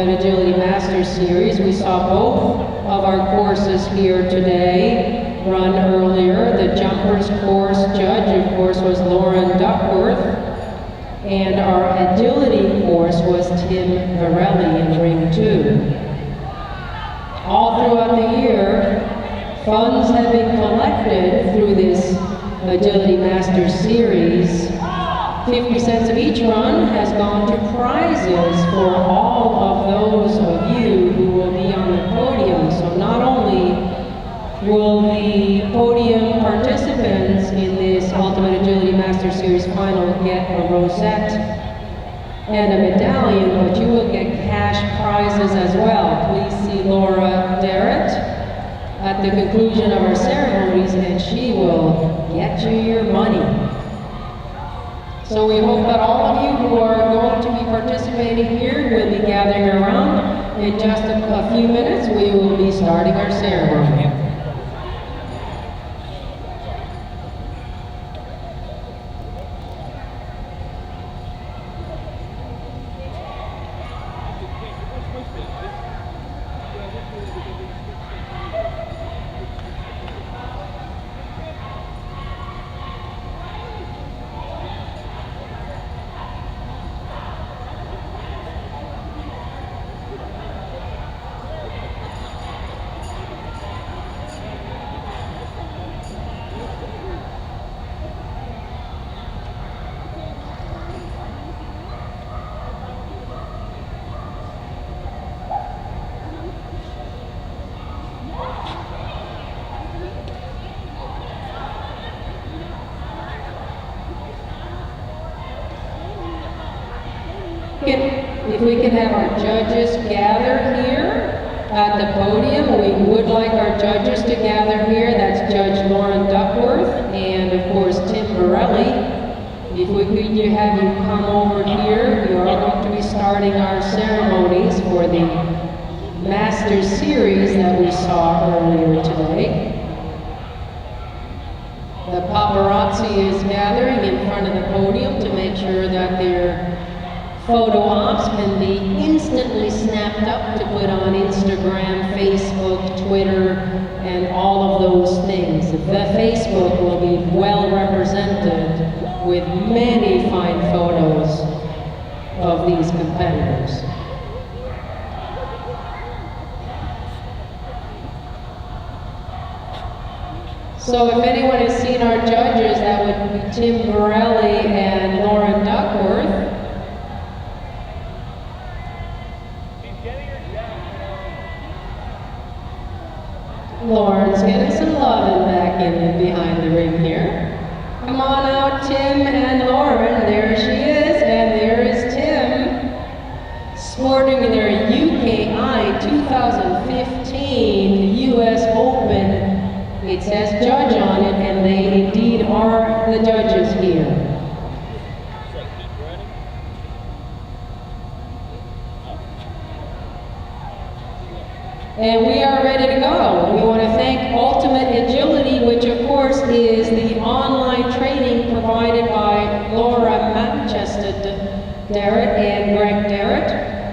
Ultimate Agility Masters Series. We saw both of our courses here today run earlier. The jumpers course judge, of course, was Lauren Duckworth, and our agility course was Tim Varelli in Ring 2. All throughout the year, funds have been collected through this Agility Masters Series. 50 cents of each run has gone to prizes for all of those of you who will be on the podium. So not only will the podium participants in this Ultimate Agility Masters Series final get a rosette and a medallion, but you will get cash prizes as well. Please see Laura Derritt at the conclusion of our ceremonies, and she will get you your money. So we hope that all of you who are going to be participating here will be gathering around. In just a few minutes, we will be starting our ceremony. If we can have our judges gather here at the podium, we would like our judges to gather here. That's Judge Lauren Duckworth and, of course, Tim Varelli. If we could have you come over here, we are going to be starting our ceremonies for the Masters Series that we saw earlier today. The paparazzi is gathering in front of the podium to make sure that their photo ops can be instantly snapped up to put on Instagram, Facebook, Twitter, and all of those things. The Facebook will be well represented with many fine photos of these competitors. So if anyone has seen our judges, that would be Tim Varelli and Lauren Duckworth. Lauren's getting some loving back in behind the ring here. Come on out, Tim and Lauren. There she is, and there is Tim, sporting their UKI 2015 US Open. It says judge on it, and they indeed are the judges here. And we are ready to go. We want to thank Ultimate Agility, which of course is the online training provided by Laura Manchester Derritt and Greg Derritt.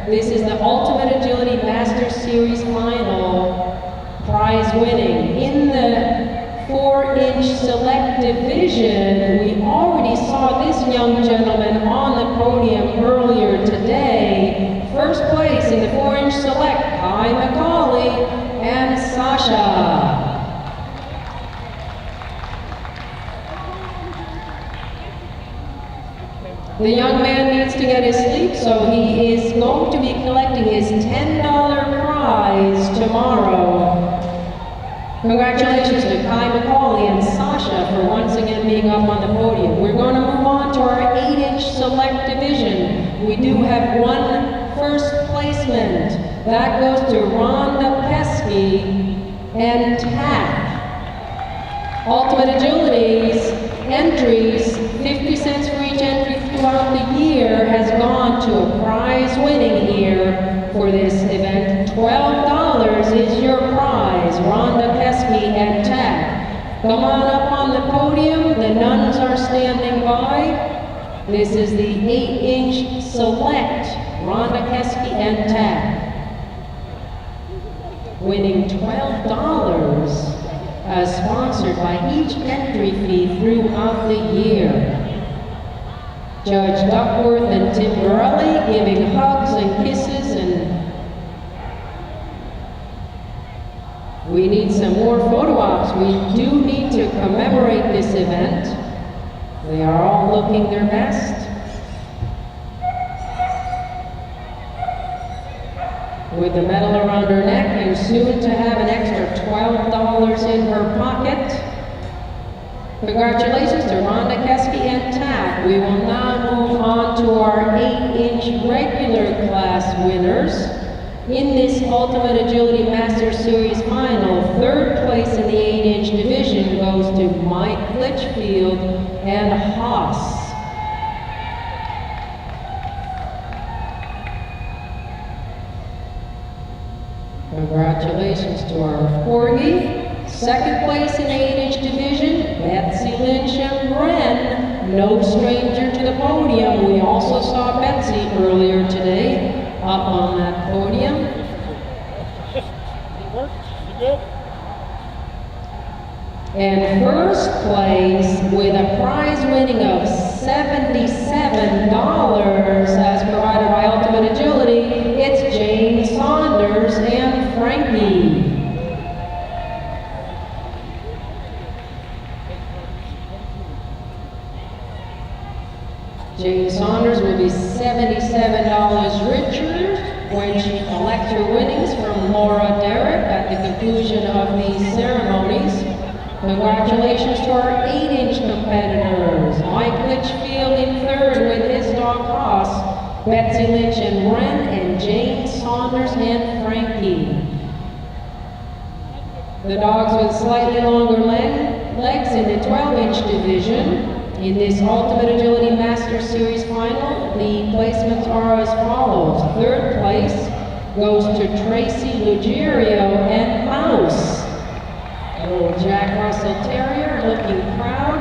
This is the Ultimate Agility Masters Series final prize winning. In the 4-inch select division, we already saw this young gentleman on the podium earlier today. First place in the 4-inch select, Kai McCauley and Sasha. The young man needs to get his sleep, so he is going to be collecting his $10 prize tomorrow. Congratulations to Kai McCauley and Sasha for once again being up on the podium. We're going to move on to our 8-inch select division. We do have one first placement. That goes to Rhonda Pesky and TAC. Ultimate Agility's entries, 50 cents for each entry throughout the year, has gone to a prize winning here for this event. $12 is your prize, Rhonda Pesky and TAC. Come on up on the podium. The nuns are standing by. This is the 8-inch select, Rhonda Pesky and TAC. winning $12, sponsored by each entry fee throughout the year. Judge Duckworth and Tim Borelli giving hugs and kisses, and we need some more photo ops. We do need to commemorate this event. They are all looking their best. With the medal around her neck and soon to have an extra $12 in her pocket. Congratulations to Rhonda Keski and TAC. We will now move on to our 8-inch regular class winners. In this Ultimate Agility Master Series final, third place in the 8-inch division goes to Mike Litchfield and Haas. Congratulations to our Corgi. Second place in the 8-inch division, Betsy Lynch and Bren. No stranger to the podium. We also saw Betsy earlier today up on that podium. And first place with a prize winning of $77 as provided by Ultimate Agility, it's Jane Saunders and Frankie. Jane Saunders will be $77 richer when she collects her winnings from Laura Derrick at the conclusion of these ceremonies. Congratulations to our 8-inch competitors. Mike Litchfield in third with his dog Haas, Betsy Lynch and Bren, and Jane Saunders and Frankie. The dogs with slightly longer legs in the 12-inch division. In this Ultimate Agility Master Series final, the placements are as follows. Third place goes to Tracy Lugerio and Mouse. Little Jack Russell Terrier looking proud.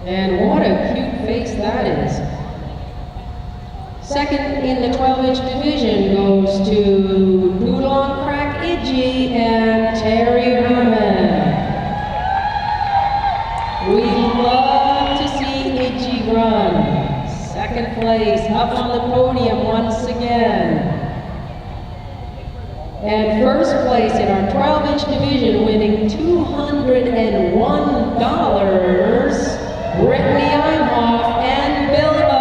And what a cute face that is. Second in the 12-inch division goes to Poodle on Crack Idgy and Terry Herman. We love to see Idgy run. Second place up on the podium once again. And first place in our 12-inch division, winning $201, Brittany Imhoff and Bilbo.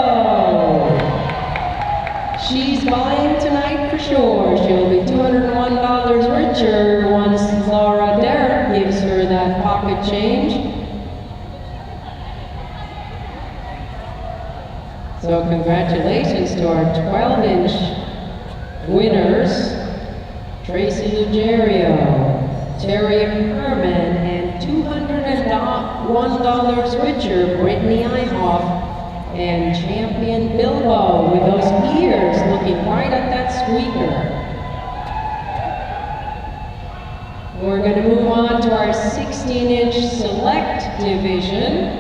She's buying tonight for sure. She'll be $201 richer once Laura Derrick gives her that pocket change. So congratulations to our 12-inch winners. Tracy Lugerio, Terry Herman, and $201 richer, Brittany Imhoff, and champion Bilbo with those ears looking right at that squeaker. We're going to move on to our 16-inch select division.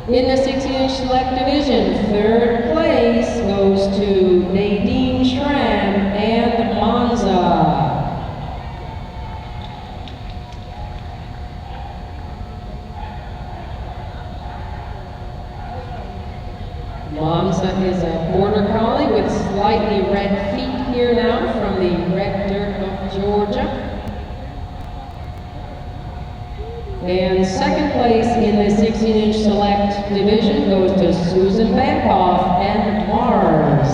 In the 16-inch select division, third place goes to Nadine Schramm and Monza. Monza is a border collie with slightly red feet here now from the red dirt of Georgia. And second place in the 16-inch select division goes to Susan Bankoff and Mars.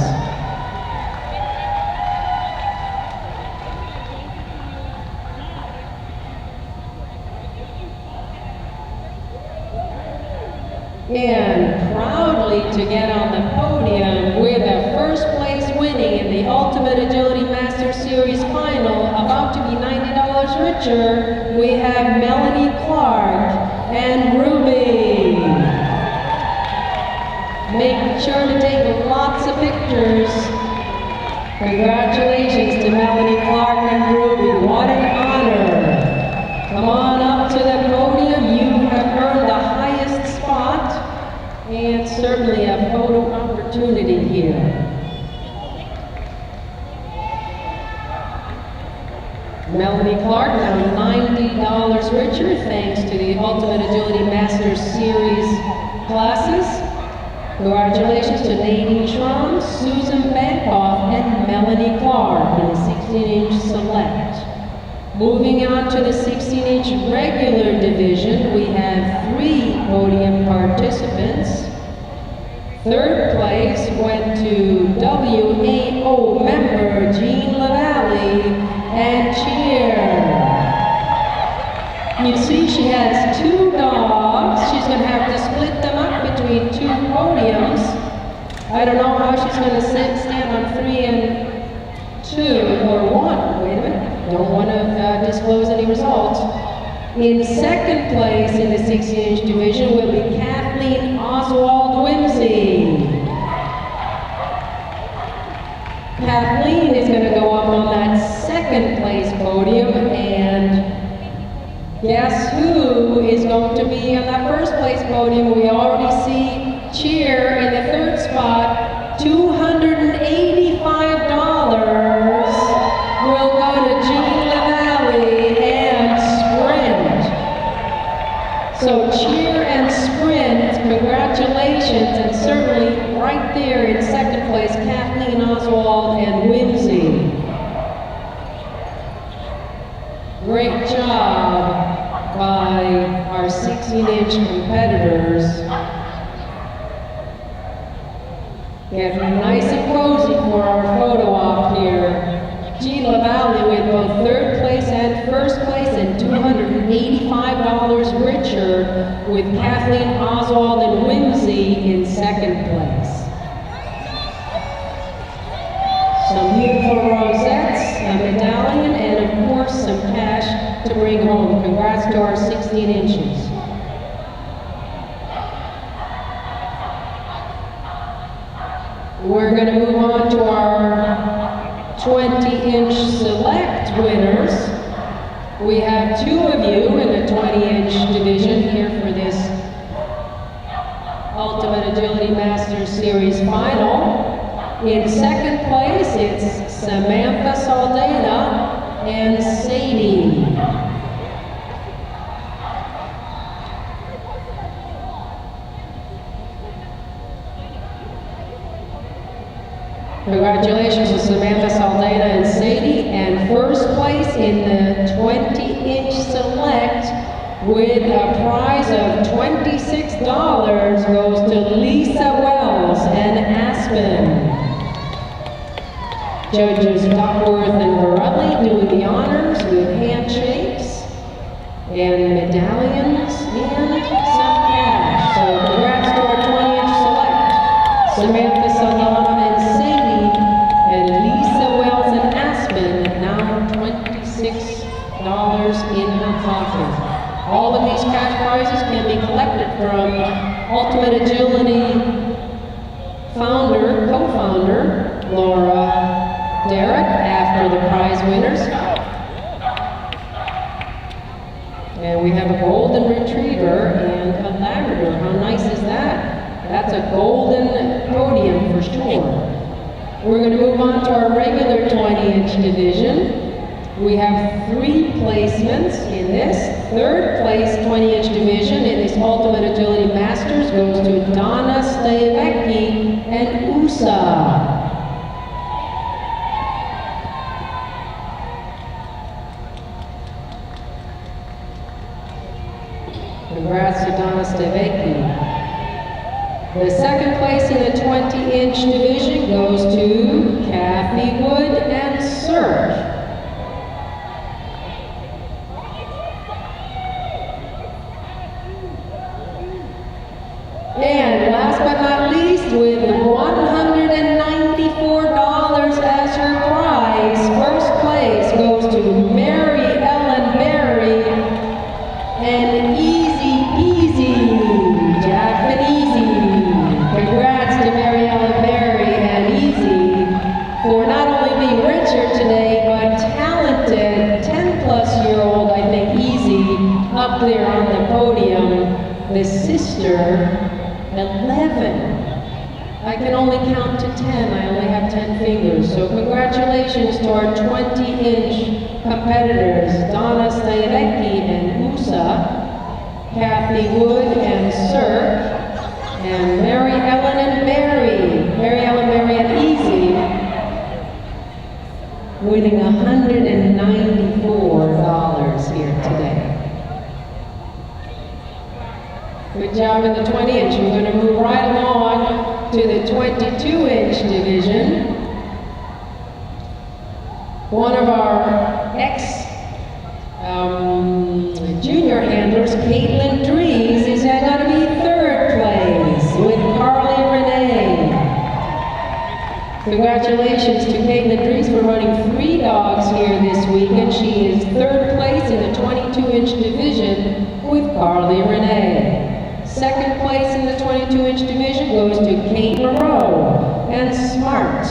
And proudly to get on the podium with a first place winning in the Ultimate Agility Master Series final, about to be $90 richer, we have Melanie Clark and Ruby. Make sure to take lots of pictures. Congratulations to Melanie Clark and Ruby. What an honor. Come on up to the podium. You have earned the highest spot and certainly a photo opportunity here. Melanie Clark, now $90 richer thanks to the Ultimate Agility Masters Series classes. Congratulations to Nadine Schramm, Susan Bankoff, and Melanie Clark in the 16-inch select. Moving on to the 16-inch regular division, we have 3 podium participants. Third place went to WAO member Jean LaValle and cheer. You see she has 2 dogs. She's going to have to split them up between 2 podiums. I don't know how she's going to stand on 3 and 2 or 1. Wait a minute. Don't want to disclose any results. In second place in the 16-inch division will be Kathleen Oswald Whimsy. Kathleen is going to go up on that second place podium, and guess who is going to be on that first place podium? We already see cheer in the third spot. $285 will go to Jean LaValle and sprint. So cheer and sprint, congratulations, and certainly right there in second place, Kathleen Oswald and Whimsy. Great job by our 16-inch competitors. Getting nice and cozy for our photo op here. Jean LaValle with both third place and first place, and $285 richer with Kathleen Oswald and Whimsy in second place. Some beautiful rosettes, a medallion, and of course some cash to bring home. Congrats to our 16 inches. We're going to move on to our 20-inch select winners. We have 2 of you in the 20-inch division here for this Ultimate Agility Masters Series final. In second place, it's Samantha Saldana and Sadie. Congratulations to Samantha Saldana and Sadie, and first place in the 20-inch select with a prize of $26 goes to Lisa Wells and Aspen. Judges Duckworth and Varelli doing the honors with handshakes and medallions and some cash. So congrats to our 20-inch select, Samantha Saldana and Sadie, and Lisa Wells and Aspen, now $26 in her pocket. All of these cash prizes can be collected from Ultimate Agility founder, co-founder, Laura Derrick, after the prize winners. And we have a golden retriever and a Labrador. How nice is that? That's a golden podium for sure. We're going to move on to our regular 20-inch division. We have 3 placements in this. Third place 20-inch division in this Ultimate Agility Masters goes to Donna Stevecki and USA. Congrats to Donna Stevecki. The second place in the 20-inch division goes to Kathy Wood and Serge. And last but not least, with $194 as her prize, first place goes to Mary Ellen Berry and Easy Peasy, Japanese. Congrats to Mary Ellen Berry and Easy for not only being richer today, but talented 10-plus-year-old, I think, Easy, up there on the podium, the sister, 11. I can only count to 10. I only have 10 fingers. So congratulations to our 20-inch competitors, Donna Starecki and USA, Kathy Wood and Sir, and Mary Ellen and Mary Ellen, Mary and Easy, winning $194 here today. Good job in the 20-inch. We're going to move right along to the 22-inch division. One of our ex-junior handlers, Caitlin Dries, is going to be third place with Carly Renee. Congratulations to Caitlin Dries for running 3 dogs here this weekend. She is third place in the 22-inch division with Carly Renee. Second place in the 22-inch division goes to Kate Moreau and Smart.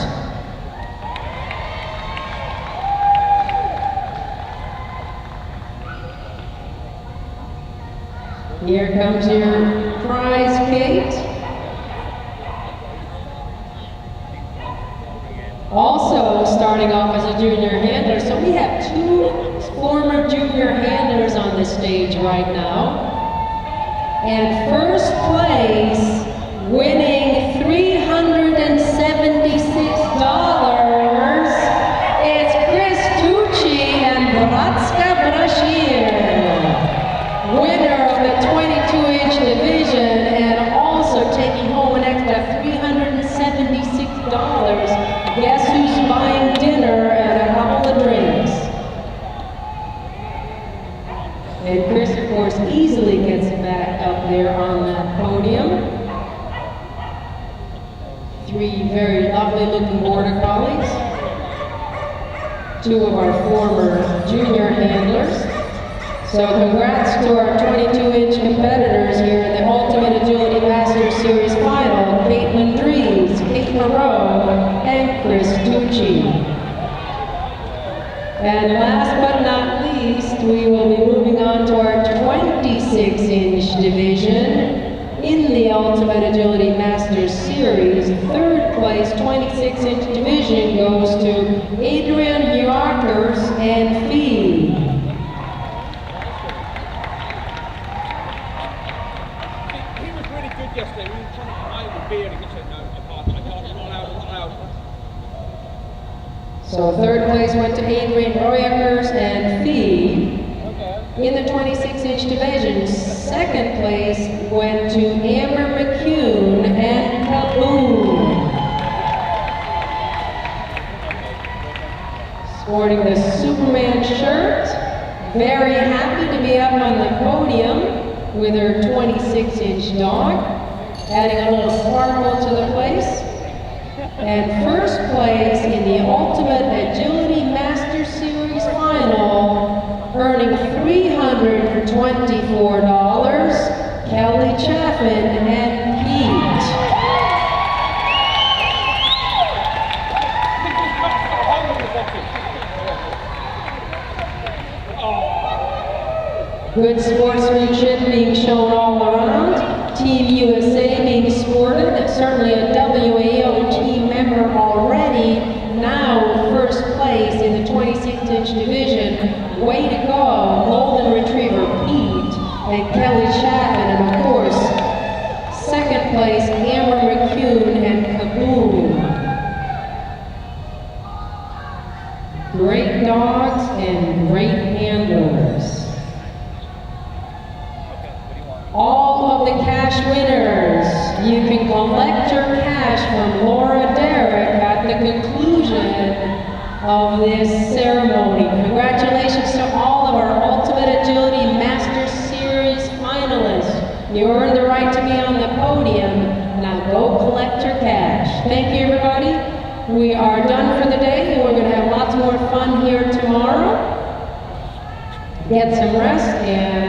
Here comes your prize, Kate. Also starting off as a junior handler, so we have 2 former junior handlers on the stage right now. And first place, winning $376, is Chris Tucci and Bratska Brashir, winner of the 22-inch division, and also taking home an extra $376. Guess who's buying dinner and a couple of drinks? And Chris, of course, easily gets back up there on that podium. 3 very lovely looking border collies. 2 of our former junior handlers. So congrats to our 22-inch competitors here in the Ultimate Agility Masters Series Final, Caitlin Dries, Kate Moreau, and Chris Tucci. And last but not least, we will be moving on to our 26-inch division in the Ultimate Agility Masters Series. Third place 26-inch division goes to Adrian Yarkers and Fee. He was really good yesterday. We were trying to buy the beer and he said, no, I can't, not allowed. So third place went to Adrian Yarkers and Fee. In the 26-inch division, second place went to Amber McCune and Kaboom. Sporting the Superman shirt, very happy to be up on the podium with her 26-inch dog, adding a little sparkle to the place. And first place in the Ultimate Agility Master Series Final, earning $324, Kelly Chaffin and Pete. Good sportsmanship being shown all around. Team USA being sported, certainly a WAO team member already, now first place in the 26-inch division. Way to go, Golden Retriever Pete and Kelly Chaffin, and of course, second place, Amber McCune and Kaboom. Great dogs and great handlers. All of the cash winners, you can collect your cash from Laura Derrick at the conclusion of this ceremony. Congratulations to all of our Ultimate Agility Master Series finalists. You earned the right to be on the podium. Now go collect your cash. Thank you, everybody. We are done for the day, and we're going to have lots more fun here tomorrow. Get some rest and